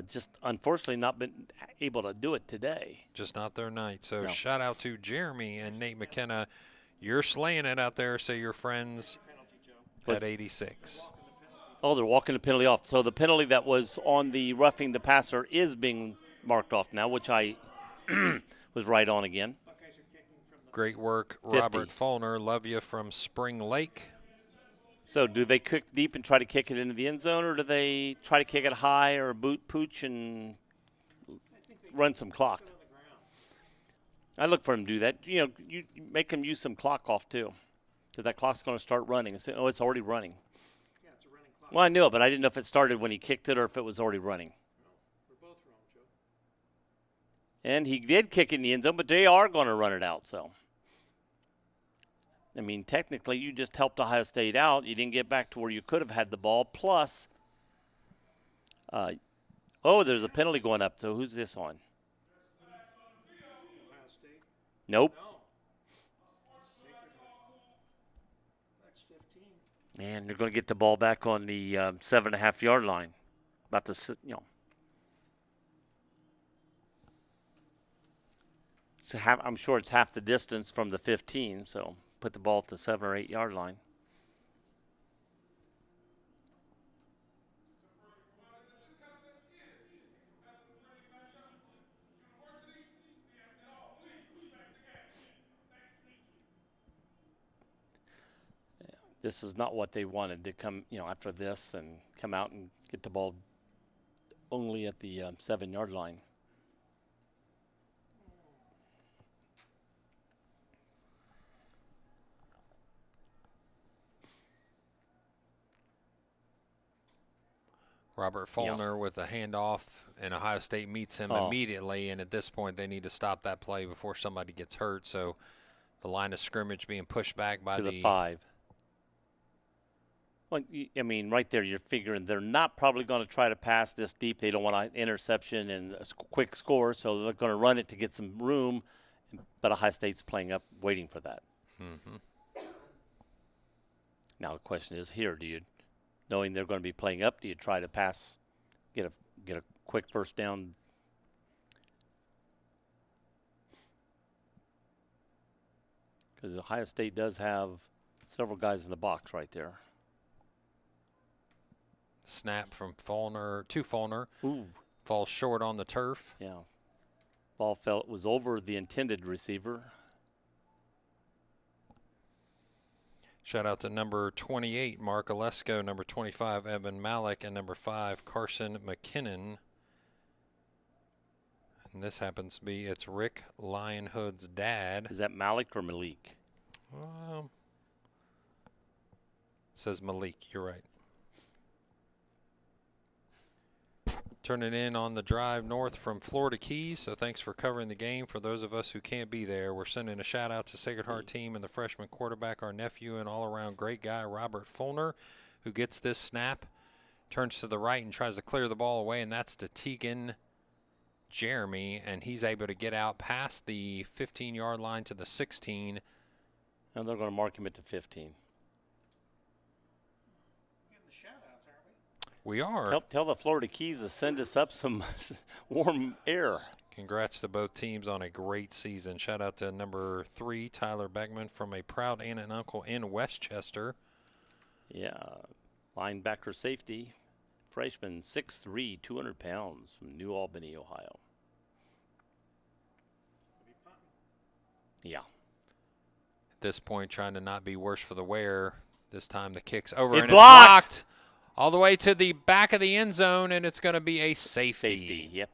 just unfortunately not been able to do it today. Just not their night. So No. shout out to Jeremy and Nate McKenna. You're slaying it out there. Say your friends at 86. Oh, they're walking the penalty off. So the penalty that was on the roughing the passer is being marked off now, which I was right on again. Great work, 50. Robert Follner. Love you from Spring Lake. So do they kick deep and try to kick it into the end zone, or do they try to kick it high or boot pooch and run some clock? I look for them to do that. You make them use some clock off too, because that clock's going to start running. It's already running. Yeah, it's a running clock. Well, I knew it, but I didn't know if it started when he kicked it or if it was already running. We're both wrong, Joe. And he did kick in the end zone, but they are going to run it out. So, I mean, technically, you just helped Ohio State out. You didn't get back to where you could have had the ball. Plus, there's a penalty going up. So who's this on? Ohio State. Nope. No. Sacred Heart. That's 15. Man, they're going to get the ball back on the 7.5-yard line. About to, I'm sure it's half the distance from the 15, so put the ball at the 7 or 8-yard line. This is not what they wanted to come, after this and come out and get the ball only at the 7-yard line. Robert Follner with a handoff, and Ohio State meets him immediately. And at this point, they need to stop that play before somebody gets hurt. So the line of scrimmage being pushed back by to the 5. Well, I mean, right there, you're figuring they're not probably going to try to pass this deep. They don't want an interception and a quick score, so they're going to run it to get some room. But Ohio State's playing up, waiting for that. Mm-hmm. Now the question is here: knowing they're going to be playing up, do you try to pass, get a quick first down? Because Ohio State does have several guys in the box right there. Snap from Follner to Follner. Ooh. Falls short on the turf. Yeah. Ball was over the intended receiver. Shout out to number 28, Mark Olesko, number 25, Evan Malik, and number 5, Carson McKinnon. And this happens to be, it's Rick Lionhood's dad. Is that Malik or Malik? Says Malik, you're right. Turning in on the drive north from Florida Keys, so thanks for covering the game. For those of us who can't be there, we're sending a shout-out to Sacred Heart team and the freshman quarterback, our nephew and all-around great guy, Robert Follner, who gets this snap, turns to the right and tries to clear the ball away, and that's to Tegan Jeremy, and he's able to get out past the 15-yard line to the 16. And they're going to mark him at the 15. We are. Tell the Florida Keys to send us up some warm air. Congrats to both teams on a great season. Shout out to number 3, Tyler Beckman, from a proud aunt and uncle in Westchester. Yeah, linebacker safety, freshman, 6'3", 200 pounds, from New Albany, Ohio. Yeah. At this point, trying to not be worse for the wear. This time the kick's over It's and blocked. it's blocked all the way to the back of the end zone, and it's going to be a safety. Safety, yep.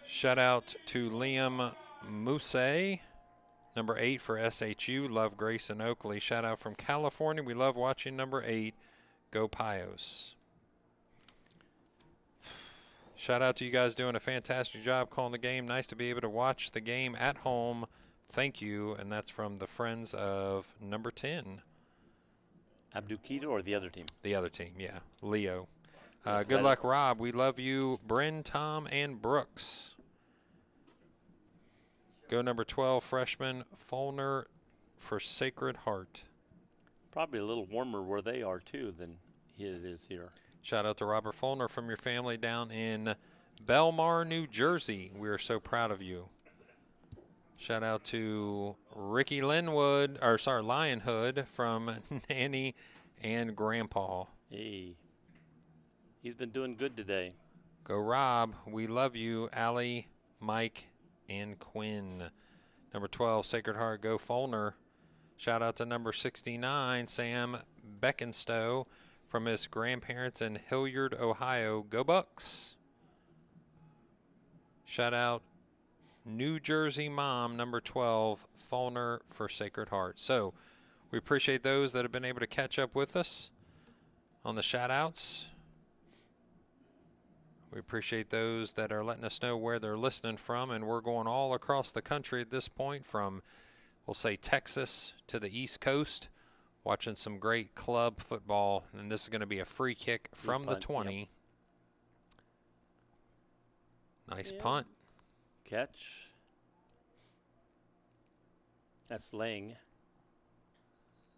Shout out to Liam Mousse, number 8 for SHU. Love Grace and Oakley. Shout out from California. We love watching number 8. Go Pios. Shout out to you guys doing a fantastic job calling the game. Nice to be able to watch the game at home. Thank you. And that's from the friends of number 10. Abdukita or the other team? The other team, yeah. Leo. Good luck, Rob. We love you. Bryn, Tom, and Brooks. Go number 12, freshman Fulner for Sacred Heart. Probably a little warmer where they are, too, than it is here. Shout out to Robert Fulner from your family down in Belmar, New Jersey. We are so proud of you. Shout out to Ricky Lionhood from Nanny and Grandpa. Hey, he's been doing good today. Go Rob. We love you, Allie, Mike, and Quinn. Number 12, Sacred Heart, go Fulner. Shout out to number 69, Sam Beckenstowe from his grandparents in Hilliard, Ohio. Go Bucks. Shout out New Jersey mom, number 12, Fulner for Sacred Heart. So we appreciate those that have been able to catch up with us on the shout-outs. We appreciate those that are letting us know where they're listening from, and we're going all across the country at this point, from, we'll say, Texas to the East Coast, watching some great club football. And this is going to be a free kick from the 20. Yep. Nice punt. Catch. That's Lang.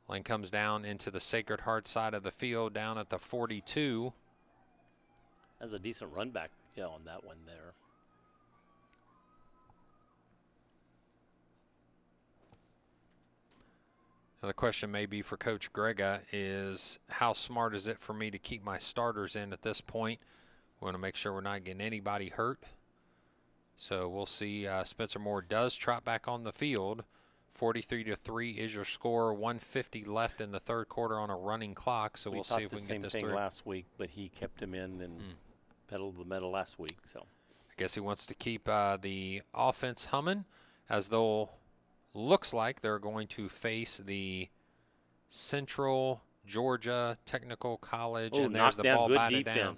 Lang comes down into the Sacred Heart side of the field, down at the 42. That's a decent run back, on that one there. Now the question may be for Coach Grega is, how smart is it for me to keep my starters in at this point? We want to make sure we're not getting anybody hurt. So we'll see. Spencer Moore does trot back on the field. 43-3 is your score. 1:50 left in the third quarter on a running clock. So we'll see if we can get this through. We thought the same thing last week, but he kept him in and pedaled the metal last week. So I guess he wants to keep the offense humming, as though looks like they're going to face the Central Georgia Technical College. And there's the ball batted down.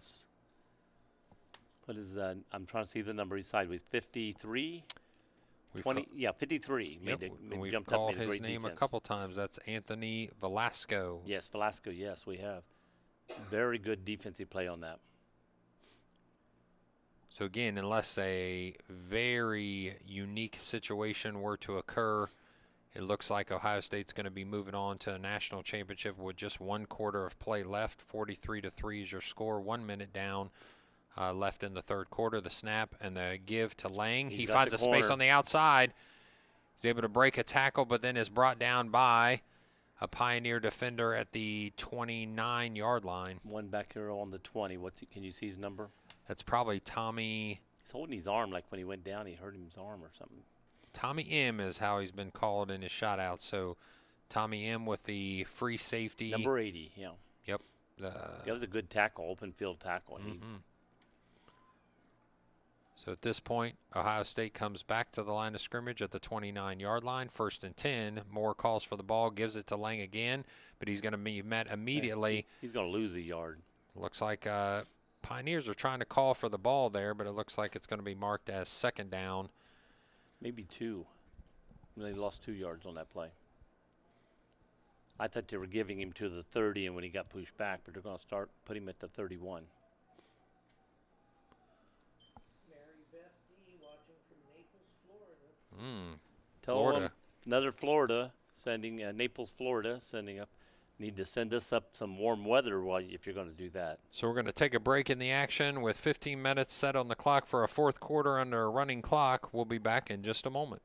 What is that? I'm trying to see the number he's sideways. 53? 20? Yeah, 53. Yep. We've called his name a couple times. That's Anthony Velasco. Yes, Velasco. Yes, we have. Very good defensive play on that. So, again, unless a very unique situation were to occur, it looks like Ohio State's going to be moving on to a national championship with just one quarter of play left. 43-3 is your score. 1 minute down. Left in the third quarter. The snap and the give to Lang. He finds a space on the outside. He's able to break a tackle, but then is brought down by a Pioneer defender at the 29-yard line. One back here on the 20. Can you see his number? That's probably Tommy. He's holding his arm like when he went down. He hurt his arm or something. Tommy M is how he's been called in his shot out. So Tommy M with the free safety. Number 80, yeah. Yep. That was a good tackle, open field tackle. So at this point, Ohio State comes back to the line of scrimmage at the 29-yard line. 1st and 10. Moore calls for the ball, gives it to Lang again, but he's going to be met immediately. He's going to lose a yard. Looks like Pioneers are trying to call for the ball there, but it looks like it's going to be marked as 2nd down. Maybe 2. They lost 2 yards on that play. I thought they were giving him to the 30, and when he got pushed back, but they're going to put him at the 31. Florida. Another Florida sending Naples, Florida sending up. Need to send us up some warm weather if you're going to do that. So we're going to take a break in the action with 15 minutes set on the clock for a fourth quarter under a running clock. We'll be back in just a moment.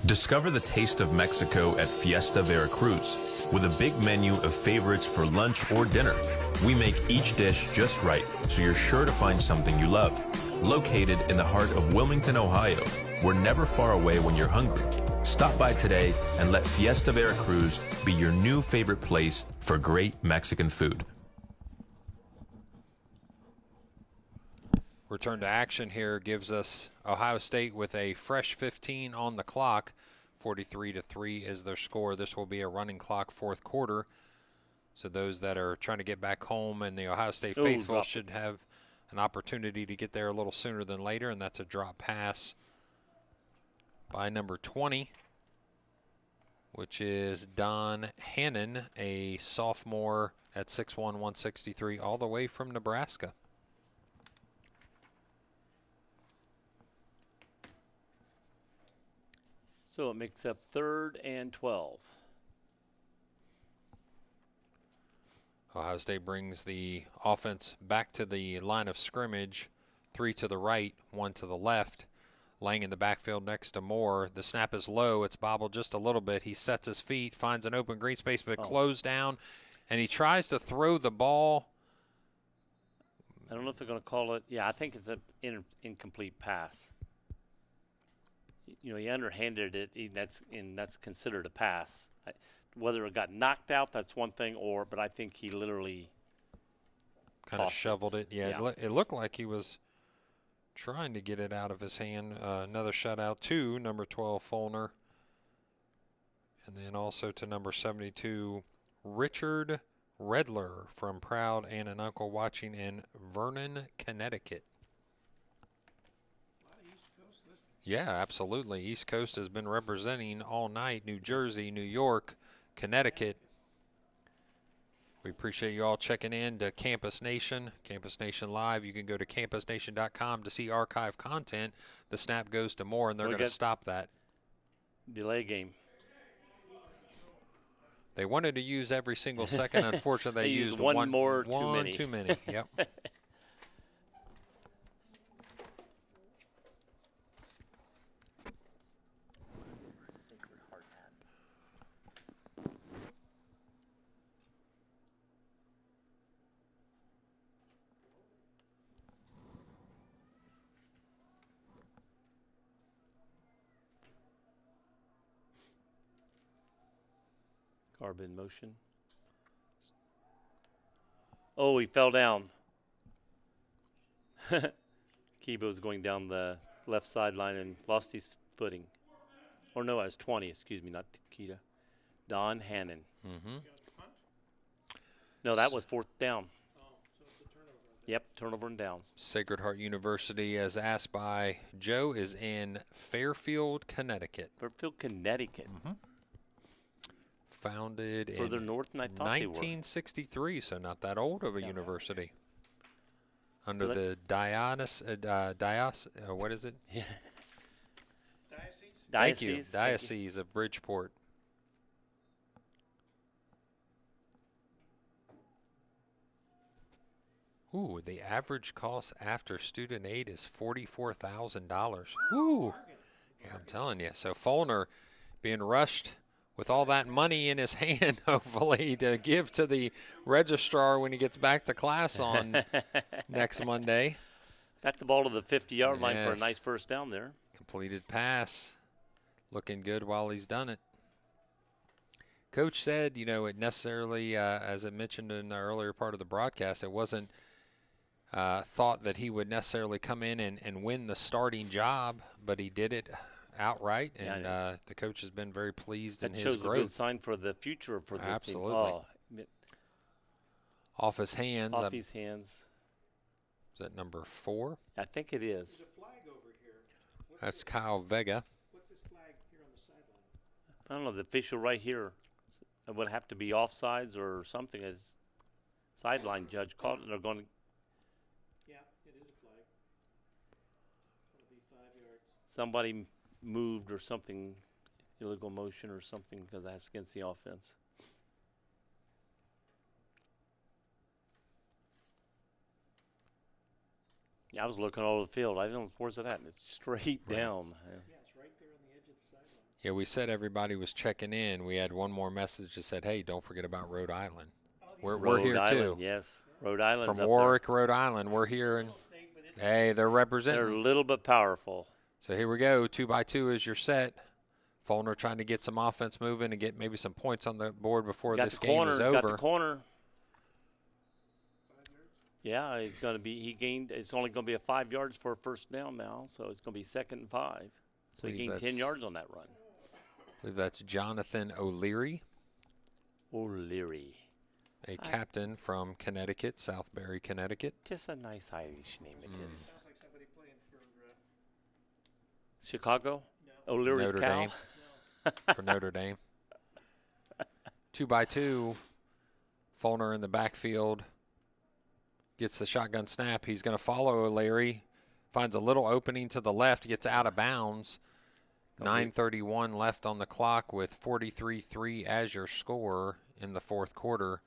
Discover the taste of Mexico at Fiesta Veracruz. With a big menu of favorites for lunch or dinner, we make each dish just right so you're sure to find something you love. Located in the heart of Wilmington, Ohio, we're never far away when you're hungry. Stop by today and let Fiesta Veracruz be your new favorite place for great Mexican food. Return to action here gives us Ohio State with a fresh 15 on the clock. 43-3 is their score. This will be a running clock fourth quarter. So those that are trying to get back home and the Ohio State faithful should have an opportunity to get there a little sooner than later, and that's a drop pass by number 20, which is Don Hannon, a sophomore at 6'1", 163, all the way from Nebraska. So it makes up 3rd and 12. Ohio State brings the offense back to the line of scrimmage, 3 to the right, 1 to the left. Lang in the backfield next to Moore. The snap is low. It's bobbled just a little bit. He sets his feet, finds an open green space, but closed down, and he tries to throw the ball. I don't know if they're going to call it. Yeah, I think it's an incomplete pass. He underhanded it, and that's considered a pass. Whether it got knocked out, that's one thing, but I think he literally kind of shoveled it. Yeah, it looked like he was trying to get it out of his hand. Another shutout to number 12, Fulner. And then also to number 72, Richard Redler from Proud Aunt and Uncle, watching in Vernon, Connecticut. Yeah, absolutely. East Coast has been representing all night. New Jersey, New York, Connecticut. We appreciate you all checking in to Campus Nation, Campus Nation Live. You can go to campusnation.com to see archive content. The snap goes to Moore, and they're going to stop that. Delay game. They wanted to use every single second. Unfortunately, they used one more too many. Yep. Garb in motion. Oh, he fell down. Kibo's going down the left sideline and lost his footing. Or no, I was 20, excuse me, not Kita. Don Hannon. Mm-hmm. No, that was 4th down. Yep, turnover and downs. Sacred Heart University, as asked by Joe, is in Fairfield, Connecticut. Fairfield, Connecticut. Mm-hmm. Founded further in north than I thought 1963, so not that old of a university. Under the what is it? Yeah. Diocese? Thank you. Diocese of Bridgeport. Ooh, the average cost after student aid is $44,000. Ooh. Yeah, I'm telling you. So Fulner being rushed with all that money in his hand, hopefully, to give to the registrar when he gets back to class on next Monday. Got the ball to the 50-yard line for a nice first down there. Completed pass. Looking good while he's done it. Coach said, it necessarily, as I mentioned in the earlier part of the broadcast, it wasn't thought that he would necessarily come in and win the starting job, but he did it outright, and the coach has been very pleased in his growth. That shows a good sign for the future for the Absolutely. team. Off his hands. Off his hands. Is that number 4? I think it is. There's a flag over here. That's Kyle Vega. What's this flag here on the sideline? I don't know. The official right here, it would have to be offsides or something, as sideline judge called it. They're going to. Yeah, it is a flag. It'll be 5 yards. Somebody moved or something, illegal motion or something, because that's against the offense. Yeah, I was looking all over the field. I don't know, where's it at? It's straight down. Yeah, it's right there on the edge of the sideline. Yeah, we said everybody was checking in. We had one more message that said, hey, don't forget about Rhode Island. We're here Rhode too. Island, yes. Rhode Island's From up Warwick, Rhode Island. We're here. And hey, they're there. representing. They're a little bit powerful. So here we go. 2x2 is your set. Follner trying to get some offense moving and get maybe some points on the board before this game is over. Got the corner. Yeah, it's going to be. He gained. It's only going to be a 5 yards for a first down now, so it's going to be 2nd and 5. So he gained 10 yards on that run. I believe that's Jonathan O'Leary. O'Leary. A captain from Connecticut, Southbury, Connecticut. Just a nice Irish name it is. Sounds like somebody playing for Chicago? No. O'Leary's Notre cow? Dame. For Notre Dame. 2x2. Follner in the backfield. Gets the shotgun snap. He's going to follow O'Leary. Finds a little opening to the left. Gets out of bounds. 9:31 left on the clock with 43-3 as your score in the fourth quarter.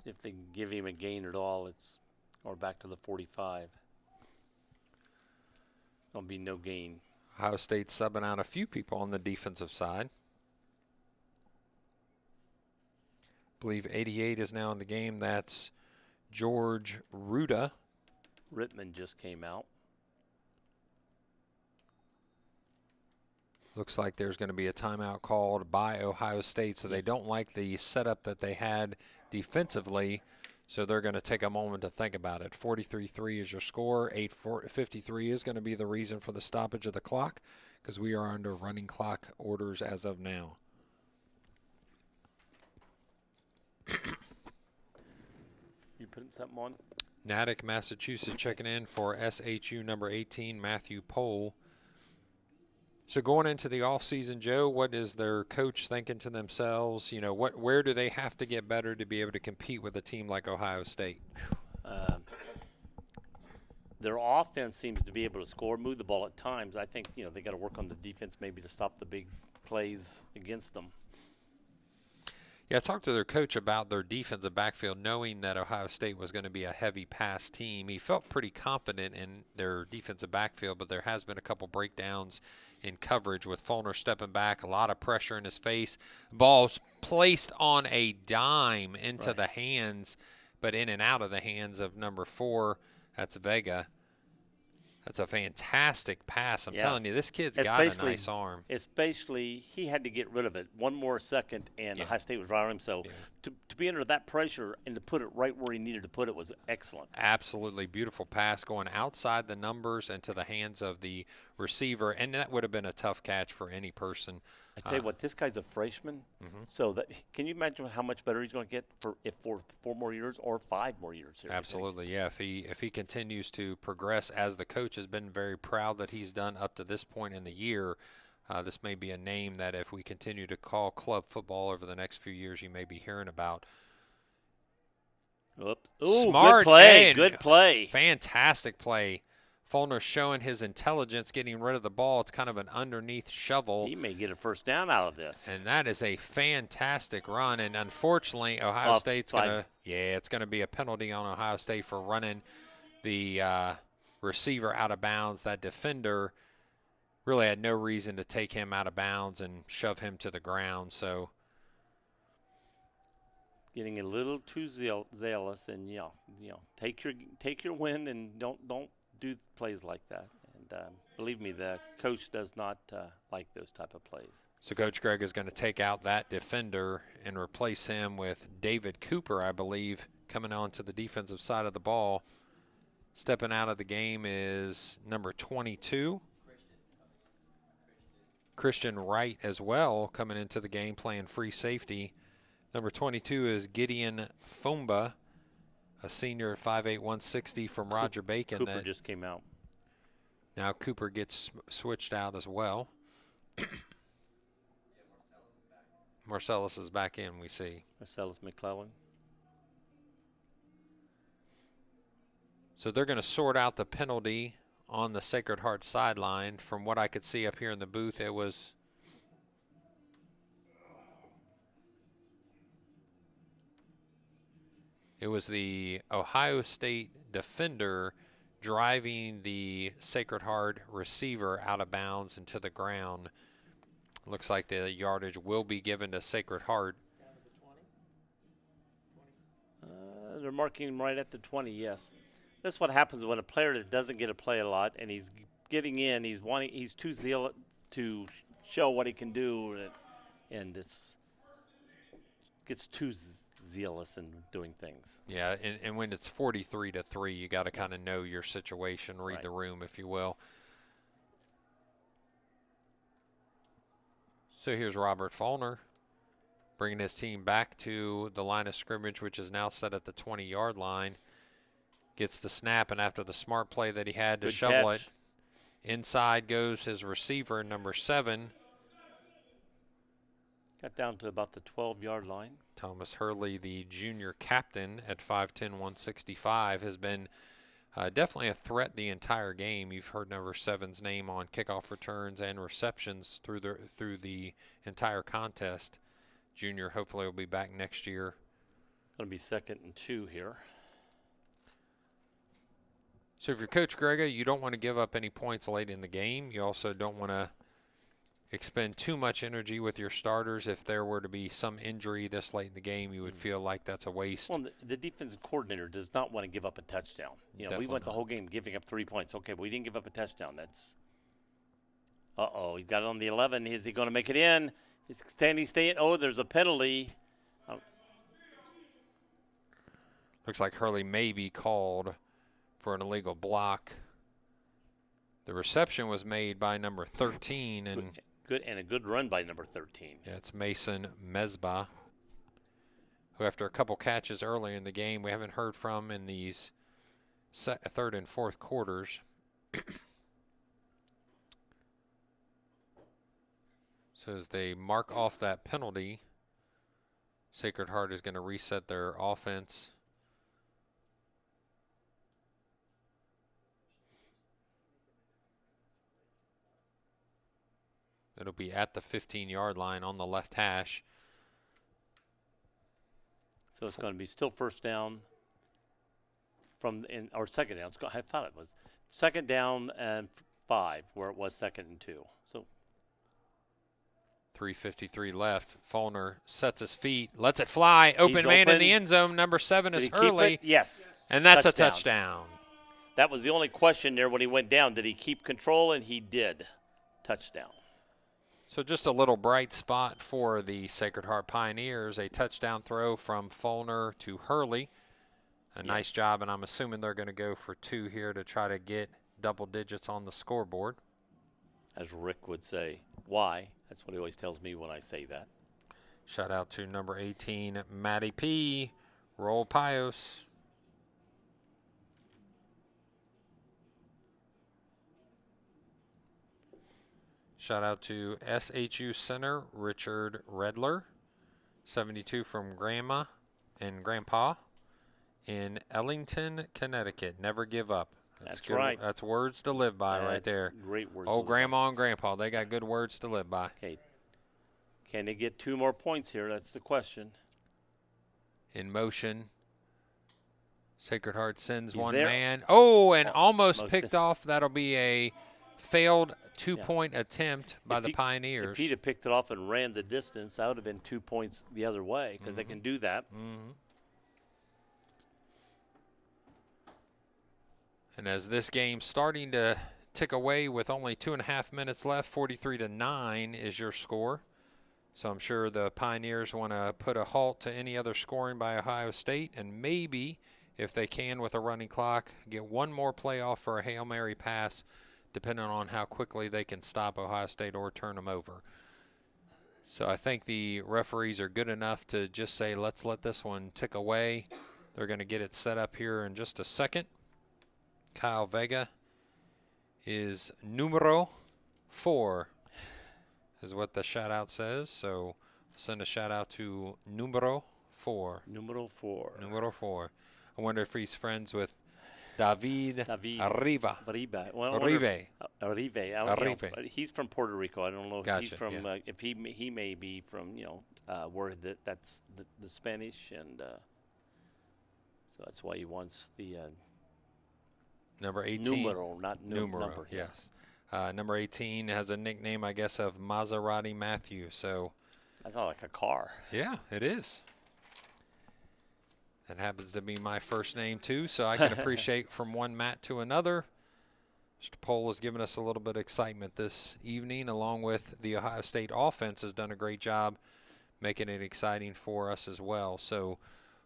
If they can give him a gain at all, or back to the 45. There'll be no gain. Ohio State subbing out a few people on the defensive side. I believe 88 is now in the game. That's George Ruda. Rittman just came out. Looks like there's going to be a timeout called by Ohio State, so they don't like the setup that they had defensively, so they're going to take a moment to think about it. 43-3 is your score. 8:53 is going to be the reason for the stoppage of the clock because we are under running clock orders as of now. You putting something on? Natick, Massachusetts checking in for SHU number 18, Matthew Pohl. So going into the offseason, Joe, what is their coach thinking to themselves? You know, where do they have to get better to be able to compete with a team like Ohio State? Their offense seems to be able to score, move the ball at times. I think, they got to work on the defense maybe to stop the big plays against them. Yeah, I talked to their coach about their defensive backfield, knowing that Ohio State was going to be a heavy pass team. He felt pretty confident in their defensive backfield, but there has been a couple breakdowns in coverage with Follner stepping back, a lot of pressure in his face. Ball's placed on a dime into the hands, but in and out of the hands of number 4. That's Vega. That's a fantastic pass. I'm telling you, this kid's got a nice arm. Especially, he had to get rid of it. One more second, and Ohio State was right on him. So to be under that pressure and to put it right where he needed to put it was excellent. Absolutely beautiful pass going outside the numbers and to the hands of the receiver, and that would have been a tough catch for any person. I tell you what, this guy's a freshman, so can you imagine how much better he's going to get for 4 more years or 5 more years? Here, absolutely, yeah. If he continues to progress, as the coach has been very proud that he's done up to this point in the year, this may be a name that if we continue to call club football over the next few years, you may be hearing about. Oops. Ooh, Smart good play, and good play. Fantastic play. Follner showing his intelligence, getting rid of the ball. It's kind of an underneath shovel. He may get a first down out of this. And that is a fantastic run. And unfortunately, Ohio State's going to, it's going to be a penalty on Ohio State for running the receiver out of bounds. That defender really had no reason to take him out of bounds and shove him to the ground. So getting a little too zealous, and take your win and don't do plays like that. And believe me, the coach does not like those type of plays. So Coach Greg is going to take out that defender and replace him with David Cooper, I believe, coming on to the defensive side of the ball. Stepping out of the game is number 22. Christian Wright as well coming into the game playing free safety. Number 22 is Gideon Fumba, a senior at 5'8", 160 from Roger Bacon. Cooper just came out. Now Cooper gets switched out as well. Marcellus is back in, we see. Marcellus McClellan. So they're going to sort out the penalty on the Sacred Heart sideline. From what I could see up here in the booth, it was the Ohio State defender driving the Sacred Heart receiver out of bounds into the ground. Looks like the yardage will be given to Sacred Heart. They're marking him right at the 20, yes. That's what happens when a player that doesn't get to play a lot and he's getting in, he's too zealous to show what he can do, and it's gets too zealous in doing things. Yeah, and when it's 43-3, you got to kind of know your situation, read the room, if you will. So here's Robert Faulkner bringing his team back to the line of scrimmage, which is now set at the 20-yard line. Gets the snap, and after the smart play that he had to shovel it, inside goes his receiver, number 7. Got down to about the 12-yard line. Thomas Hurley, the junior captain at 5'10", 165, has been definitely a threat the entire game. You've heard number 7's name on kickoff returns and receptions through the entire contest. Junior hopefully will be back next year. Going to be 2nd and 2 here. So if you're Coach Grega, you don't want to give up any points late in the game. You also don't want to expend too much energy with your starters. If there were to be some injury this late in the game, you would feel like that's a waste. Well, the defensive coordinator does not want to give up a touchdown. You know, Definitely we went not. the whole game giving up 3 points. Okay, but we didn't give up a touchdown. That's he's got it on the 11. Is he going to make it in? Is Standing staying? Oh, there's a penalty. Looks like Hurley may be called for an illegal block. The reception was made by number 13, and a good run by number 13. yeah, it's Mason Mesbah, who after a couple catches early in the game we haven't heard from in these third and fourth quarters. So as they mark off that penalty, Sacred Heart is going to reset their offense. It'll be at the 15-yard line on the left hash. So it's going to be still first down or second down. I thought it was second down and 5 where it was 2nd and 2. So 3:53 left. Faulkner sets his feet, lets it fly. Open man in the end zone. Number 7 is Hurley. Yes. And that's a touchdown. That was the only question there when he went down. Did he keep control? And he did. Touchdown. So just a little bright spot for the Sacred Heart Pioneers. A touchdown throw from Faulkner to Hurley. Nice job, and I'm assuming they're going to go for 2 here to try to get double digits on the scoreboard. As Rick would say, why? That's what he always tells me when I say that. Shout out to number 18, Matty P. Roll Pios. Shout out to SHU Center, Richard Redler, 72 from Grandma and Grandpa in Ellington, Connecticut. Never give up. That's good. right. That's words to live by right there. Great words. Oh, Grandma and Grandpa, they got good words to live by. Okay. Can they get 2 more points here? That's the question. In motion. Sacred Heart sends one there. man. Oh, and almost picked off. That'll be a failed 2-point attempt by the Pioneers. If he'd have picked it off and ran the distance, that would have been 2 points the other way because they can do that. And as this game's starting to tick away with only 2.5 minutes left, 43-9 is your score. So I'm sure the Pioneers want to put a halt to any other scoring by Ohio State, and maybe, if they can with a running clock, get one more play off for a Hail Mary pass, depending on how quickly they can stop Ohio State or turn them over. So I think the referees are good enough to just say, let's let this one tick away. They're going to get it set up here in just a second. Kyle Vega is numero 4, is what the shout-out says. So send a shout-out to numero 4. Numero 4. Numero 4. I wonder if he's friends with David Arriba. Well, Arrive. Arrive. He's from Puerto Rico. I don't know if he's from. Yeah. If he may be from where that's the Spanish, and so that's why he wants the number 18. numero, not number. Yes. Number 18 has a nickname, I guess, of Maserati Matthew. So That's not like a car. yeah, it is. That happens to be my first name, too, so I can appreciate from one Matt to another. Mr. Pohl has given us a little bit of excitement this evening, along with the Ohio State offense has done a great job making it exciting for us as well. So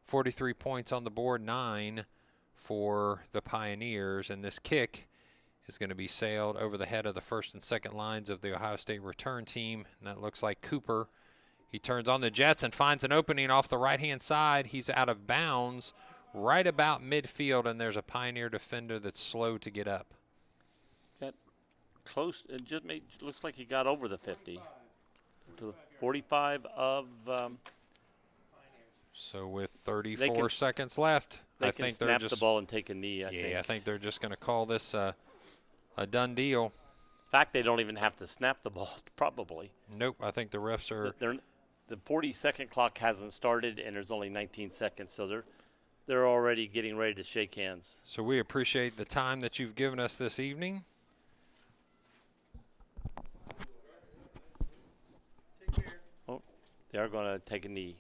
43 points on the board, 9 for the Pioneers, and this kick is going to be sailed over the head of the first and second lines of the Ohio State return team, and that looks like Cooper. He turns on the Jets and finds an opening off the right-hand side. He's out of bounds right about midfield, and there's a Pioneer defender that's slow to get up. Got close. It just looks like he got over the 50 to the 45 of. So with 34 seconds left, I think they're just snap the ball and take a knee. I think they're just going to call this a done deal. In fact, they don't even have to snap the ball, probably. Nope, I think the refs are. The 40-second clock hasn't started, and there's only 19 seconds, so they're already getting ready to shake hands. So we appreciate the time that you've given us this evening. Oh, they are going to take a knee.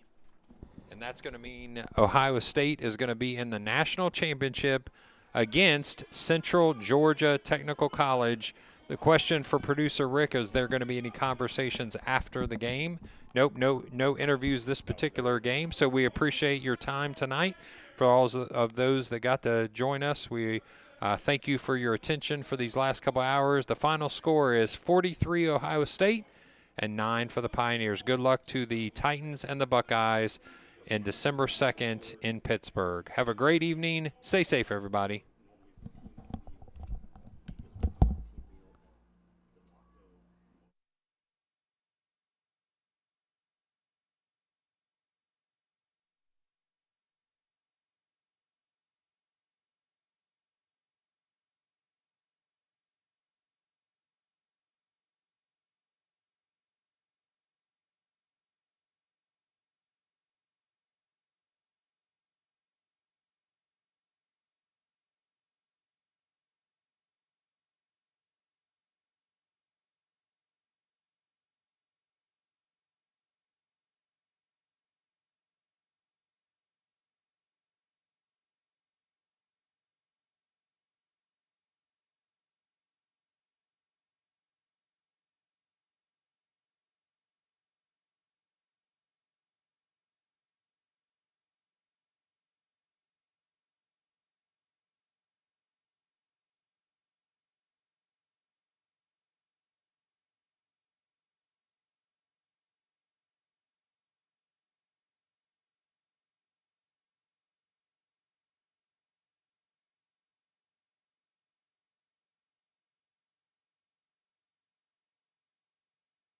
And that's going to mean Ohio State is going to be in the national championship against Central Georgia Technical College. The question for producer Rick is there going to be any conversations after the game? Nope, no interviews this particular game. So we appreciate your time tonight. For all of those that got to join us, we thank you for your attention for these last couple hours. The final score is 43 Ohio State and 9 for the Pioneers. Good luck to the Titans and the Buckeyes in December 2nd in Pittsburgh. Have a great evening. Stay safe, everybody.